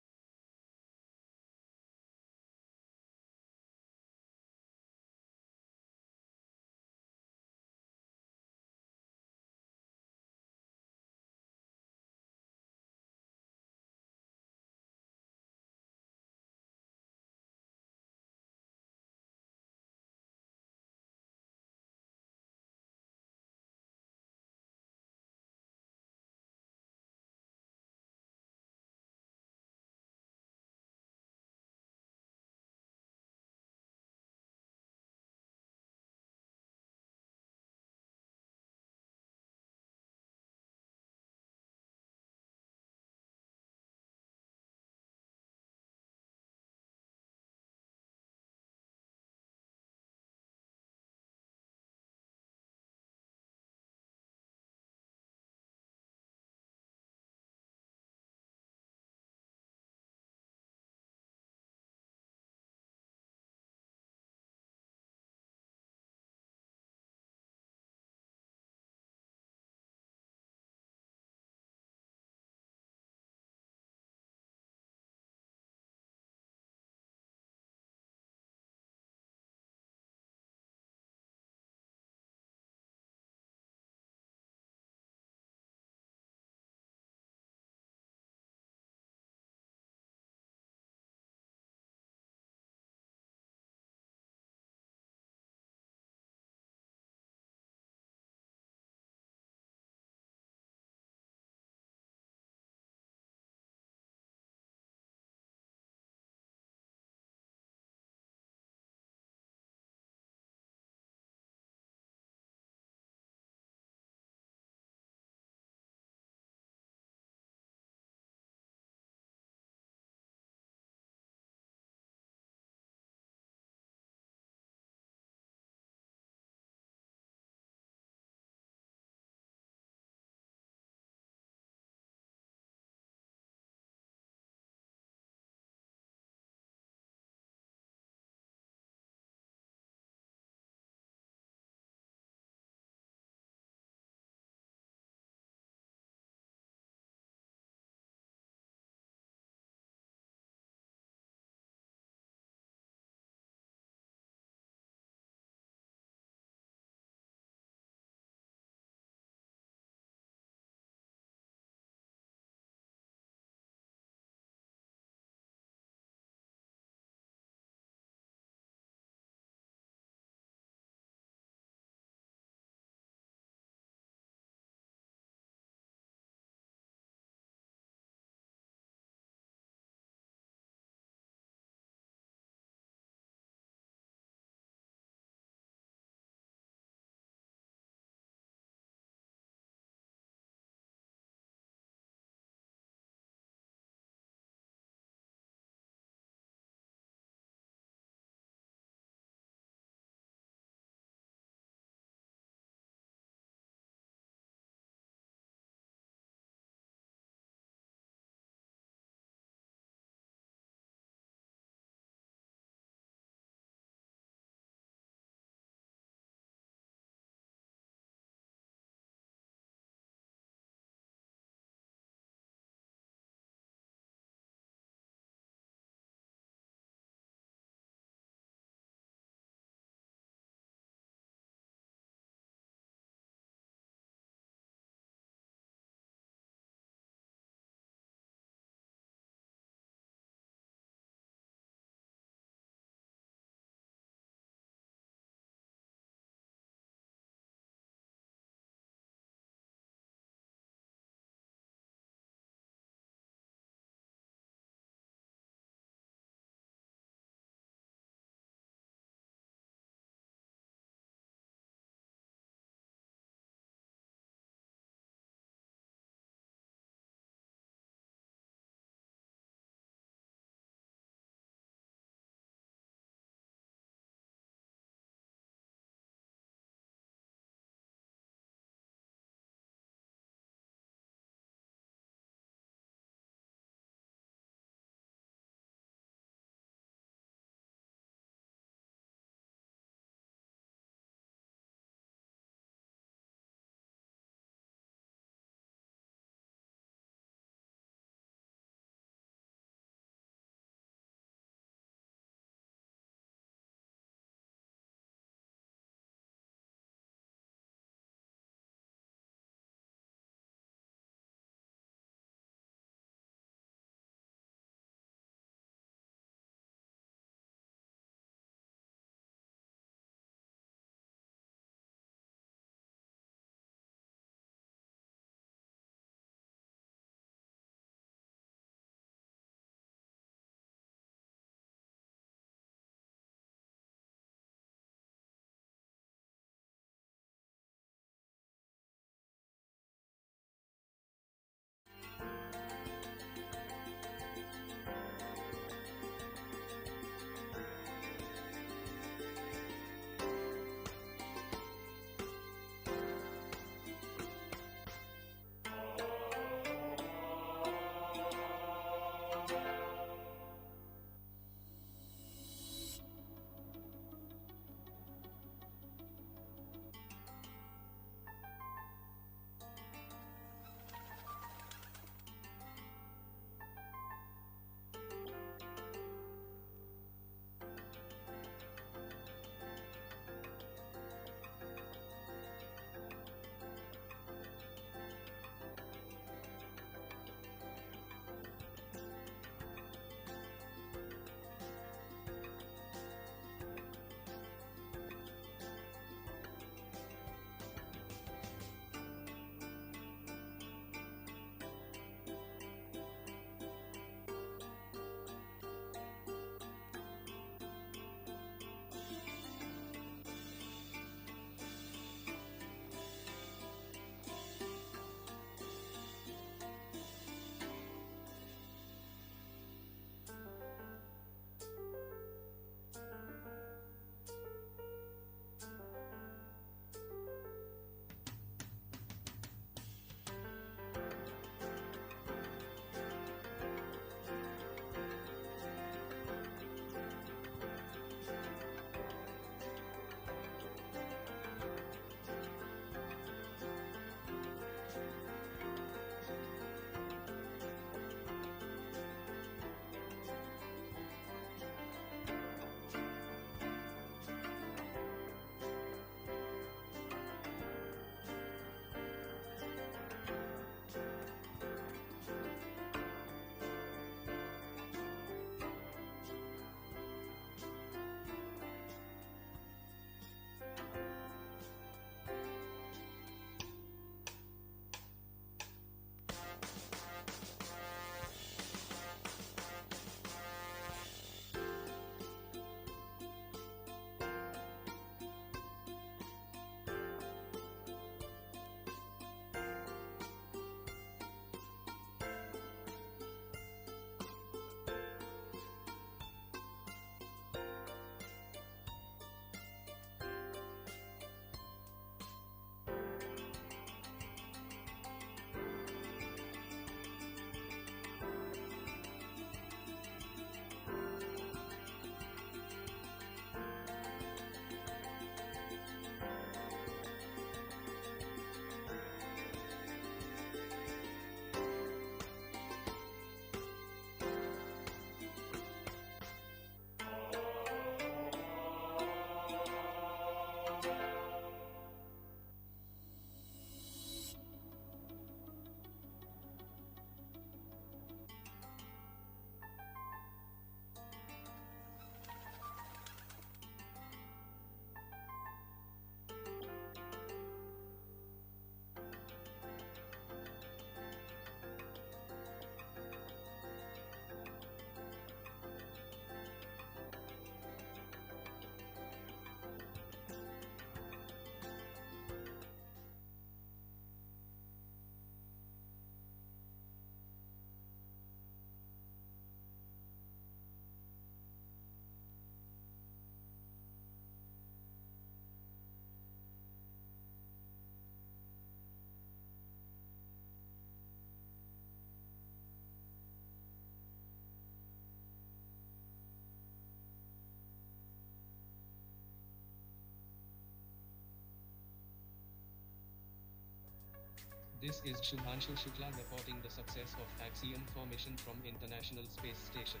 This is Shubhanshu Shukla reporting the success of Axiom formation from International Space Station.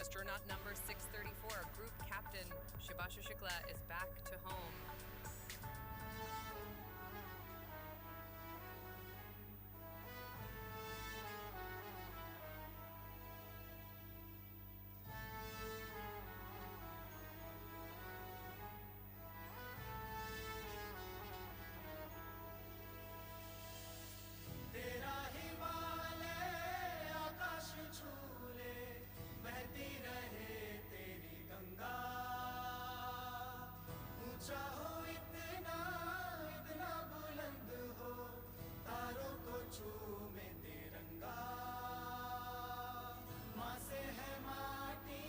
Astronaut number 634, Group Captain Shubhanshu Shukla is back to home. तेरा हिमालय आकाश छूले बहती रहे तेरी गंगा ऊंचा हो इतना इतना बुलंद हो तारों को चूमे तिरंगा माँ से है माटी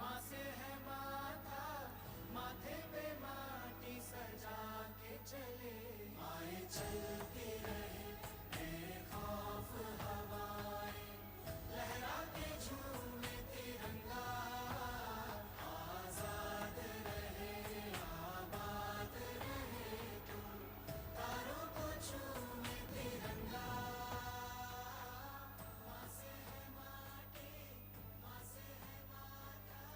माँ से है माथा माथे पे माटी सजा के चले आए चलती रहे खौफ हवाएं लहरा के झूमे तिरंगा आजाद रहे आबाद रहे तुम तारों को झूमे तिरंगा माँ से है माटी माँ से है माता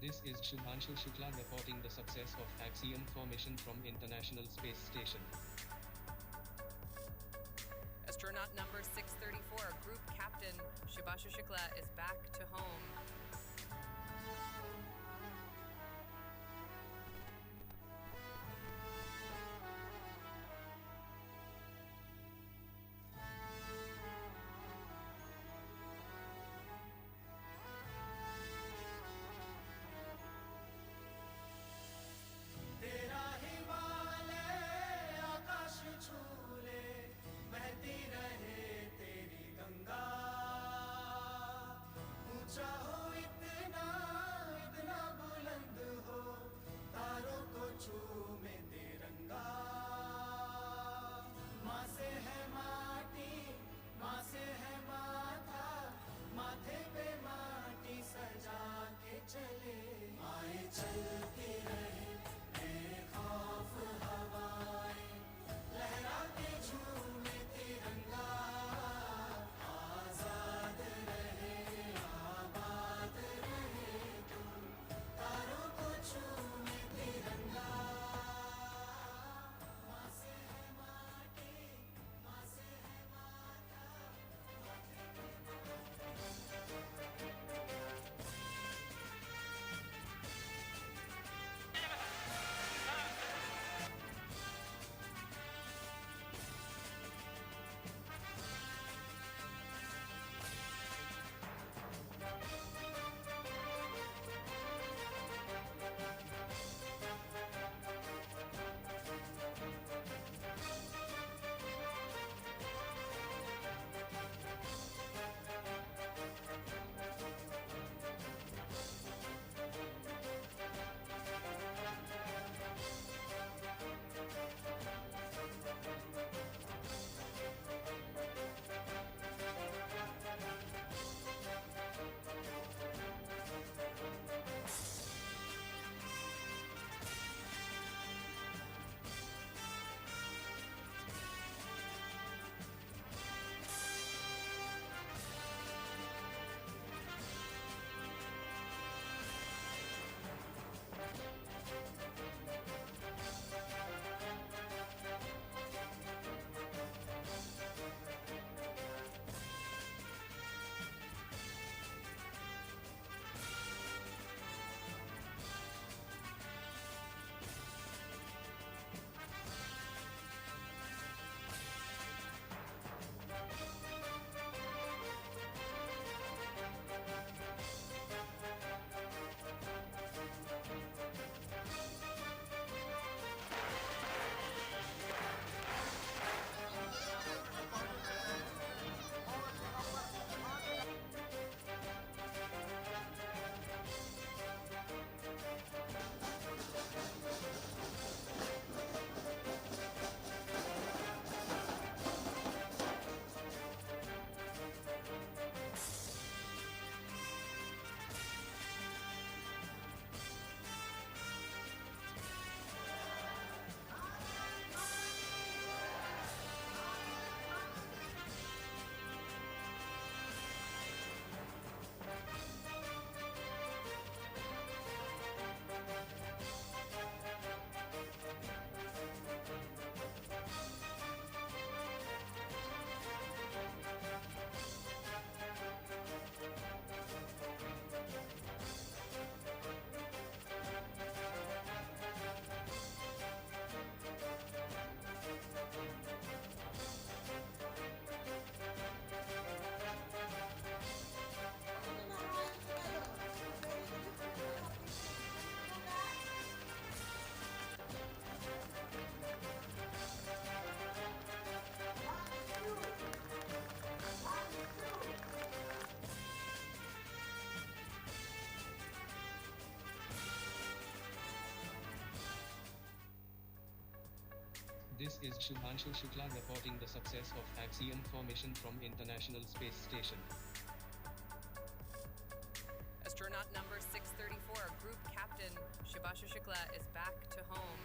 This is Shubhanshu Shukla reporting the success of Axiom formation from International Space Station. Astronaut number 634, Group Captain Shubhanshu Shukla is back to home. This is Shubhanshu Shukla reporting the success of Axiom formation from International Space Station. Astronaut number 634, Group Captain Shubhanshu Shukla is back to home.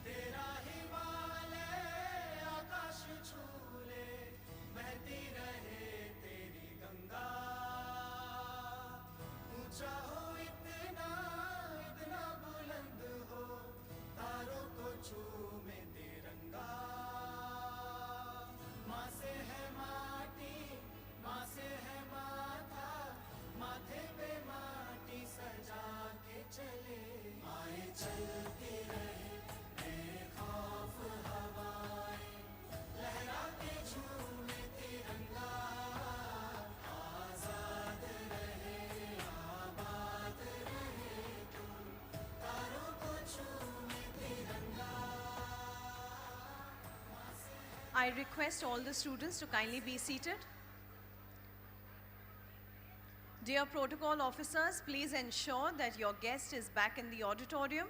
तेरा हिमालय आकाश छूले बहती रहे तेरी गंगा ऊंचा हो इतना इतना बुलंद हो तारों को छूमे तिरंगा माँ से है माटी माँ से है माथा माथे पे माटी सजा के चले आए चलती रहे बेखौफ हवाएं लहराते झूमे तिरंगा आजाद रहे आबाद रहे तुम तारों को छूमे तिरंगा I request all the students to kindly be seated. Dear protocol officers, please ensure that your guest is back in the auditorium.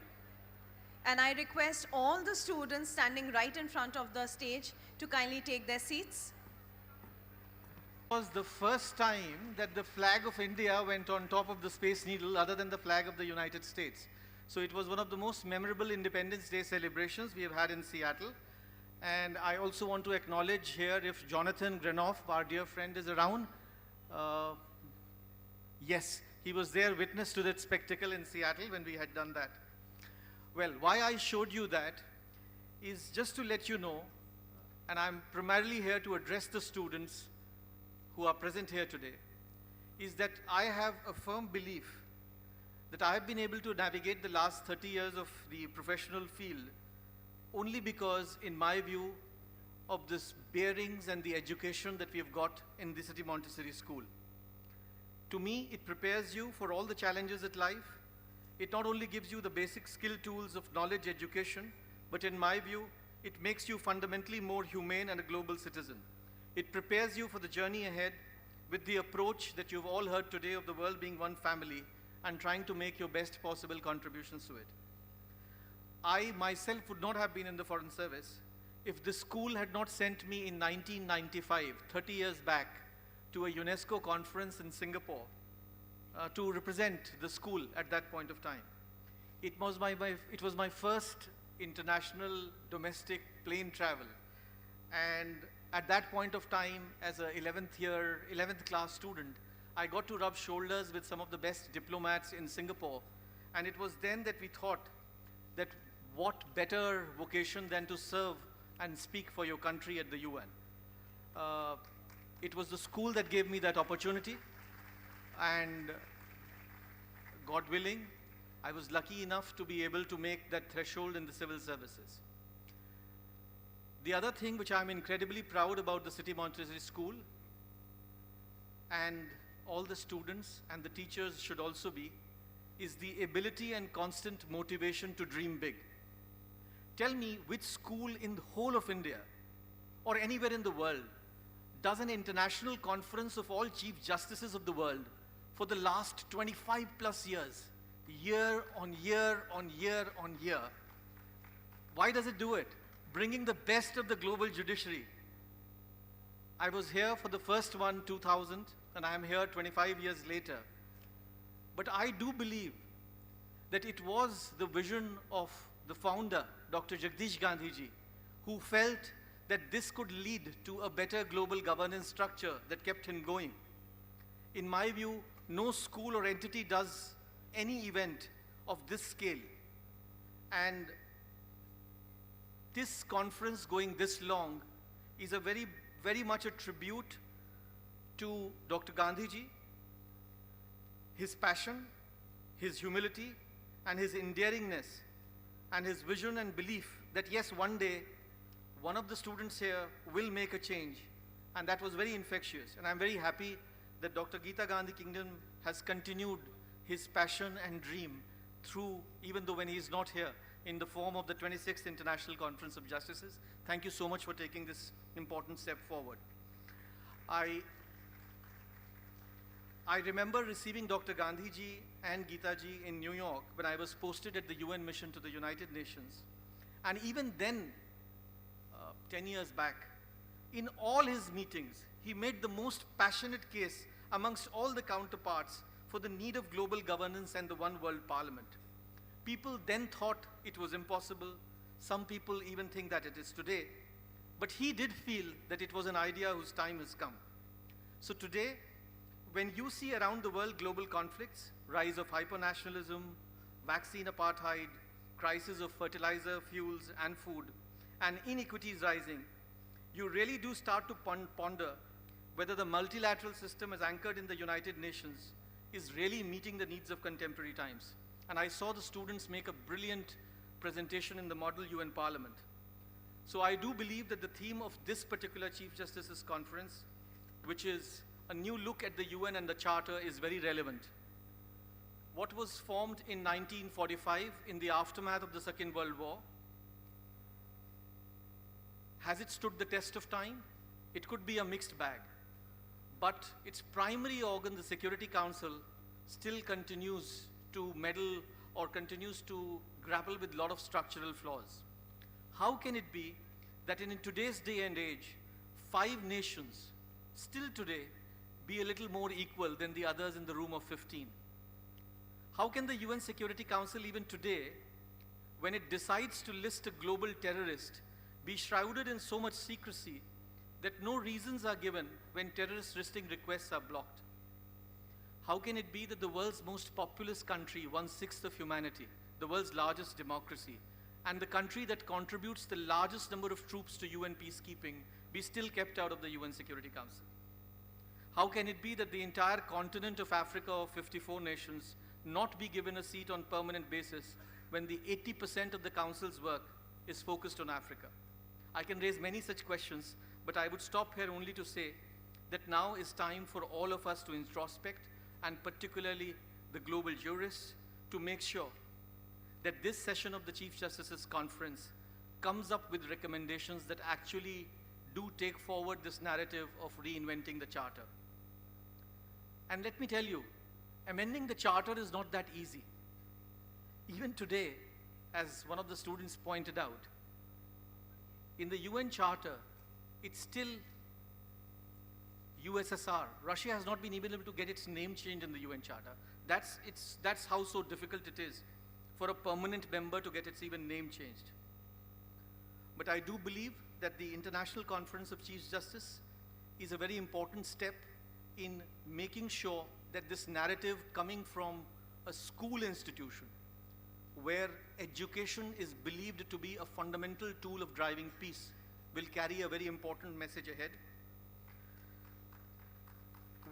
And I request all the students standing right in front of the stage to kindly take their seats. It was the first time that the flag of India went on top of the Space Needle other than the flag of the United States. So it was one of the most memorable Independence Day celebrations we have had in Seattle. And I also want to acknowledge here if Jonathan Grenoff, our dear friend, is around. Yes, he was there, witness to that spectacle in Seattle when we had done that. Well, why I showed you that is just to let you know, and I'm primarily here to address the students who are present here today, is that I have a firm belief that I have been able to navigate the last 30 years of the professional field only because, in my view, of this bearings and the education that we have got in the City Montessori School. To me, it prepares you for all the challenges at life. It not only gives you the basic skill tools of knowledge education, but in my view, it makes you fundamentally more humane and a global citizen. It prepares you for the journey ahead with the approach that you've all heard today of the world being one family and trying to make your best possible contributions to it. I myself would not have been in the Foreign Service if the school had not sent me in 1995, 30 years back, to a UNESCO conference in Singapore to represent the school at that point of time. It was my first international domestic plane travel. And at that point of time, as a 11th class student, I got to rub shoulders with some of the best diplomats in Singapore. And it was then that we thought that what better vocation than to serve and speak for your country at the UN. It was the school that gave me that opportunity, and God willing, I was lucky enough to be able to make that threshold in the civil services. The other thing which I'm incredibly proud about the City Montessori School, and all the students and the teachers should also be, is the ability and constant motivation to dream big. Tell me which school in the whole of India or anywhere in the world does an international conference of all chief justices of the world for the last 25 plus years, year on year on year on year. Why does it do it? Bringing the best of the global judiciary. I was here for the first one, 2000, and I am here 25 years later. But I do believe that it was the vision of the founder, Dr. Jagdish Gandhi ji, who felt that this could lead to a better global governance structure that kept him going. In my view, no school or entity does any event of this scale. And this conference going this long is a very much a tribute to Dr. Gandhi ji, his passion, his humility, and his endearingness, and his vision and belief that yes, one day, one of the students here will make a change. And that was very infectious. And I'm very happy that Dr. Geeta Gandhi Kingdon has continued his passion and dream through, even though when he is not here, in the form of the 26th International Conference of Justices. Thank you so much for taking this important step forward. I remember receiving Dr. Gandhi ji and Geeta ji in New York when I was posted at the UN mission to the United Nations. And even then, 10 years back, in all his meetings, he made the most passionate case amongst all the counterparts for the need of global governance and the One World Parliament. People then thought it was impossible. Some people even think that it is today. But he did feel that it was an idea whose time has come. So today, when you see around the world global conflicts, rise of hypernationalism, vaccine apartheid, crisis of fertilizer, fuels, and food, and inequities rising, you really do start to ponder whether the multilateral system as anchored in the United Nations is really meeting the needs of contemporary times. And I saw the students make a brilliant presentation in the Model UN Parliament. So I do believe that the theme of this particular Chief Justice's conference, which is a new look at the UN and the Charter, is very relevant. What was formed in 1945 in the aftermath of the Second World War, has it stood the test of time? It could be a mixed bag. But its primary organ, the Security Council, still continues to meddle or continues to grapple with a lot of structural flaws. How can it be that in today's day and age, 5 nations still today be a little more equal than the others in the room of 15? How can the UN Security Council even today, when it decides to list a global terrorist, be shrouded in so much secrecy that no reasons are given when terrorist listing requests are blocked? How can it be that the world's most populous country, 1/6 of humanity, the world's largest democracy, and the country that contributes the largest number of troops to UN peacekeeping, be still kept out of the UN Security Council? How can it be that the entire continent of Africa of 54 nations not be given a seat on permanent basis when the 80% of the Council's work is focused on Africa? I can raise many such questions, but I would stop here only to say that now is time for all of us to introspect, and particularly the global jurists, to make sure that this session of the Chief Justice's conference comes up with recommendations that actually do take forward this narrative of reinventing the Charter. And let me tell you, amending the Charter is not that easy. Even today, as one of the students pointed out, in the UN Charter, it's still USSR. Russia has not been able to get its name changed in the UN Charter. That's how so difficult it is for a permanent member to get its even name changed. But I do believe that the International Conference of Chief Justice is a very important step in making sure that this narrative coming from a school institution where education is believed to be a fundamental tool of driving peace will carry a very important message ahead.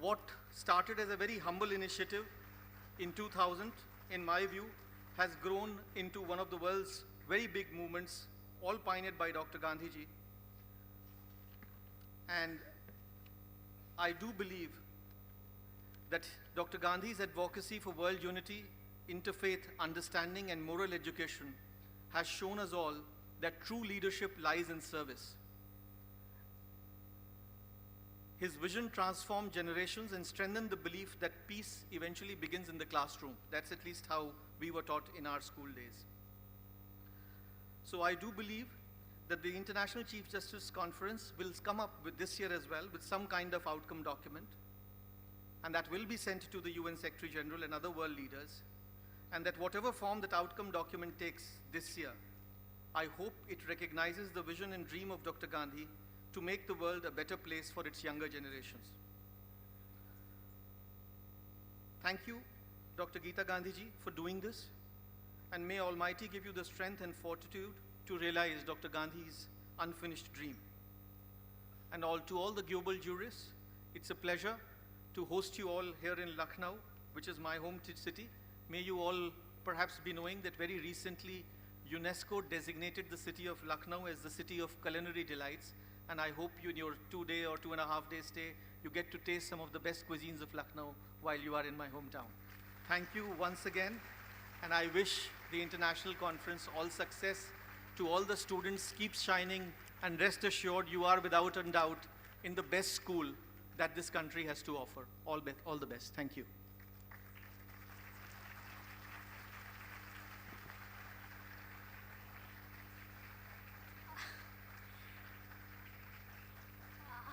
What started as a very humble initiative in 2000, in my view, has grown into one of the world's very big movements, all pioneered by Dr. Gandhi ji. And I do believe that Dr. Gandhi's advocacy for world unity, interfaith understanding, and moral education has shown us all that true leadership lies in service. His vision transformed generations and strengthened the belief that peace eventually begins in the classroom. That's at least how we were taught in our school days. So I do believe that the International Chief Justice Conference will come up with this year as well with some kind of outcome document, and that will be sent to the UN Secretary General and other world leaders, and that whatever form that outcome document takes this year, I hope it recognizes the vision and dream of Dr. Gandhi to make the world a better place for its younger generations. Thank you, Dr. Geeta Gandhi ji, for doing this, and may Almighty give you the strength and fortitude to realize Dr. Gandhi's unfinished dream. And to all the global jurists, it's a pleasure to host you all here in Lucknow, which is my home city. May you all perhaps be knowing that very recently UNESCO designated the city of Lucknow as the city of culinary delights, and I hope you in your 2-day or 2.5-day stay, you get to taste some of the best cuisines of Lucknow while you are in my hometown. Thank you once again, And I wish the international conference all success. To all the students, keep shining, and rest assured you are without a doubt in the best school that this country has to offer. All the best. Thank you.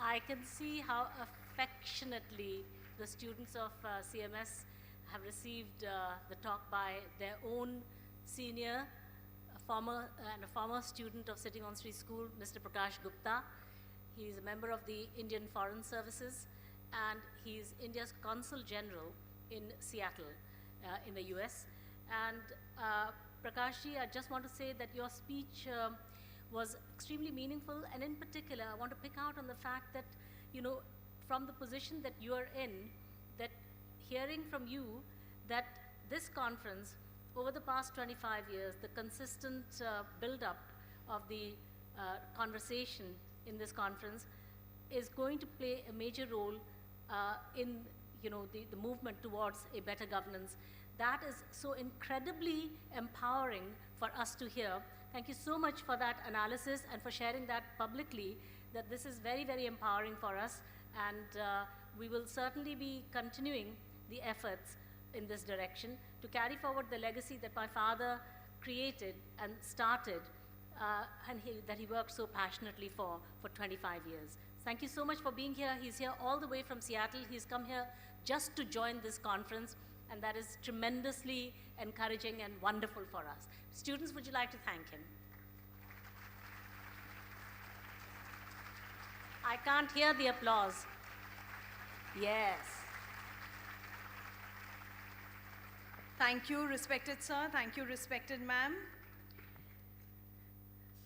I can see how affectionately the students of CMS have received the talk by their own senior, a former student of City Montessori School, Mr. Prakash Gupta. He is a member of the Indian Foreign Services, and he is India's Consul General in Seattle, in the US. And Prakashji, I just want to say that your speech was extremely meaningful, and in particular, I want to pick out on the fact that, you know, from the position that you are in, that hearing from you that this conference, over the past 25 years, the consistent build-up of the conversation in this conference is going to play a major role in, you know, the movement towards a better governance. That is so incredibly empowering for us to hear. Thank you so much for that analysis and for sharing that publicly, that this is very, very empowering for us, and we will certainly be continuing the efforts in this direction to carry forward the legacy that my father created and started, and that he worked so passionately for 25 years. Thank you so much for being here. He's here all the way from Seattle. He's come here just to join this conference, and that is tremendously encouraging and wonderful for us. Students, would you like to thank him? I can't hear the applause. Yes. Thank you, respected sir. Thank you, respected ma'am.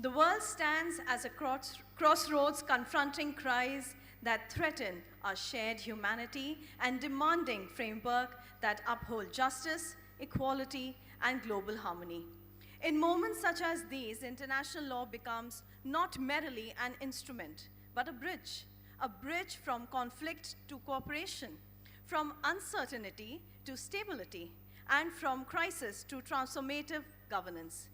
The world stands as a crossroads, confronting cries that threaten our shared humanity and demanding framework that uphold justice, equality, and global harmony. In moments such as these, international law becomes not merely an instrument, but a bridge from conflict to cooperation, from uncertainty to stability, and from crisis to transformative governance.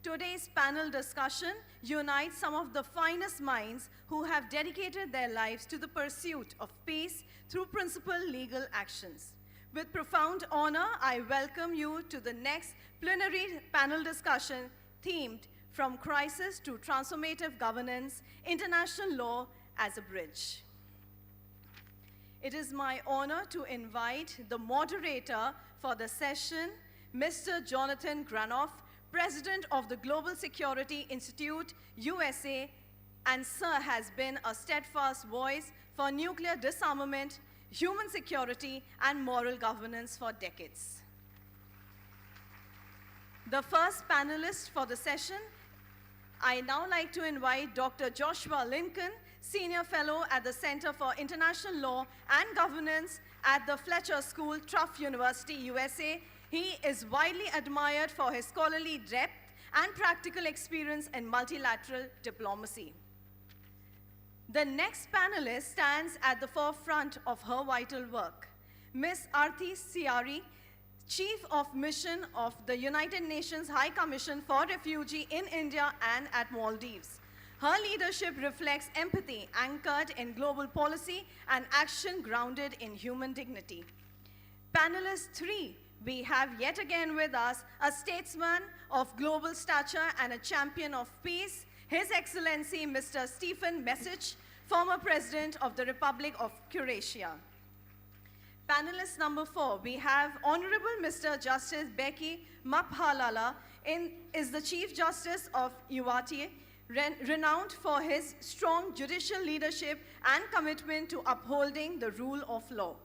Today's panel discussion unites some of the finest minds who have dedicated their lives to the pursuit of peace through principled legal actions. With profound honor, I welcome you to the next plenary panel discussion themed From Crisis to Transformative Governance, International Law as a Bridge. It is my honor to invite the moderator for the session, Mr. Jonathan Granoff, President of the Global Security Institute, USA, and Sir has been a steadfast voice for nuclear disarmament, human security, and moral governance for decades. The first panelist for the session, I now like to invite Dr. Joshua Lincoln, Senior Fellow at the Center for International Law and Governance at the Fletcher School, Tufts University, USA. He is widely admired for his scholarly depth and practical experience in multilateral diplomacy. The next panelist stands at the forefront of her vital work. Ms. Arti Siari, Chief of Mission of the United Nations High Commission for Refugee in India and at Maldives. Her leadership reflects empathy anchored in global policy and action grounded in human dignity. Panelist 3, we have yet again with us a statesman of global stature and a champion of peace, His Excellency Mr. Stjepan Mesić, former President of the Republic of Croatia. Panelist number 4, we have Honorable Mr. Justice Becky Maphalala, is the Chief Justice of UAT, renowned for his strong judicial leadership and commitment to upholding the rule of law.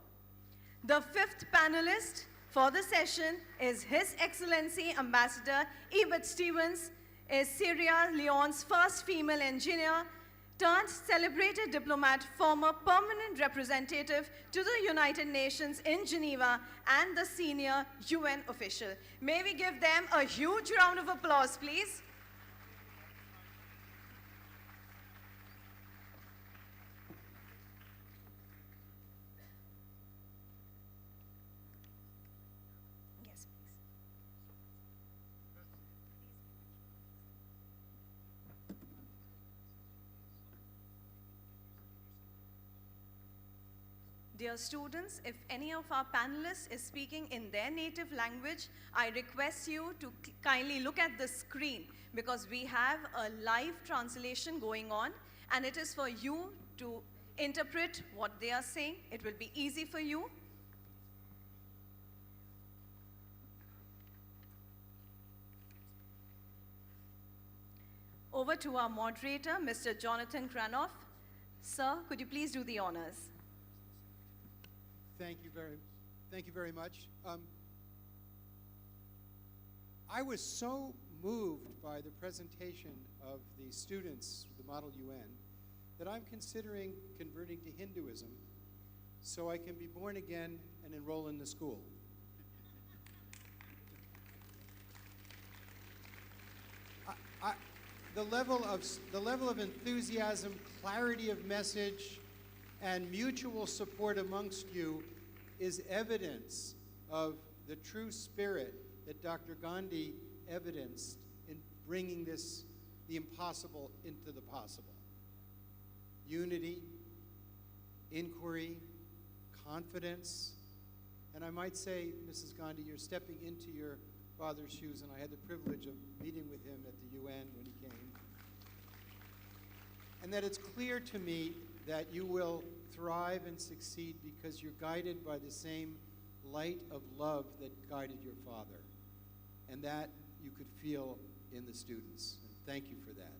The 5th panelist for the session is His Excellency Ambassador Ebert Stevens, is Sierra Leone's first female engineer turned celebrated diplomat, former permanent representative to the United Nations in Geneva, and the senior UN official. May we give them a huge round of applause, please? Dear students, if any of our panelists is speaking in their native language, I request you to kindly look at the screen because we have a live translation going on and it is for you to interpret what they are saying. It will be easy for you. Over to our moderator, Mr. Jonathan Kranoff. Sir, could you please do the honors? Thank you very much. I was so moved by the presentation of the students of the Model UN that I'm considering converting to Hinduism so I can be born again and enroll in the school. The level of enthusiasm, clarity of message, and mutual support amongst you is evidence of the true spirit that Dr. Gandhi evidenced in bringing the impossible into the possible. Unity, inquiry, confidence, and I might say, Mrs. Gandhi, you're stepping into your father's shoes, and I had the privilege of meeting with him at the UN when he came. And that it's clear to me that you will thrive and succeed because you're guided by the same light of love that guided your father. And that you could feel in the students. And thank you for that.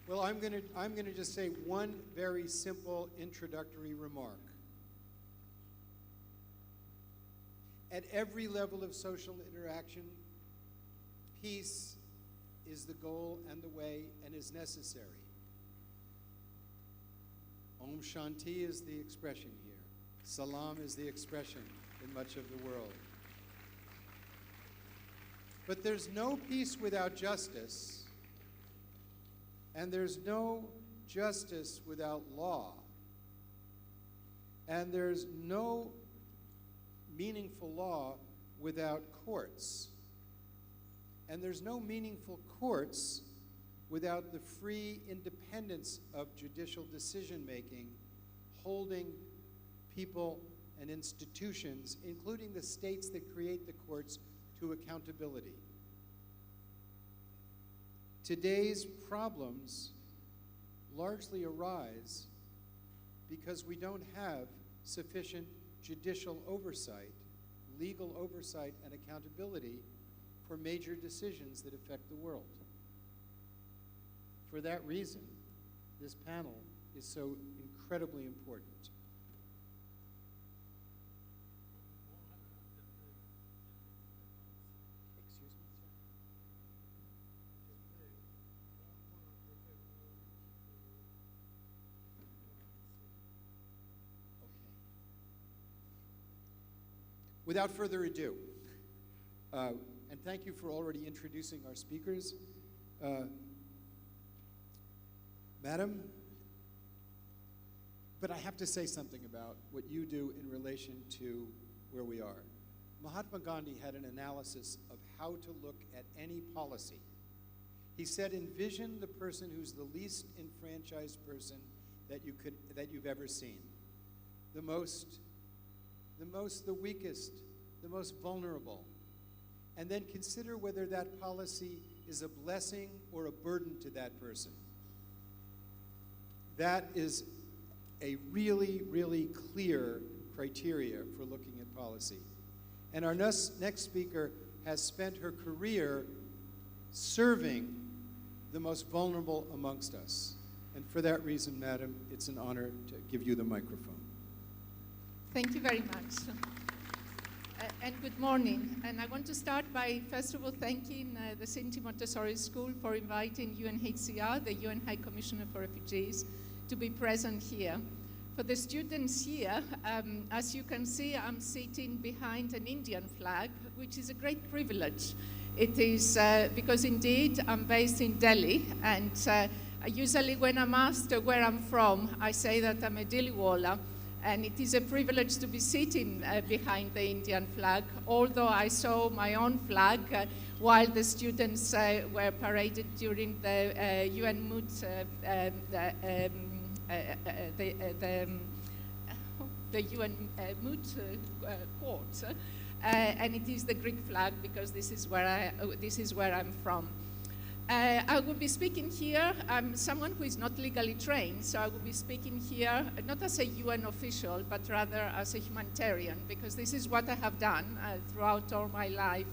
Well, I'm going to just say one very simple introductory remark. At every level of social interaction, peace is the goal and the way and is necessary. Om Shanti is the expression here. Salam is the expression in much of the world. But there's no peace without justice, and there's no justice without law, and there's no meaningful law without courts. And there's no meaningful courts without the free independence of judicial decision-making, holding people and institutions, including the states that create the courts, to accountability. Today's problems largely arise because we don't have sufficient judicial oversight, legal oversight, and accountability for major decisions that affect the world. For that reason, this panel is so incredibly important. Excuse me, sir? Okay. Without further ado, and thank you for already introducing our speakers. Madam, but I have to say something about what you do in relation to where we are. Mahatma Gandhi had an analysis of how to look at any policy. He said, envision the person who's the least enfranchised person that you've ever seen. The weakest, the most vulnerable. And then consider whether that policy is a blessing or a burden to that person. That is a really, really clear criteria for looking at policy. And our next speaker has spent her career serving the most vulnerable amongst us. And for that reason, madam, it's an honor to give you the microphone. Thank you very much. And good morning. And I want to start by, first of all, thanking the St. Montessori School for inviting UNHCR, the UN High Commissioner for Refugees, to be present here. For the students here, as you can see, I'm sitting behind an Indian flag, which is a great privilege. It is because indeed I'm based in Delhi, and usually when I'm asked where I'm from, I say that I'm a Dilliwala. And it is a privilege to be sitting behind the Indian flag, although I saw my own flag while the students were paraded during the UN Moot, the UN Moot court. And it is the Greek flag because this is where I'm from. I will be speaking here. I'm someone who is not legally trained, so I will be speaking here not as a UN official, but rather as a humanitarian, because this is what I have done throughout all my life.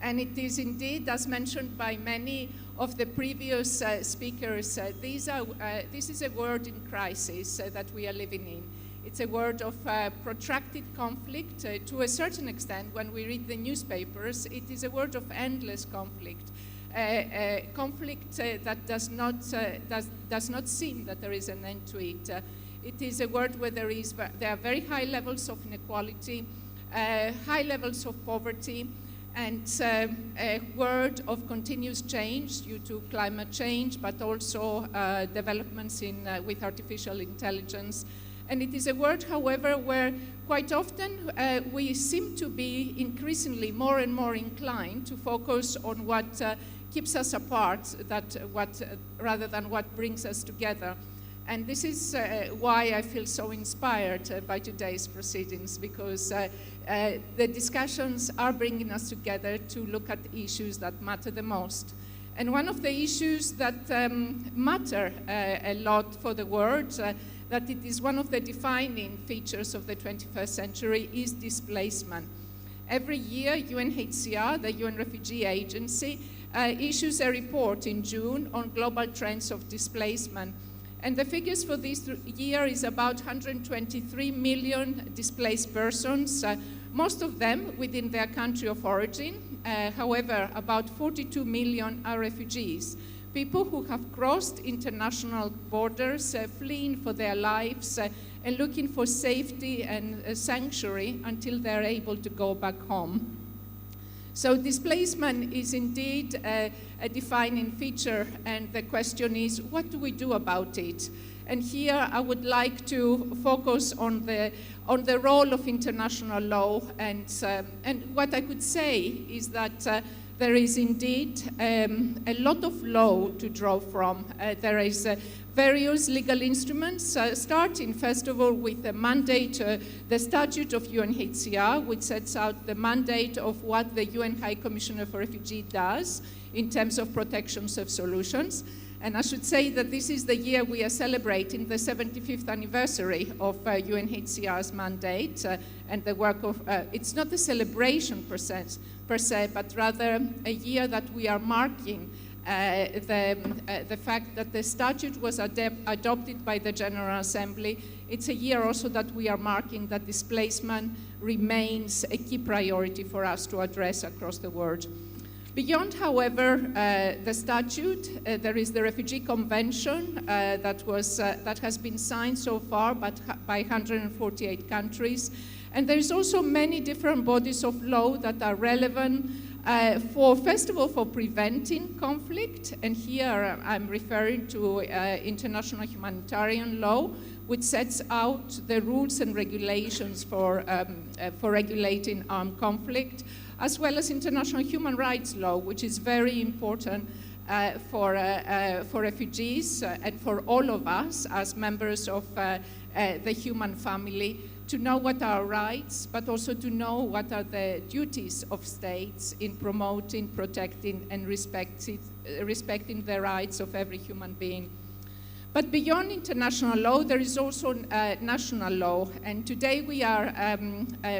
And it is indeed, as mentioned by many of the previous speakers, this is a world in crisis that we are living in. It's a world of protracted conflict. To a certain extent, when we read the newspapers, it is a world of endless conflict. Conflict that does not seem that there is an end to it. It is a world where there are very high levels of inequality, high levels of poverty, and a world of continuous change due to climate change, but also developments with artificial intelligence. And it is a world, however, where quite often we seem to be increasingly more and more inclined to focus on what keeps us apart, rather than what brings us together. And this is why I feel so inspired by today's proceedings, because the discussions are bringing us together to look at issues that matter the most. And one of the issues that matter a lot for the world, that it is one of the defining features of the 21st century, is displacement. Every year, UNHCR, the UN Refugee Agency, issues a report in June on global trends of displacement. And the figures for this year is about 123 million displaced persons, most of them within their country of origin. However, about 42 million are refugees, people who have crossed international borders, fleeing for their lives and looking for safety and sanctuary until they're able to go back home. So displacement is indeed a defining feature, and the question is, what do we do about it? And here I would like to focus on the role of international law, and what I could say is that there is indeed a lot of law to draw from. There is various legal instruments, starting first of all with the mandate, the statute of UNHCR, which sets out the mandate of what the UN High Commissioner for Refugees does in terms of protections of solutions. And I should say that this is the year we are celebrating the 75th anniversary of UNHCR's mandate and the work of, it's not a celebration per se, but rather a year that we are marking the fact that the statute was adopted by the General Assembly. It's a year also that we are marking that displacement remains a key priority for us to address across the world. Beyond, however, the statute, there is the Refugee Convention that has been signed so far by 148 countries. And there's also many different bodies of law that are relevant first of all, for preventing conflict. And here I'm referring to international humanitarian law, which sets out the rules and regulations for regulating armed conflict, as well as international human rights law, which is very important for refugees and for all of us as members of the human family, to know what are our rights, but also to know what are the duties of states in promoting, protecting, and respecting the rights of every human being. But beyond international law, there is also national law. And today we are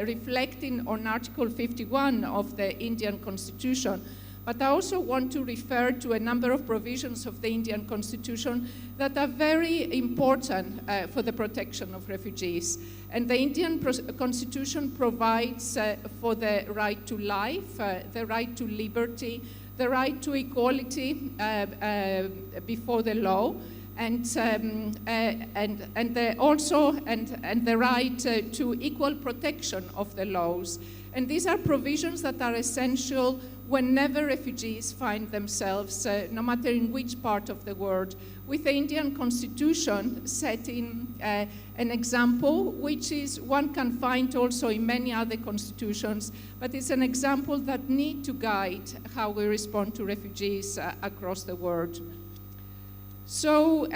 reflecting on Article 51 of the Indian Constitution. But I also want to refer to a number of provisions of the Indian Constitution that are very important for the protection of refugees. And the Indian Constitution provides for the right to life, the right to liberty, the right to equality before the law, and the right to equal protection of the laws. And these are provisions that are essential whenever refugees find themselves, no matter in which part of the world, with the Indian constitution setting an example, which is one can find also in many other constitutions, but it's an example that need to guide how we respond to refugees across the world. So,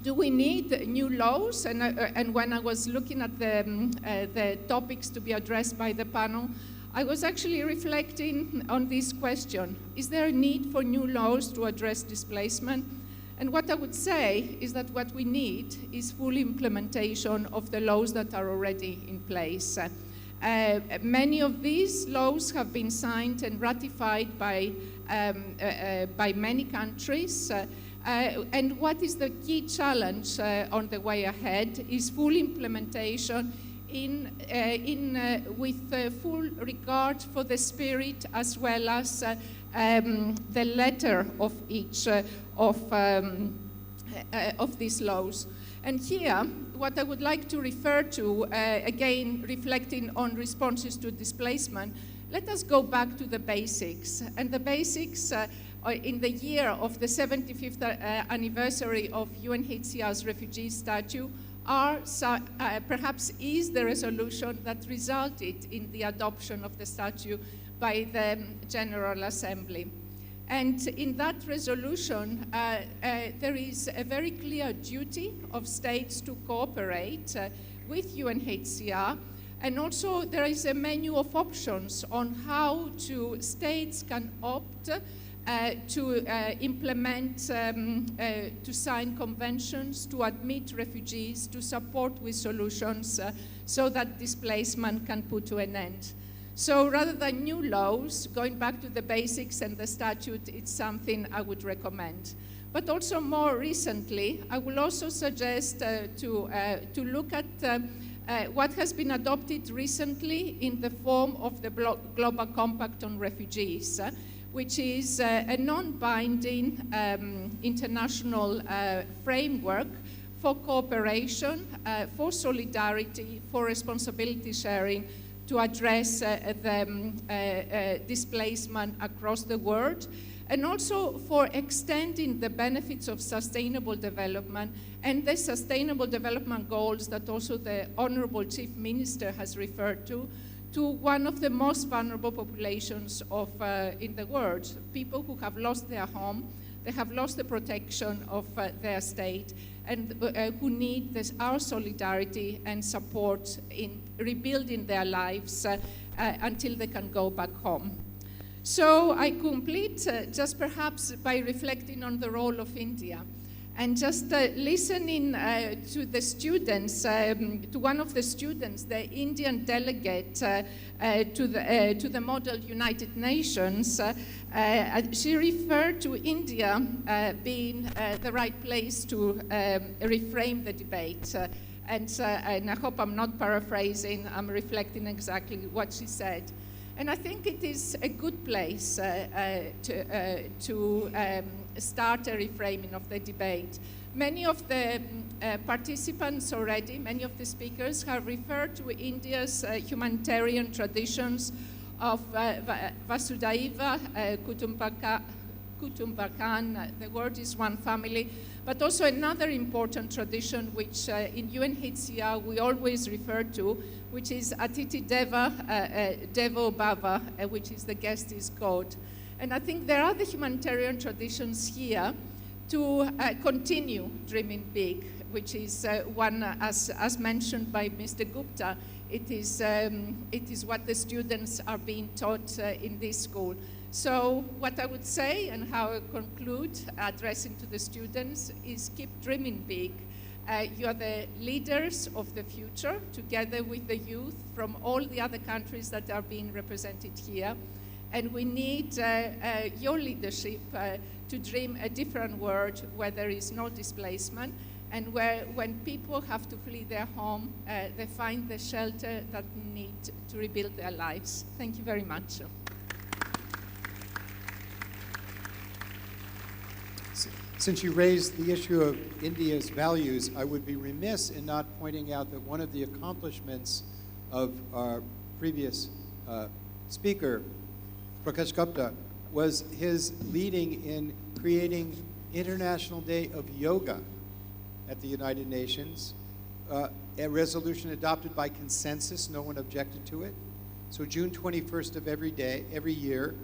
do we need new laws? And when I was looking at the topics to be addressed by the panel, I was actually reflecting on this question. Is there a need for new laws to address displacement? And what I would say is that what we need is full implementation of the laws that are already in place. Many of these laws have been signed and ratified by many countries. And what is the key challenge on the way ahead is full implementation with full regard for the spirit as well as the letter of each of these laws. And here, what I would like to refer to, again, reflecting on responses to displacement, let us go back to the basics. And the basics in the year of the 75th anniversary of UNHCR's refugee statute are perhaps is the resolution that resulted in the adoption of the statute by the General Assembly. And in that resolution, there is a very clear duty of states to cooperate with UNHCR. And also there is a menu of options on how states can opt to implement, to sign conventions, to admit refugees, to support with solutions so that displacement can put to an end. So rather than new laws, going back to the basics and the statute, it's something I would recommend. But also more recently, I will also suggest to look at what has been adopted recently in the form of the Global Compact on Refugees, which is a non-binding international framework for cooperation, for solidarity, for responsibility sharing, to address the displacement across the world, and also for extending the benefits of sustainable development and the sustainable development goals that also the Honorable Chief Minister has referred to one of the most vulnerable populations in the world, people who have lost their home, they have lost the protection of their state, and who need our solidarity and support in rebuilding their lives until they can go back home. So I complete just perhaps by reflecting on the role of India and just listening to the students, to one of the students, the Indian delegate to the Model United Nations. She referred to India being the right place to reframe the debate. And I hope I'm not paraphrasing, I'm reflecting exactly what she said. And I think it is a good place to start a reframing of the debate. Many of the participants already, many of the speakers have referred to India's humanitarian traditions of Vasudhaiva Kutumbakam, the word is one family, but also another important tradition which in UNHCR we always refer to, which is Atiti Deva, Devo Bhava, which is the guest is God. And I think there are the humanitarian traditions here to continue dreaming big, which is one, as mentioned by Mr. Gupta, it is what the students are being taught in this school. So what I would say and how I conclude addressing to the students is keep dreaming big. You are the leaders of the future, together with the youth from all the other countries that are being represented here. And we need your leadership to dream a different world where there is no displacement and where when people have to flee their home, they find the shelter that they need to rebuild their lives. Thank you very much. Since you raised the issue of India's values, I would be remiss in not pointing out that one of the accomplishments of our previous speaker, Prakash Gupta, was his leading in creating International Day of Yoga at the United Nations, a resolution adopted by consensus. No one objected to it. So June 21st of every year,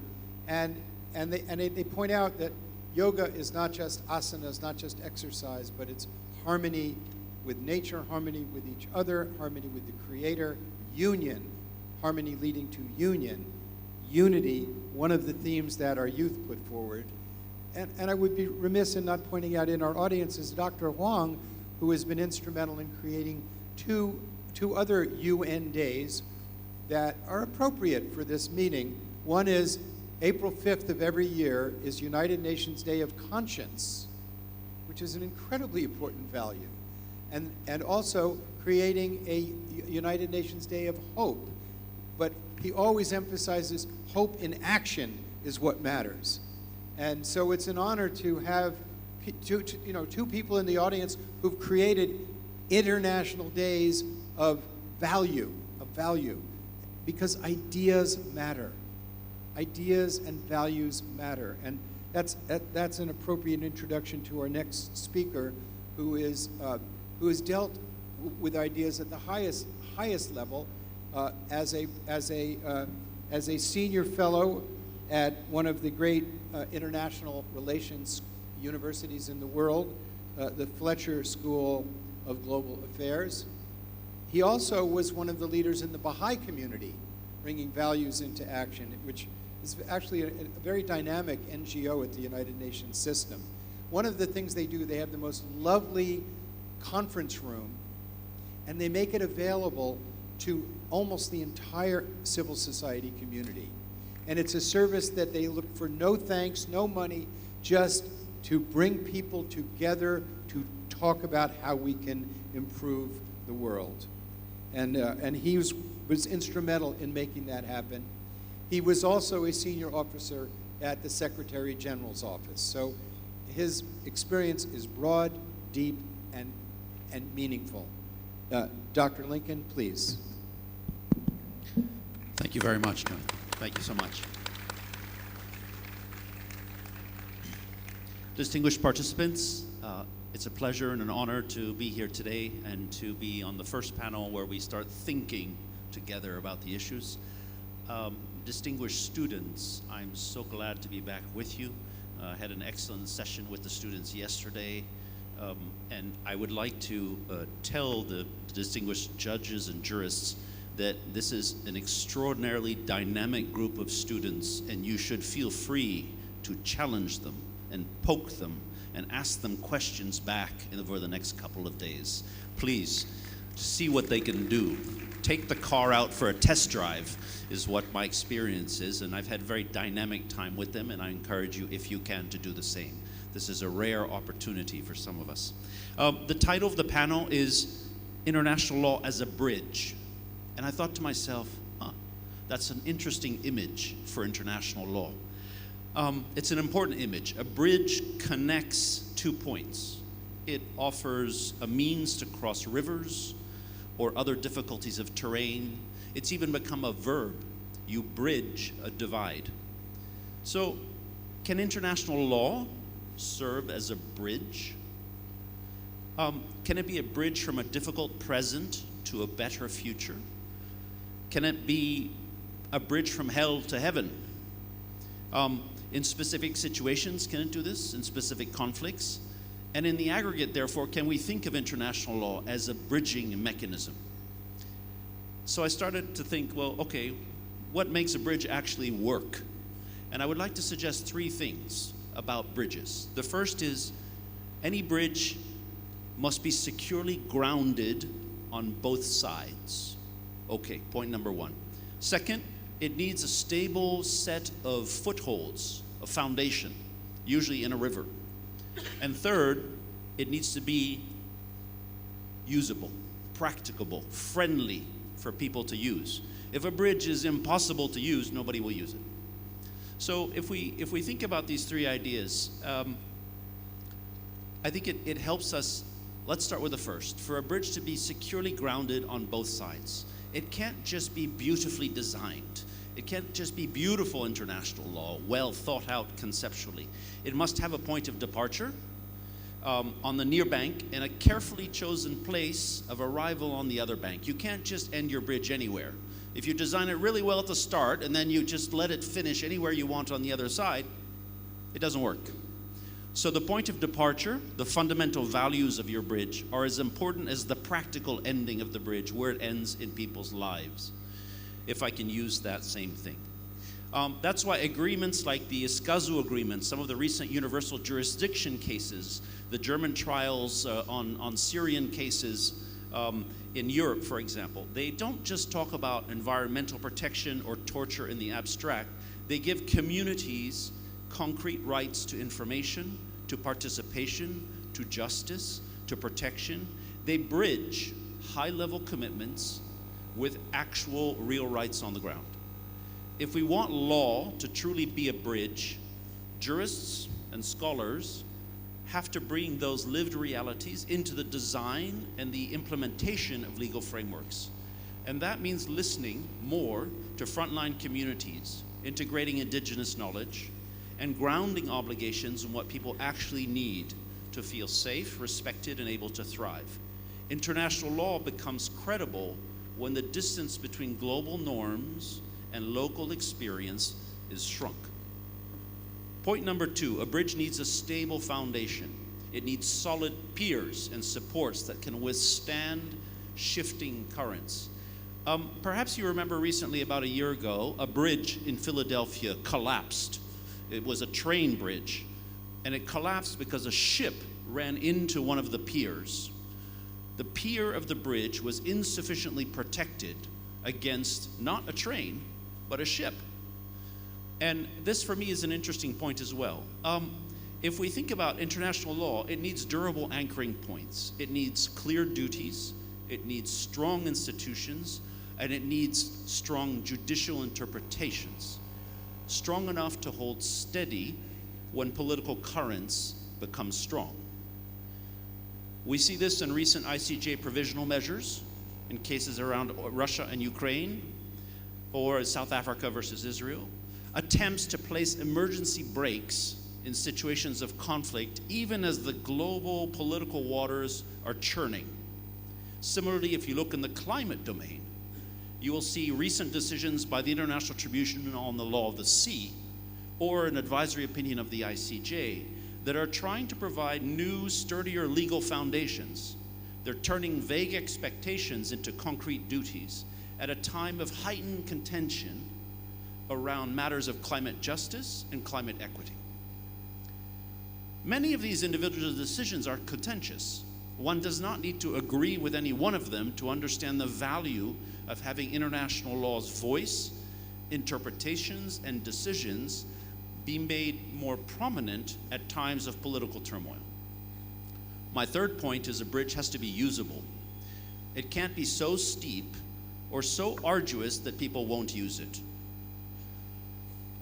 and they point out that yoga is not just asanas, not just exercise, but it's harmony with nature, harmony with each other, harmony with the Creator, union, harmony leading to union, unity, one of the themes that our youth put forward. And I would be remiss in not pointing out in our audience is Dr. Huang, who has been instrumental in creating two other UN days that are appropriate for this meeting. One is April 5th of every year is United Nations Day of Conscience, which is an incredibly important value. And also creating a United Nations Day of Hope. But he always emphasizes hope in action is what matters. And so it's an honor to have two people in the audience who've created international days of value, because ideas matter. Ideas and values matter. And that's an appropriate introduction to our next speaker, who has dealt with ideas at the highest level as a senior fellow at one of the great international relations universities in the world, the Fletcher School of Global Affairs. He also was one of the leaders in the Baha'i community, bringing values into action, which is actually a very dynamic NGO at the United Nations system. One of the things they do, they have the most lovely conference room, and they make it available to almost the entire civil society community. And it's a service that they look for no thanks, no money, just to bring people together to talk about how we can improve the world. And he was instrumental in making that happen. He was also a senior officer at the Secretary General's office. So his experience is broad, deep, and meaningful. Dr. Lincoln, please. Thank you very much, John. Thank you so much. Distinguished participants, it's a pleasure and an honor to be here today and to be on the first panel where we start thinking together about the issues. Distinguished students, I'm so glad to be back with you. I had an excellent session with the students yesterday, and I would like to tell the distinguished judges and jurists that this is an extraordinarily dynamic group of students, and you should feel free to challenge them and poke them and ask them questions back over the next couple of days. Please, see what they can do. Take the car out for a test drive is what my experience is, and I've had a very dynamic time with them, and I encourage you, if you can, to do the same. This is a rare opportunity for some of us. The title of the panel is International Law as a Bridge. And I thought to myself, that's an interesting image for international law. It's an important image. A bridge connects 2 points. It offers a means to cross rivers or other difficulties of terrain. It's even become a verb. You bridge a divide. So, can international law serve as a bridge? Can it be a bridge from a difficult present to a better future? Can it be a bridge from hell to heaven? In specific situations, can it do this? In specific conflicts? And in the aggregate, therefore, can we think of international law as a bridging mechanism? So I started to think, well, okay, what makes a bridge actually work? And I would like to suggest 3 things about bridges. The first is, any bridge must be securely grounded on both sides. Okay, point number 1. Second, it needs a stable set of footholds, a foundation, usually in a river. And third, it needs to be usable, practicable, friendly for people to use. If a bridge is impossible to use, nobody will use it. So if we think about these 3 ideas, I think it helps us. Let's start with the first. For a bridge to be securely grounded on both sides, it can't just be beautifully designed. It can't just be beautiful international law, well thought out conceptually. It must have a point of departure on the near bank and a carefully chosen place of arrival on the other bank. You can't just end your bridge anywhere. If you design it really well at the start and then you just let it finish anywhere you want on the other side, it doesn't work. So the point of departure, the fundamental values of your bridge, are as important as the practical ending of the bridge, where it ends in people's lives, if I can use that same thing. That's why agreements like the Iskazu Agreement, some of the recent universal jurisdiction cases, the German trials on Syrian cases in Europe, for example, they don't just talk about environmental protection or torture in the abstract. They give communities concrete rights to information, to participation, to justice, to protection. They bridge high-level commitments with actual real rights on the ground. If we want law to truly be a bridge, jurists and scholars have to bring those lived realities into the design and the implementation of legal frameworks. And that means listening more to frontline communities, integrating indigenous knowledge, and grounding obligations in what people actually need to feel safe, respected, and able to thrive. International law becomes credible when the distance between global norms and local experience is shrunk. Point number 2, a bridge needs a stable foundation. It needs solid piers and supports that can withstand shifting currents. Perhaps you remember recently, about a year ago, a bridge in Philadelphia collapsed. It was a train bridge, and it collapsed because a ship ran into one of the piers. The pier of the bridge was insufficiently protected against not a train, but a ship. And this, for me, is an interesting point as well. If we think about international law, it needs durable anchoring points. It needs clear duties. It needs strong institutions. And it needs strong judicial interpretations, strong enough to hold steady when political currents become strong. We see this in recent ICJ provisional measures in cases around Russia and Ukraine, or South Africa versus Israel. Attempts to place emergency brakes in situations of conflict, even as the global political waters are churning. Similarly, if you look in the climate domain, you will see recent decisions by the International Tribunal on the Law of the Sea, or an advisory opinion of the ICJ, that are trying to provide new, sturdier legal foundations. They're turning vague expectations into concrete duties at a time of heightened contention around matters of climate justice and climate equity. Many of these individual decisions are contentious. One does not need to agree with any one of them to understand the value of having international law's voice, interpretations, and decisions be made more prominent at times of political turmoil. My third point is a bridge has to be usable. It can't be so steep or so arduous that people won't use it.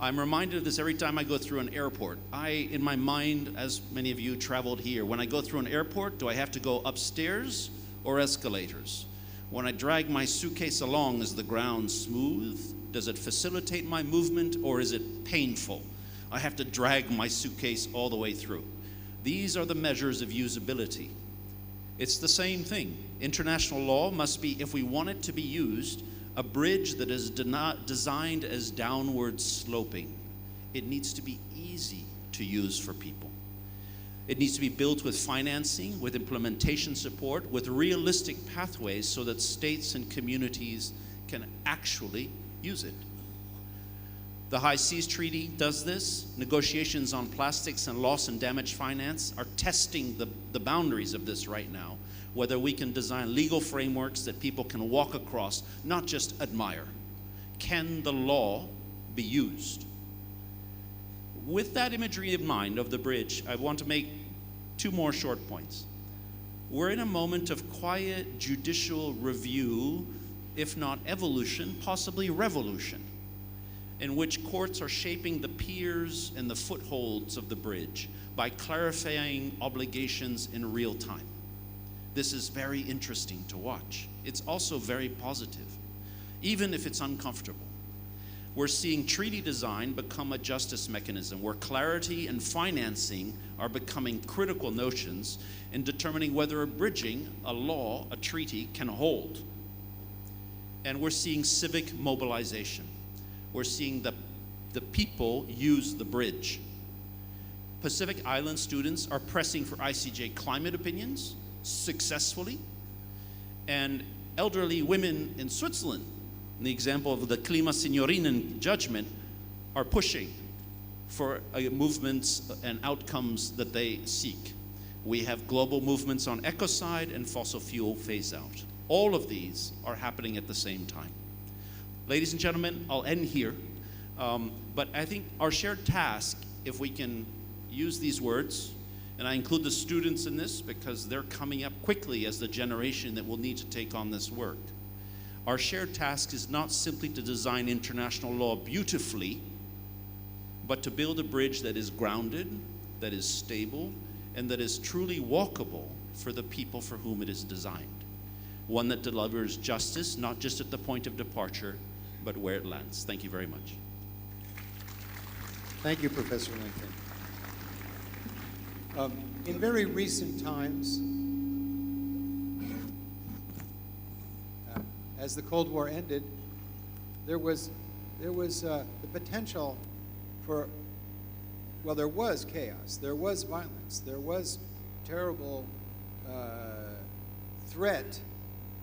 I'm reminded of this every time I go through an airport. In my mind, as many of you traveled here, when I go through an airport, do I have to go upstairs or escalators? When I drag my suitcase along, is the ground smooth? Does it facilitate my movement, or is it painful? I have to drag my suitcase all the way through. These are the measures of usability. It's the same thing. International law must be, if we want it to be used, a bridge that is designed as downward sloping. It needs to be easy to use for people. It needs to be built with financing, with implementation support, with realistic pathways so that states and communities can actually use it. The High Seas Treaty does this. Negotiations on plastics and loss and damage finance are testing the boundaries of this right now, whether we can design legal frameworks that people can walk across, not just admire. Can the law be used? With that imagery in mind of the bridge, I want to make two more short points. We're in a moment of quiet judicial review, if not evolution, possibly revolution. in which courts are shaping the piers and the footholds of the bridge by clarifying obligations in real time. This is very interesting to watch. It's also very positive, even if it's uncomfortable. We're seeing treaty design become a justice mechanism where clarity and financing are becoming critical notions in determining whether a bridging, a law, a treaty can hold. And we're seeing civic mobilization. We're seeing the people use the bridge. Pacific Island students are pressing for ICJ climate opinions successfully, and elderly women in Switzerland, in the example of the Klima Signorinen judgment, are pushing for movements and outcomes that they seek. We have global movements on ecocide and fossil fuel phase out. All of these are happening at the same time. Ladies and gentlemen, I'll end here, but I think our shared task, if we can use these words, and I include the students in this because they're coming up quickly as the generation that will need to take on this work. Our shared task is not simply to design international law beautifully, but to build a bridge that is grounded, that is stable, and that is truly walkable for the people for whom it is designed. One that delivers justice, not just at the point of departure, but where it lands. Thank you very much. Thank you, Professor Lincoln. In very recent times, as the Cold War ended, there was the potential for, well, there was chaos, there was violence, there was terrible threat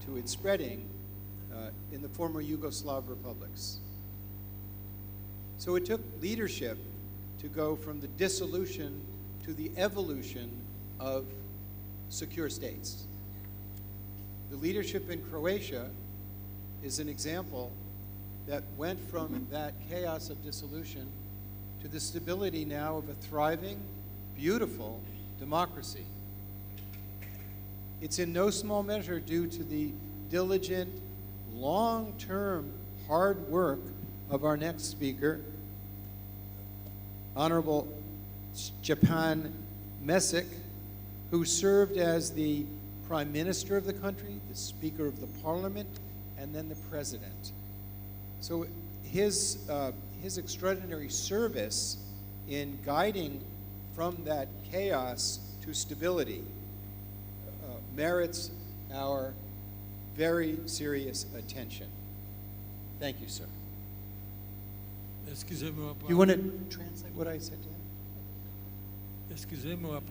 to its spreading in the former Yugoslav republics. So it took leadership to go from the dissolution to the evolution of secure states. The leadership in Croatia is an example that went from that chaos of dissolution to the stability now of a thriving, beautiful democracy. It's in no small measure due to the diligent, long-term, hard work of our next speaker, Honorable Stjepan Mesić, who served as the Prime Minister of the country, the Speaker of the Parliament, and then the President. So his extraordinary service in guiding from that chaos to stability merits our very serious attention. Thank you, sir. Excusez-moi. You want to translate what I said to him? Excusez-moi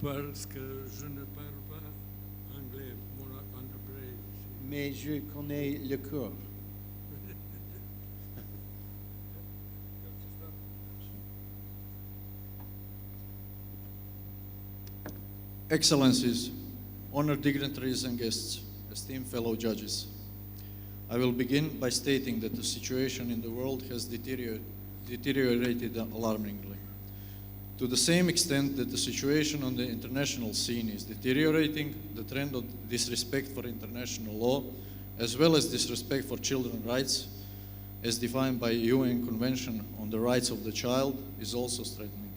parce que je ne parle pas anglais, mon entreprise. Mais je connais le cours. Excellencies, honored dignitaries and guests, esteemed fellow judges, I will begin by stating that the situation in the world has deteriorated alarmingly. To the same extent that the situation on the international scene is deteriorating, the trend of disrespect for international law, as well as disrespect for children's rights, as defined by UN Convention on the Rights of the Child, is also threatening.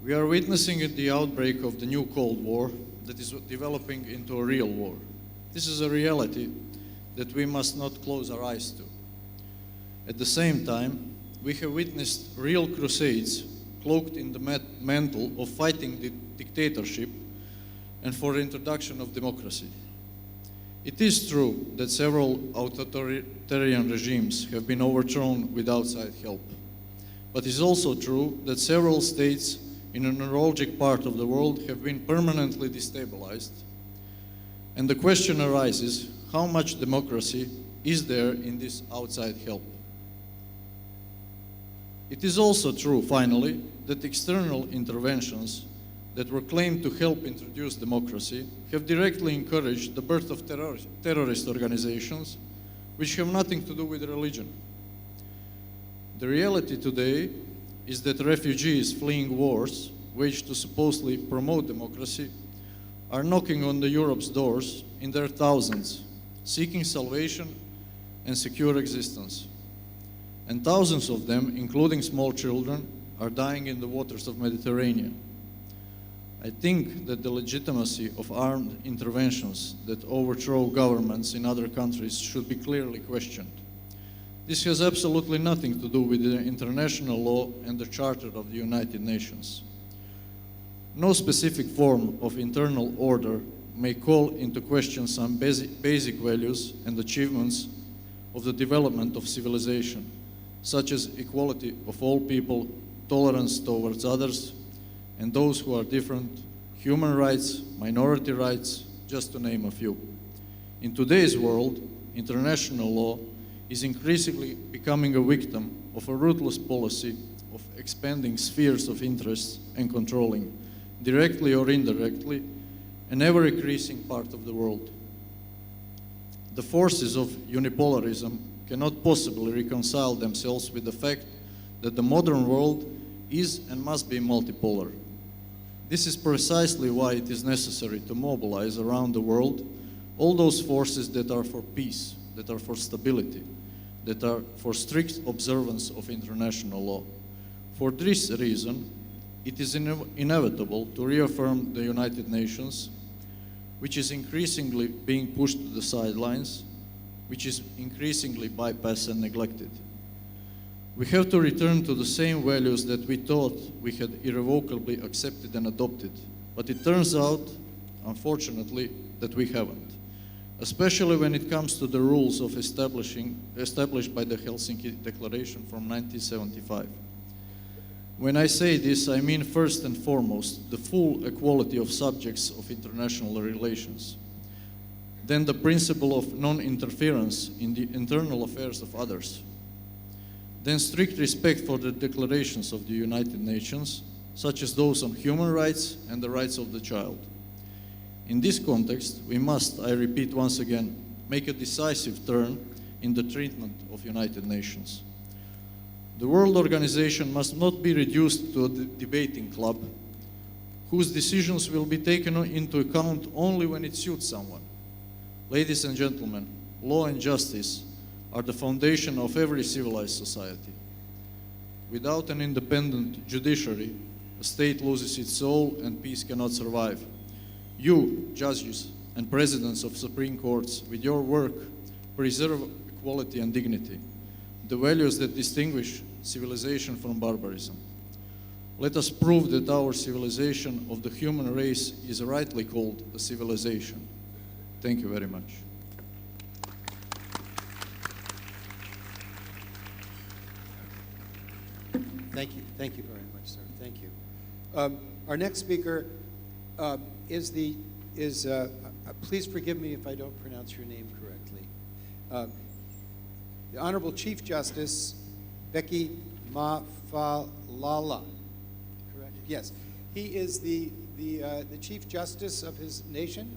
We are witnessing the outbreak of the new Cold War that is developing into a real war. This is a reality that we must not close our eyes to. At the same time, we have witnessed real crusades cloaked in the mantle of fighting the dictatorship and for the introduction of democracy. It is true that several authoritarian regimes have been overthrown with outside help, but it is also true that several states in a neuralgic part of the world have been permanently destabilized. And the question arises, how much democracy is there in this outside help? It is also true, finally, that external interventions that were claimed to help introduce democracy have directly encouraged the birth of terrorist organizations which have nothing to do with religion. The reality today is that refugees fleeing wars waged to supposedly promote democracy are knocking on Europe's doors in their thousands, seeking salvation and secure existence. and thousands of them, including small children, are dying in the waters of Mediterranean. I think that the legitimacy of armed interventions that overthrow governments in other countries should be clearly questioned. This has absolutely nothing to do with the international law and the Charter of the United Nations. No specific form of internal order may call into question some basic values and achievements of the development of civilization, such as equality of all people, tolerance towards others, and those who are different, human rights, minority rights, just to name a few. In today's world, international law is increasingly becoming a victim of a ruthless policy of expanding spheres of interest and controlling, directly or indirectly, an ever-increasing part of the world. The forces of unipolarism cannot possibly reconcile themselves with the fact that the modern world is and must be multipolar. This is precisely why it is necessary to mobilize around the world all those forces that are for peace, that are for stability, that are for strict observance of international law. For this reason, it is inevitable to reaffirm the United Nations, which is increasingly being pushed to the sidelines, which is increasingly bypassed and neglected. We have to return to the same values that we thought we had irrevocably accepted and adopted, but it turns out, unfortunately, that we haven't, especially when it comes to the rules of established by the Helsinki Declaration from 1975. When I say this, I mean first and foremost the full equality of subjects of international relations, then the principle of non-interference in the internal affairs of others, then strict respect for the declarations of the United Nations, such as those on human rights and the rights of the child. In this context, we must, I repeat once again, make a decisive turn in the treatment of United Nations. The World Organization must not be reduced to a debating club whose decisions will be taken into account only when it suits someone. Ladies and gentlemen, law and justice are the foundation of every civilized society. Without an independent judiciary, a state loses its soul and peace cannot survive. You, judges and presidents of Supreme Courts, with your work, preserve equality and dignity, the values that distinguish civilization from barbarism. Let us prove that our civilization of the human race is rightly called a civilization. Thank you very much. Thank you very much, sir. Thank you. Our next speaker please forgive me if I don't pronounce your name correctly. The Honorable Chief Justice Becky Mafalala. Correct? Yes. He is the Chief Justice of his nation,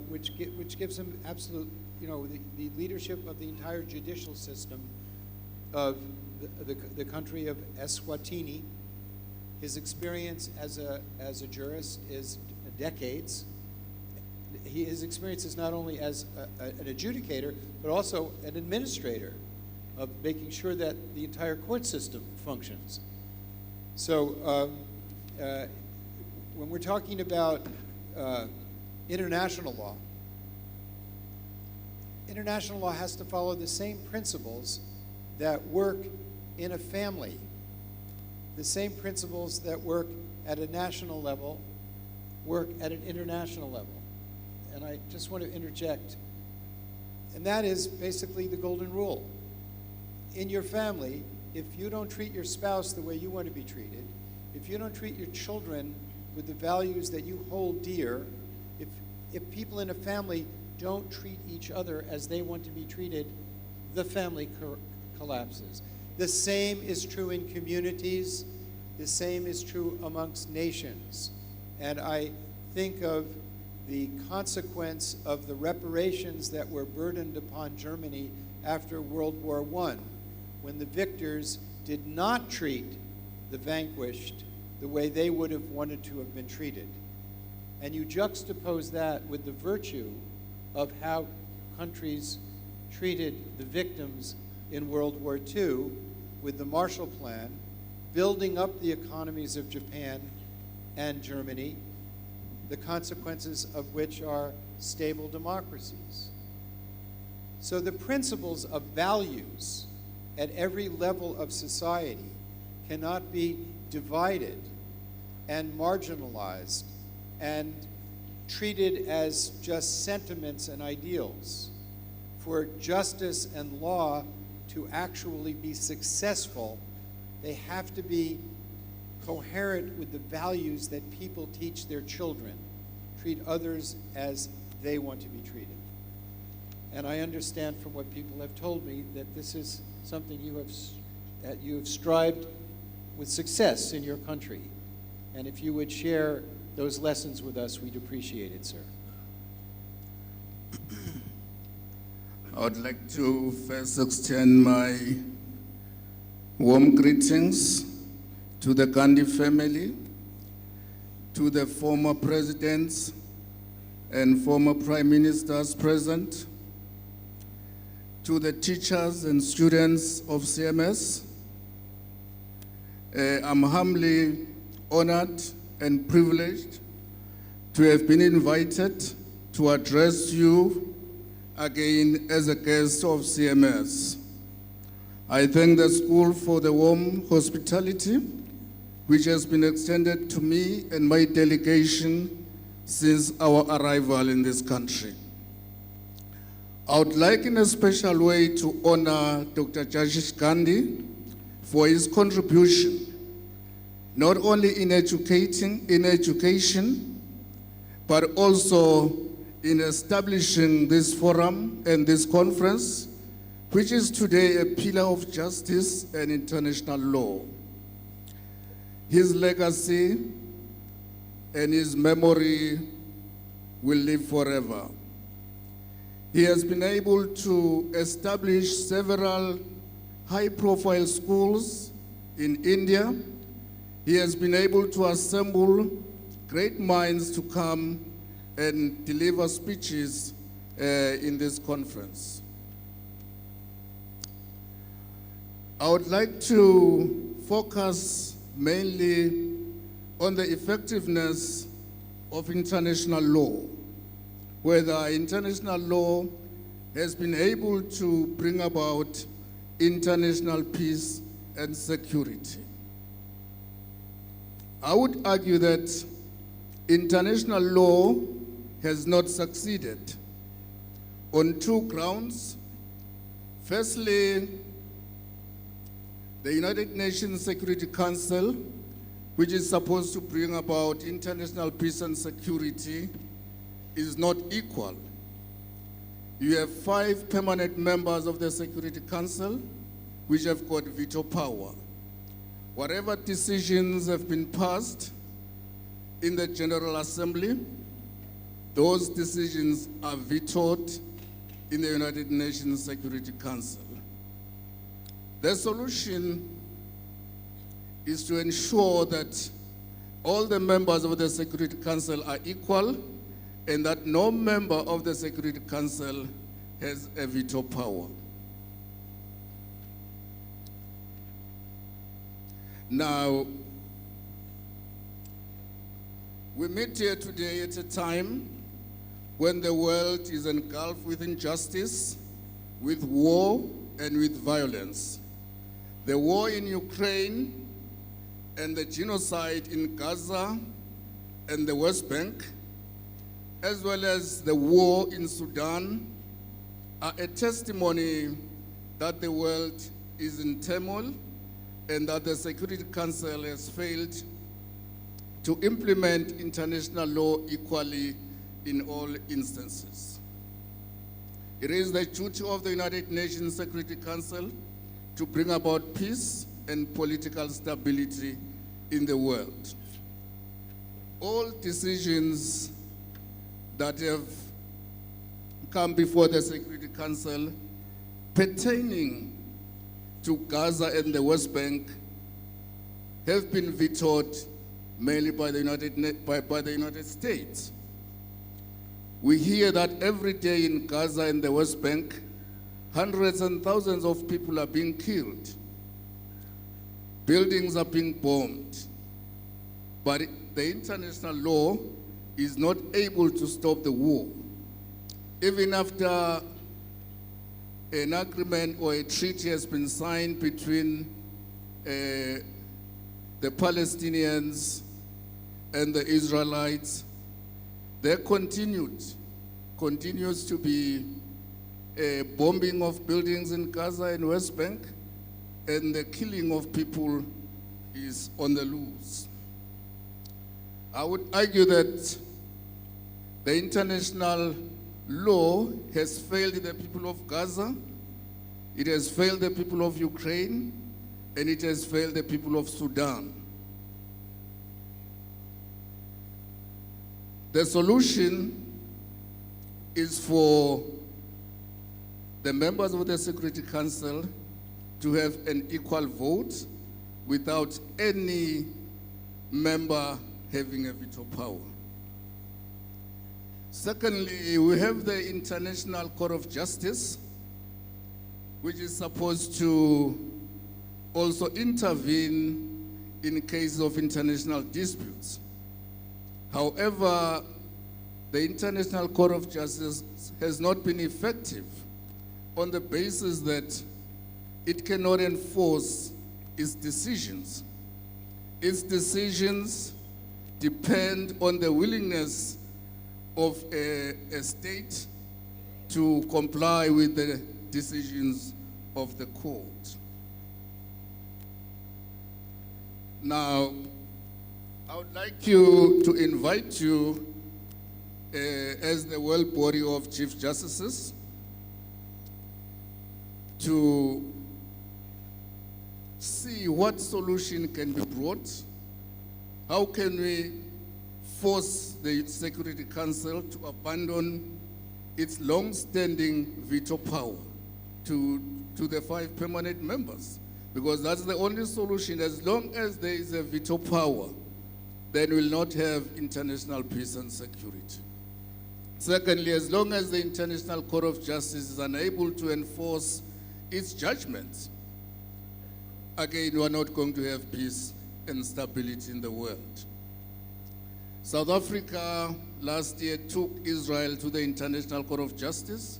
which gives him absolute, the leadership of the entire judicial system of the country of Eswatini. His experience as a jurist is decades. His experience is not only as an adjudicator, but also an administrator of making sure that the entire court system functions. So when we're talking about international law has to follow the same principles that work in a family, the same principles that work at a national level, work at an international level. And I just want to interject, and that is basically the golden rule. In your family, if you don't treat your spouse the way you want to be treated, if you don't treat your children with the values that you hold dear, if people in a family don't treat each other as they want to be treated, the family collapses. The same is true in communities. The same is true amongst nations. And I think of the consequence of the reparations that were burdened upon Germany after World War I, when the victors did not treat the vanquished the way they would have wanted to have been treated. And you juxtapose that with the virtue of how countries treated the victims in World War II with the Marshall Plan, building up the economies of Japan and Germany, the consequences of which are stable democracies. So the principles of values at every level of society cannot be divided and marginalized and treated as just sentiments and ideals. For justice and law to actually be successful, they have to be coherent with the values that people teach their children. Treat others as they want to be treated. And I understand from what people have told me that this is something that you have strived with success in your country. And if you would share those lessons with us, we'd appreciate it, sir. I would like to first extend my warm greetings to the Gandhi family, to the former presidents and former prime ministers present, to the teachers and students of CMS. I'm humbly honored and privileged to have been invited to address you again as a guest of CMS. I thank the school for the warm hospitality which has been extended to me and my delegation since our arrival in this country. I would like in a special way to honor Dr. Justice Gandhi for his contribution, not only in education, but also in establishing this forum and this conference, which is today a pillar of justice and international law. His legacy and his memory will live forever. He has been able to establish several high-profile schools in India. He has been able to assemble great minds to come and deliver speeches in this conference. I would like to focus mainly on the effectiveness of international law, whether international law has been able to bring about international peace and security. I would argue that international law has not succeeded on two grounds. Firstly, the United Nations Security Council, which is supposed to bring about international peace and security, is not equal. You have 5 permanent members of the Security Council, which have got veto power. Whatever decisions have been passed in the General Assembly, those decisions are vetoed in the United Nations Security Council. The solution is to ensure that all the members of the Security Council are equal and that no member of the Security Council has a veto power. Now, we meet here today at a time when the world is engulfed with injustice, with war, and with violence. The war in Ukraine and the genocide in Gaza and the West Bank, as well as the war in Sudan, are a testimony that the world is in turmoil and that the Security Council has failed to implement international law equally in all instances. It is the duty of the United Nations Security Council to bring about peace and political stability in the world. All decisions that have come before the Security Council pertaining to Gaza and the West Bank have been vetoed mainly by the United States. We hear that every day in Gaza and the West Bank, Hundreds and thousands of people are being killed. Buildings are being bombed. But the international law is not able to stop the war. Even after an agreement or a treaty has been signed between the Palestinians and the Israelites, there continues to be a bombing of buildings in Gaza and West Bank, and the killing of people is on the loose. I would argue that the international law has failed the people of Gaza, it has failed the people of Ukraine, and it has failed the people of Sudan. The solution is for the members of the Security Council to have an equal vote without any member having a veto power. Secondly, we have the International Court of Justice, which is supposed to also intervene in cases of international disputes. However, the International Court of Justice has not been effective on the basis that it cannot enforce its decisions. Its decisions depend on the willingness of a state to comply with the decisions of the court. Now, I would like to invite you as the world body of Chief Justices to see what solution can be brought. How can we force the Security Council to abandon its long-standing veto power to the 5 permanent members? Because that's the only solution. As long as there is a veto power, then we'll not have international peace and security. Secondly, as long as the International Court of Justice is unable to enforce its judgments, again, we are not going to have peace and stability in the world. South Africa last year took Israel to the International Court of Justice,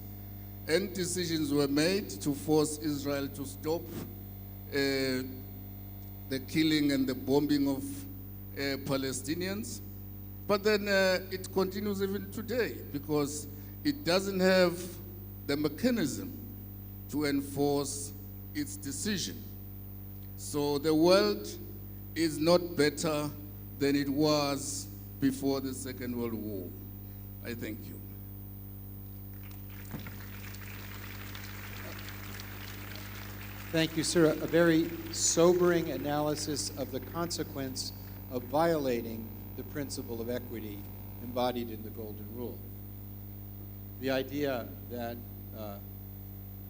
and decisions were made to force Israel to stop the killing and the bombing of Palestinians. But then it continues even today because it doesn't have the mechanism to enforce its decision. So the world is not better than it was before the Second World War. I thank you. Thank you, sir. A very sobering analysis of the consequence of violating the principle of equity embodied in the Golden Rule. The idea that,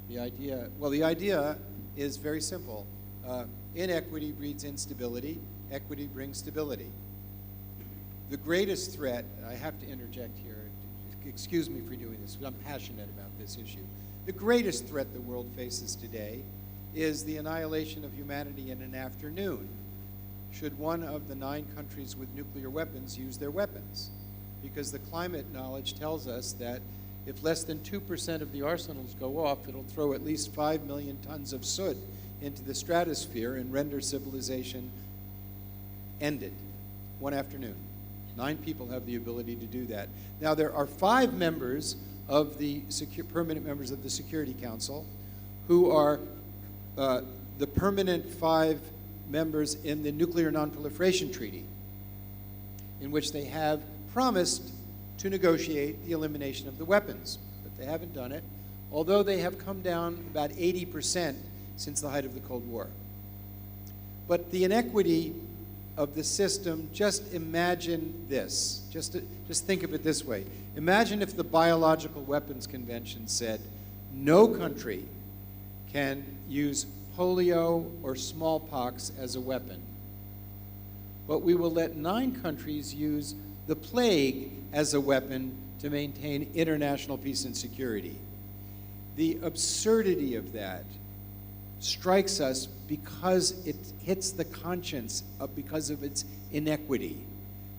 the idea is very simple. Inequity breeds instability. Equity brings stability. The greatest threat, I have to interject here, excuse me for doing this, but I'm passionate about this issue. The greatest threat the world faces today is the annihilation of humanity in an afternoon, should one of the 9 countries with nuclear weapons use their weapons. Because the climate knowledge tells us that if less than 2% of the arsenals go off, it'll throw at least 5 million tons of soot into the stratosphere and render civilization ended. One afternoon. 9 people have the ability to do that. Now, there are 5 members of the permanent members of the Security Council who are the permanent 5 members in the Nuclear Non-Proliferation Treaty, in which they have promised to negotiate the elimination of the weapons, but they haven't done it, although they have come down about 80% since the height of the Cold War. But the inequity of the system, just imagine this. Just think of it this way. Imagine if the Biological Weapons Convention said no country can use polio or smallpox as a weapon, but we will let 9 countries use the plague as a weapon to maintain international peace and security. The absurdity of that strikes us because it hits the conscience because of its inequity.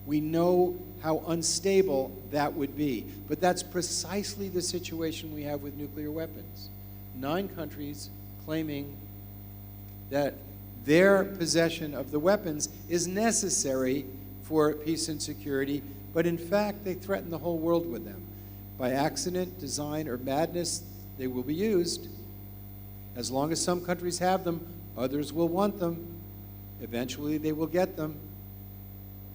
We know how unstable that would be. But that's precisely the situation we have with nuclear weapons. 9 countries claiming that their possession of the weapons is necessary for peace and security, but in fact, they threaten the whole world with them. By accident, design, or madness, they will be used. As long as some countries have them, others will want them. Eventually, they will get them.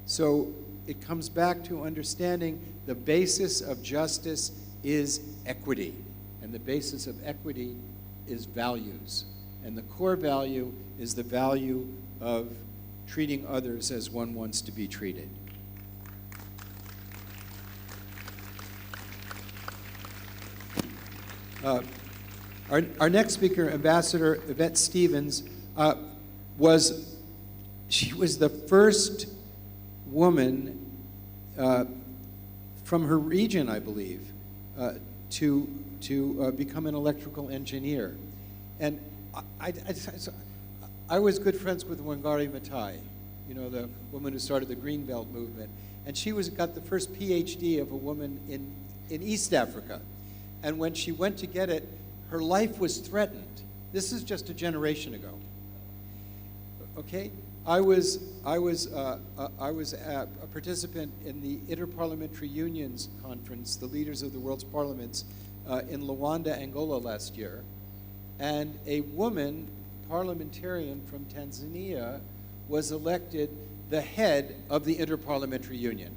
So it comes back to understanding the basis of justice is equity, and the basis of equity is values. And the core value is the value of treating others as one wants to be treated. Our next speaker, Ambassador Yvette Stevens, was the first woman from her region, I believe, to become an electrical engineer. And I was good friends with Wangari Maathai, you know, the woman who started the Greenbelt movement. And she got the first PhD of a woman in East Africa. And when she went to get it, her life was threatened. This is just a generation ago. Okay? I was a participant in the Interparliamentary Unions Conference, the leaders of the world's parliaments, in Luanda, Angola last year. And a woman, parliamentarian from Tanzania, was elected the head of the Interparliamentary Union.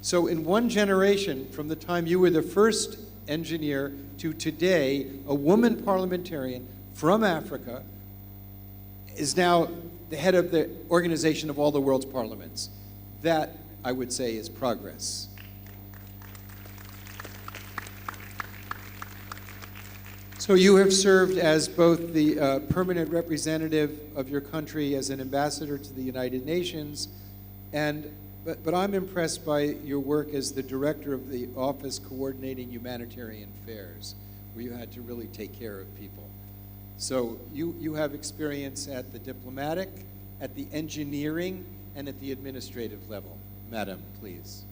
So in one generation, from the time you were the first engineer to today, a woman parliamentarian from Africa is now the head of the organization of all the world's parliaments. That, I would say, is progress. So you have served as both the permanent representative of your country as an ambassador to the United Nations, but I'm impressed by your work as the director of the Office Coordinating Humanitarian Affairs, where you had to really take care of people. So you have experience at the diplomatic, at the engineering, and at the administrative level. Madam, please.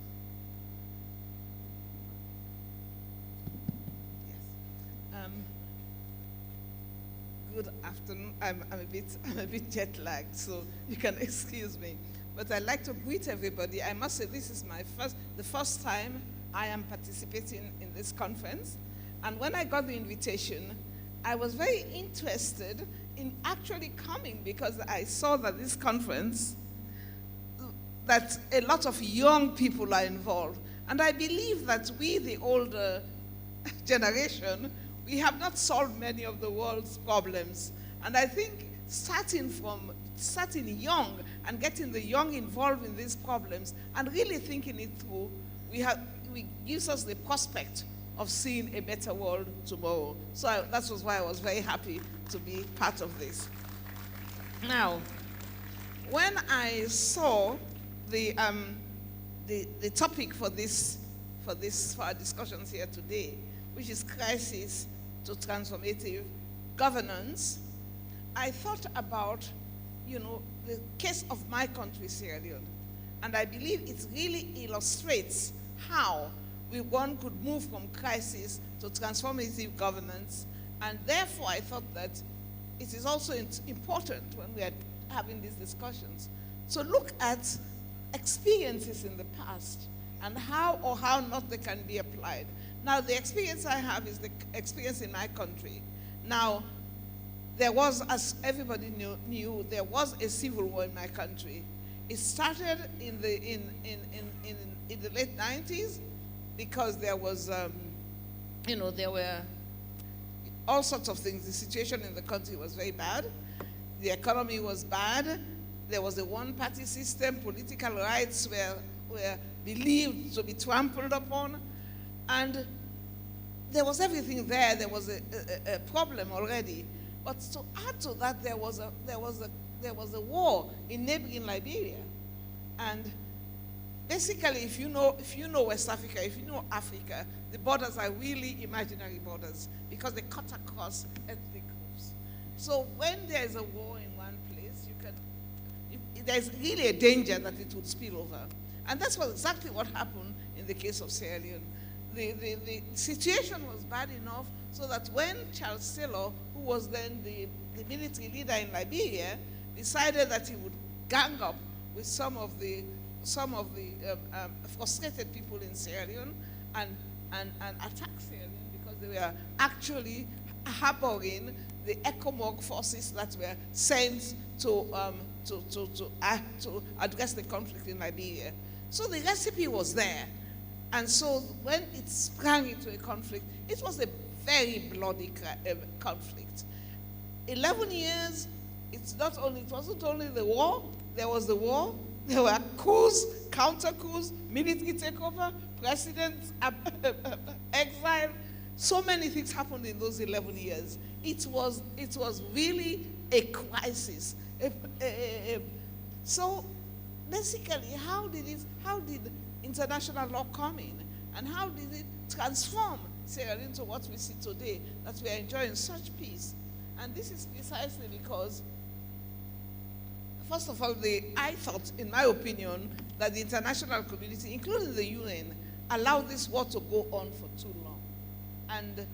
Good afternoon. I'm a bit jet lagged, so you can excuse me. But I'd like to greet everybody. I must say this is the first time I am participating in this conference. And when I got the invitation, I was very interested in actually coming because I saw that this conference, that a lot of young people are involved. And I believe that we, the older generation, we have not solved many of the world's problems. And I think starting young and getting the young involved in these problems and really thinking it through, gives us the prospect of seeing a better world tomorrow. So that was why I was very happy to be part of this. Now, when I saw the topic for our discussions here today, which is crisis to transformative governance, I thought about, the case of my country, Sierra Leone. And I believe it really illustrates how one could move from crisis to transformative governance. And therefore, I thought that it is also important when we are having these discussions to look at experiences in the past and how or how not they can be applied. Now, the experience I have is the experience in my country. Now, there was, as everybody knew, there was a civil war in my country. It started in the late 90s because there was, there were all sorts of things. The situation in the country was very bad. The economy was bad. There was a one-party system. Political rights were believed to be trampled upon. And there was everything there. There was a problem already. But to add to that, there was a war in neighboring Liberia. And basically, if you know West Africa, if you know Africa, the borders are really imaginary borders because they cut across ethnic groups. So when there is a war in one place, there's really a danger that it would spill over. And that's exactly what happened in the case of Sierra Leone. The situation was bad enough so that when Charles Taylor, who was then the military leader in Liberia, decided that he would gang up with some of the frustrated people in Sierra Leone and attack Sierra Leone because they were actually harboring the ECOMOG forces that were sent to address the conflict in Liberia. So the recipe was there. And so when it sprang into a conflict, it was a very bloody conflict. 11 years, it wasn't only the war, there was the war, there were coups, counter-coups, military takeover, president exile. So many things happened in those 11 years. It was really a crisis. So basically, how did international law come in? And how did it transform Sierra Leone into what we see today, that we are enjoying such peace? And this is precisely because, first of all, I thought, in my opinion, that the international community, including the UN, allowed this war to go on for too long. And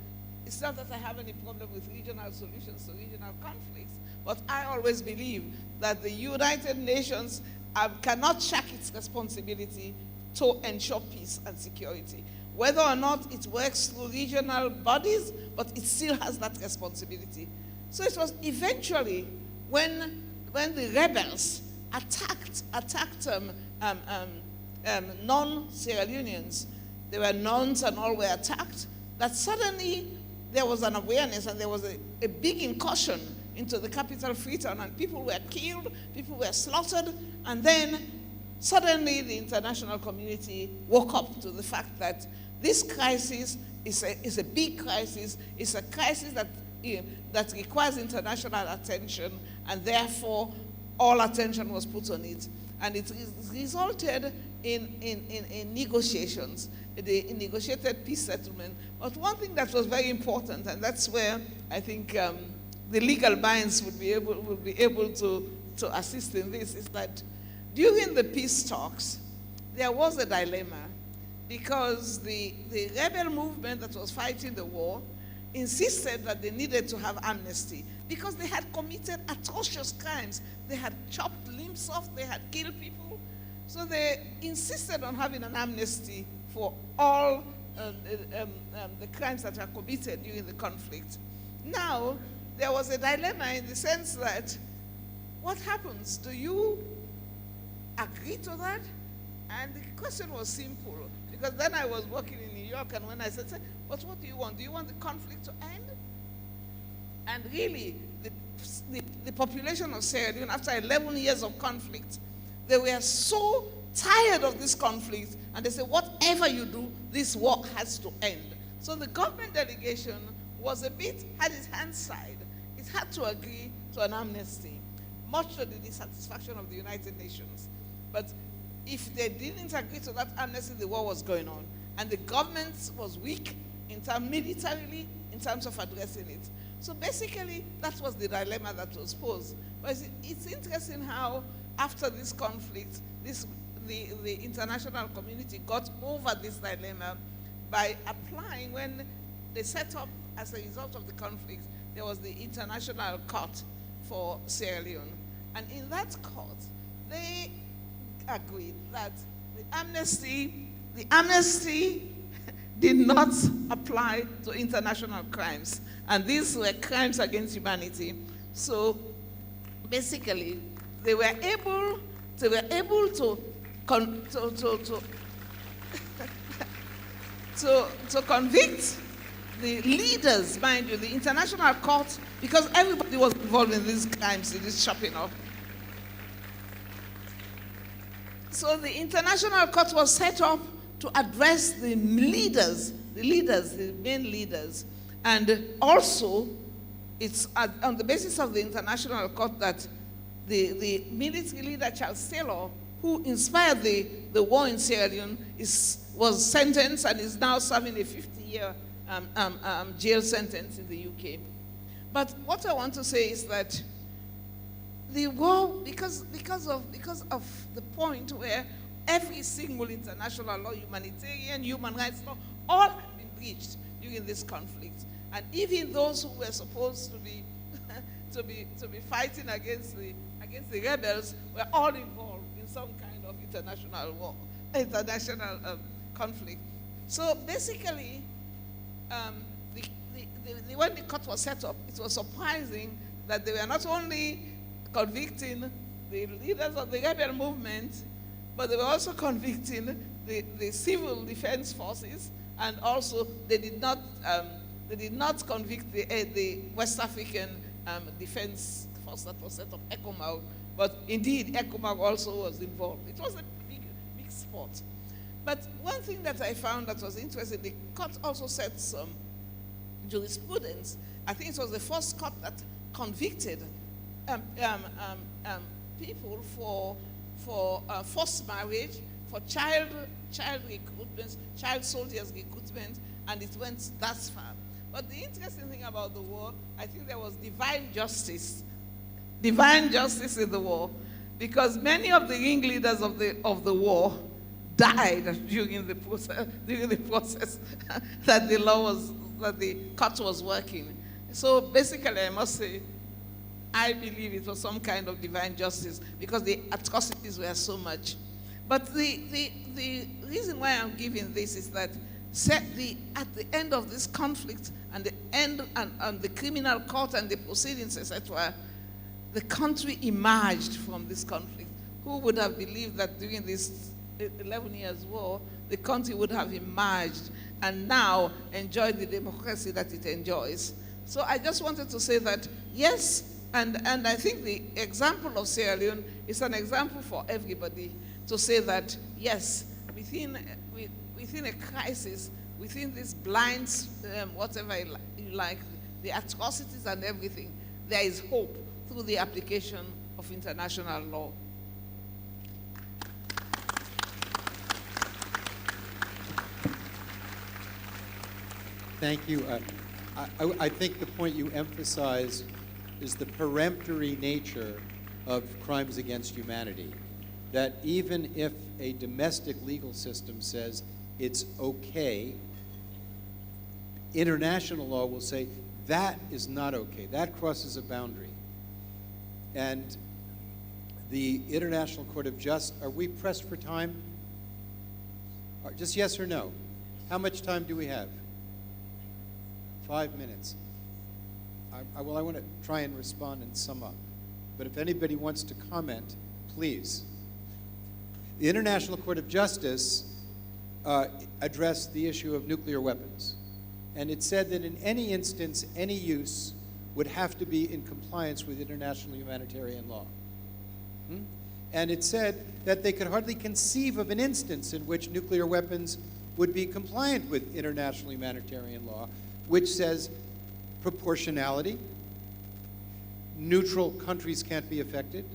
it's not that I have any problem with regional solutions to regional conflicts, but I always believe that the United Nations cannot shirk its responsibility to ensure peace and security. Whether or not it works through regional bodies, but it still has that responsibility. So it was eventually when the rebels attacked non-Sierra Leoneans, there were nuns and all were attacked, that suddenly there was an awareness and there was a big incursion into the capital, Freetown, and people were killed, people were slaughtered, and then suddenly the international community woke up to the fact that this crisis is a big crisis, it's a crisis that requires international attention, and therefore all attention was put on it. And it resulted in negotiations, the negotiated peace settlement. But one thing that was very important, and that's where I think the legal minds would be able to assist in this, is that during the peace talks, there was a dilemma because the rebel movement that was fighting the war insisted that they needed to have amnesty because they had committed atrocious crimes. They had chopped limbs off, they had killed people. So they insisted on having an amnesty for all the crimes that were committed during the conflict. Now, there was a dilemma in the sense that, what happens? Do you agree to that? And the question was simple, because then I was working in New York, and when I said, but what do you want? Do you want the conflict to end? And really, the population of Sierra Leone, after 11 years of conflict, they were so tired of this conflict, and they said, whatever you do, this war has to end. So the government delegation was had its hands tied. It had to agree to an amnesty, much to the dissatisfaction of the United Nations. But if they didn't agree to that amnesty, the war was going on. And the government was weak militarily in terms of addressing it. So basically, that was the dilemma that was posed. But it's interesting how, after this conflict, the international community got over this dilemma by applying, when they set up, as a result of the conflict, there was the International Court for Sierra Leone. And in that court, they agreed that the amnesty did not apply to international crimes. And these were crimes against humanity. So basically, they were able to convict the leaders, mind you, the international court, because everybody was involved in these crimes, in this chopping up. So the international court was set up to address the leaders, the main leaders. And also, it's on the basis of the international court that the military leader, Charles Taylor, who inspired the war in Sierra Leone, was sentenced and is now serving a 50-year jail sentence in the UK. But what I want to say is that the war, because of the point where every single international law, humanitarian, human rights law, all have been breached during this conflict. And even those who were supposed to be to be fighting against the rebels were all involved in some kind of international war, international conflict. So basically, when the court was set up, it was surprising that they were not only convicting the leaders of the rebel movement, but they were also convicting the civil defense forces, and also they did not convict the West African defense force that was set up, ECOMAG, but indeed ECOMAG also was involved. It was a big sport. But one thing that I found that was interesting, the court also set some jurisprudence. I think it was the first court that convicted people for forced marriage, for child recruitment, child soldiers recruitment, and it went that far. But the interesting thing about the war, I think there was divine justice in the war, because many of the ringleaders of the war died during the process that the court was working. So basically, I must say, I believe it was some kind of divine justice because the atrocities were so much. But the reason why I'm giving this is that at the end of this conflict and the end and the criminal court and the proceedings, etc., the country emerged from this conflict. Who would have believed that during this 11 years war, the country would have emerged and now enjoy the democracy that it enjoys? So I just wanted to say that, yes, and I think the example of Sierra Leone is an example for everybody to say that, yes, within a crisis, within this blind, whatever you like, the atrocities and everything, there is hope through the application of international law. Thank you. I think the point you emphasize is the peremptory nature of crimes against humanity. That even if a domestic legal system says it's okay, international law will say that is not okay. That crosses a boundary. And the International Court of Justice, are we pressed for time? Just yes or no? How much time do we have? 5 minutes. I want to try and respond and sum up. But if anybody wants to comment, please. The International Court of Justice addressed the issue of nuclear weapons. And it said that in any instance, any use would have to be in compliance with international humanitarian law. And it said that they could hardly conceive of an instance in which nuclear weapons would be compliant with international humanitarian law, which says proportionality, neutral countries can't be affected,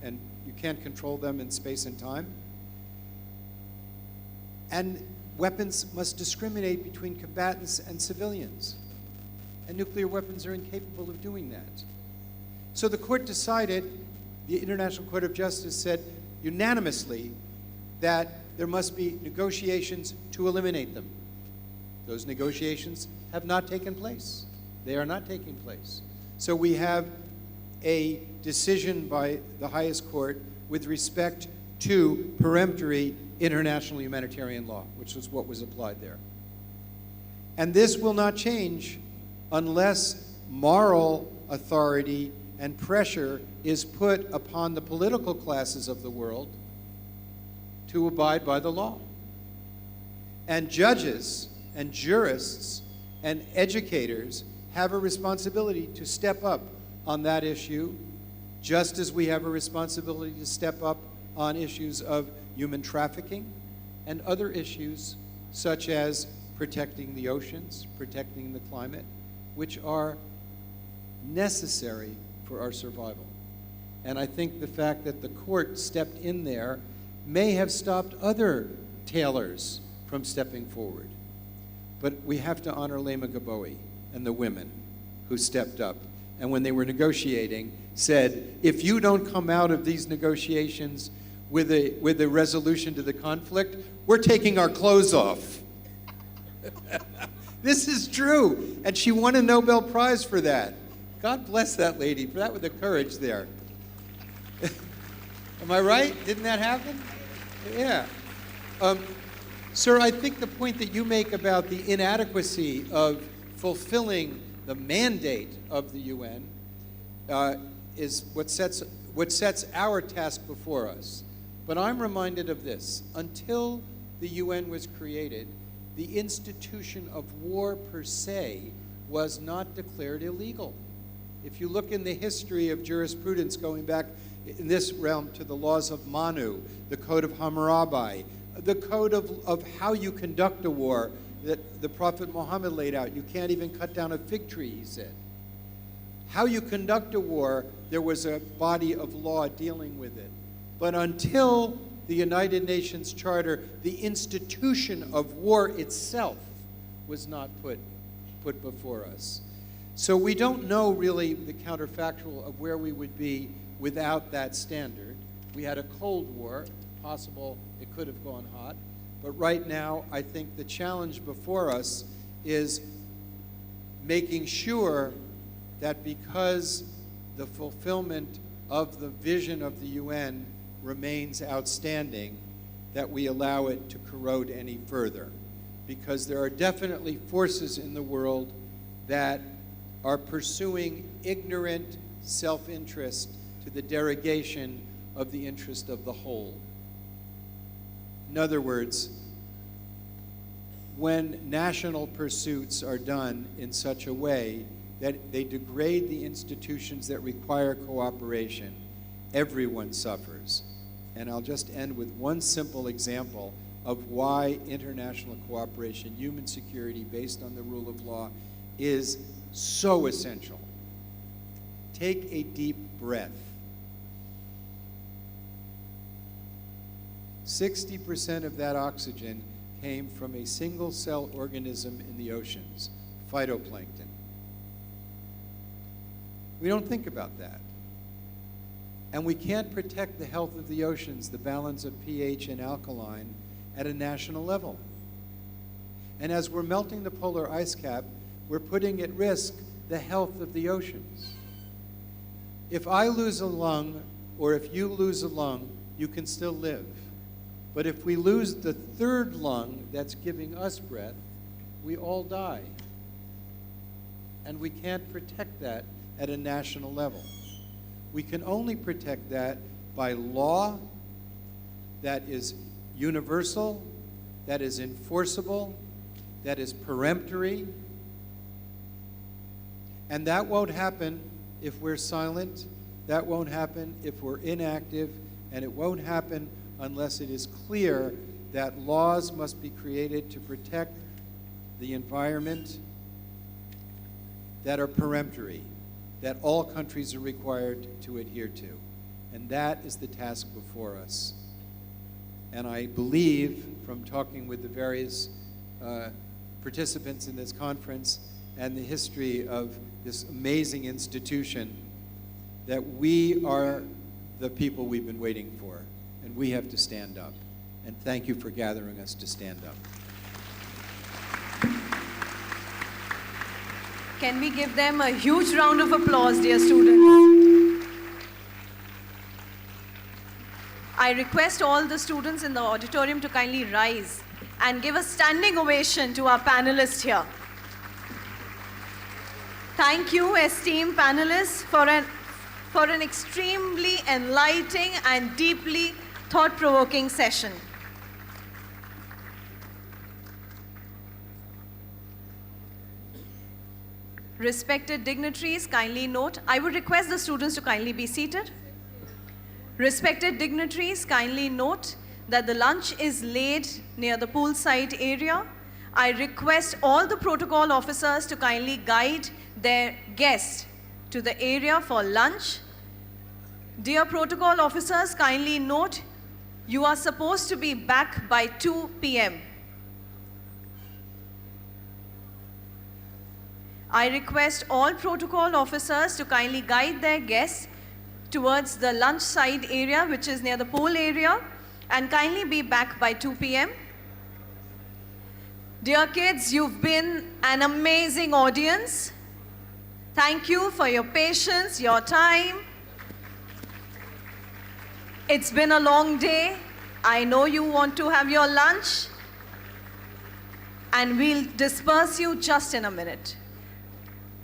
and you can't control them in space and time, and weapons must discriminate between combatants and civilians, and nuclear weapons are incapable of doing that. So the court decided, the International Court of Justice said unanimously that there must be negotiations to eliminate them. Those negotiations have not taken place. They are not taking place. So we have a decision by the highest court with respect to peremptory international humanitarian law, which was what was applied there. And this will not change unless moral authority and pressure is put upon the political classes of the world to abide by the law. And judges and jurists and educators have a responsibility to step up on that issue, just as we have a responsibility to step up on issues of human trafficking and other issues such as protecting the oceans, protecting the climate, which are necessary for our survival. And I think the fact that the court stepped in there may have stopped other tailors from stepping forward. But we have to honor Lema Gaboe and the women who stepped up. And when they were negotiating, said, if you don't come out of these negotiations with a resolution to the conflict, we're taking our clothes off. This is true. And she won a Nobel Prize for that. God bless that lady for that with the courage there. Am I right? Didn't that happen? Yeah. Sir, I think the point that you make about the inadequacy of fulfilling the mandate of the UN is what sets our task before us. But I'm reminded of this. Until the UN was created, the institution of war per se was not declared illegal. If you look in the history of jurisprudence going back in this realm to the laws of Manu, the Code of Hammurabi, the code of how you conduct a war that the Prophet Muhammad laid out. You can't even cut down a fig tree, he said. How you conduct a war, there was a body of law dealing with it. But until the United Nations Charter, the institution of war itself was not put before us. So we don't know really the counterfactual of where we would be without that standard. We had a Cold War, possible it could have gone hot, but right now I think the challenge before us is making sure that because the fulfillment of the vision of the UN remains outstanding, that we allow it to corrode any further. Because there are definitely forces in the world that are pursuing ignorant self-interest to the derogation of the interest of the whole. In other words, when national pursuits are done in such a way that they degrade the institutions that require cooperation, everyone suffers. And I'll just end with one simple example of why international cooperation, human security based on the rule of law, is so essential. Take a deep breath. 60% of that oxygen came from a single-cell organism in the oceans, phytoplankton. We don't think about that. And we can't protect the health of the oceans, the balance of pH and alkaline, at a national level. And as we're melting the polar ice cap, we're putting at risk the health of the oceans. If I lose a lung, or if you lose a lung, you can still live. But if we lose the third lung that's giving us breath, we all die. And we can't protect that at a national level. We can only protect that by law that is universal, that is enforceable, that is peremptory. And that won't happen if we're silent, that won't happen if we're inactive, and it won't happen unless it is clear that laws must be created to protect the environment that are peremptory, that all countries are required to adhere to. And that is the task before us. And I believe, from talking with the various participants in this conference and the history of this amazing institution, that we are the people we've been waiting for. And we have to stand up. And thank you for gathering us to stand up. Can we give them a huge round of applause, dear students? I request all the students in the auditorium to kindly rise and give a standing ovation to our panelists here. Thank you, esteemed panelists, for an extremely enlightening and deeply thought-provoking session. Respected dignitaries, kindly note, I would request the students to kindly be seated. Respected dignitaries, kindly note that the lunch is laid near the poolside area. I request all the protocol officers to kindly guide their guests to the area for lunch. Dear protocol officers, kindly note, You are supposed to be back by 2 p.m. I request all protocol officers to kindly guide their guests towards the lunch side area, which is near the pool area, and kindly be back by 2 p.m. Dear kids, you've been an amazing audience. Thank you for your patience, your time. It's been a long day. I know you want to have your lunch, and we'll disperse you just in a minute.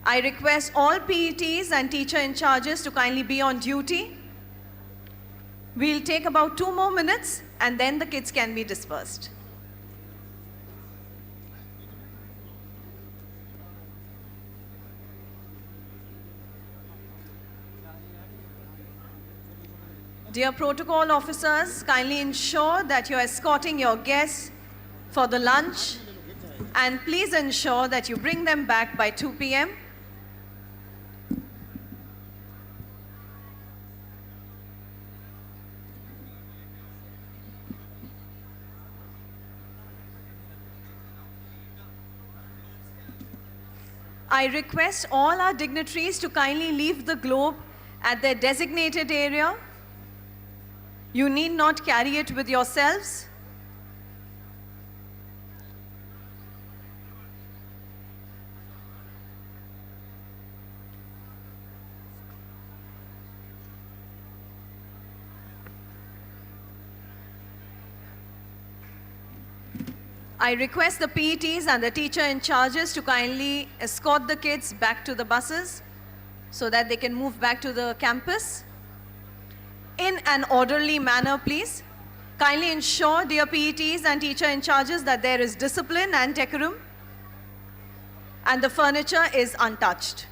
I request all PETs and teacher in charges to kindly be on duty. We'll take about 2 more minutes, and then the kids can be dispersed. Dear protocol officers, kindly ensure that you're escorting your guests for the lunch, and please ensure that you bring them back by 2 p.m. I request all our dignitaries to kindly leave the globe at their designated area. You need not carry it with yourselves. I request the PETs and the teacher in charges to kindly escort the kids back to the buses so that they can move back to the campus. In an orderly manner, please. Kindly ensure, dear PETs and teacher in charges, that there is discipline and decorum and the furniture is untouched.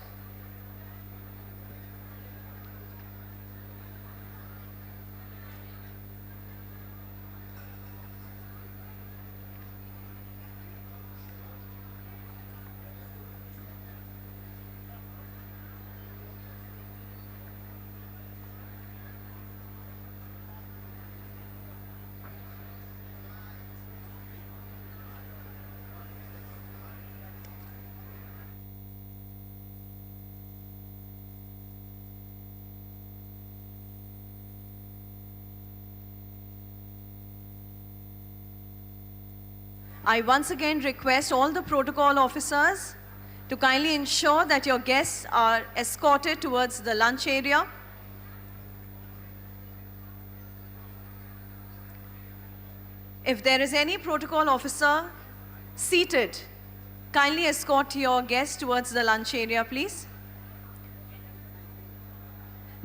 I once again request all the protocol officers to kindly ensure that your guests are escorted towards the lunch area. If there is any protocol officer seated, kindly escort your guests towards the lunch area, please.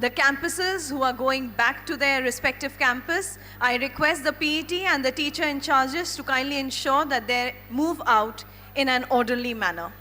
The campuses who are going back to their respective campus, I request the PET and the teacher in charges to kindly ensure that they move out in an orderly manner.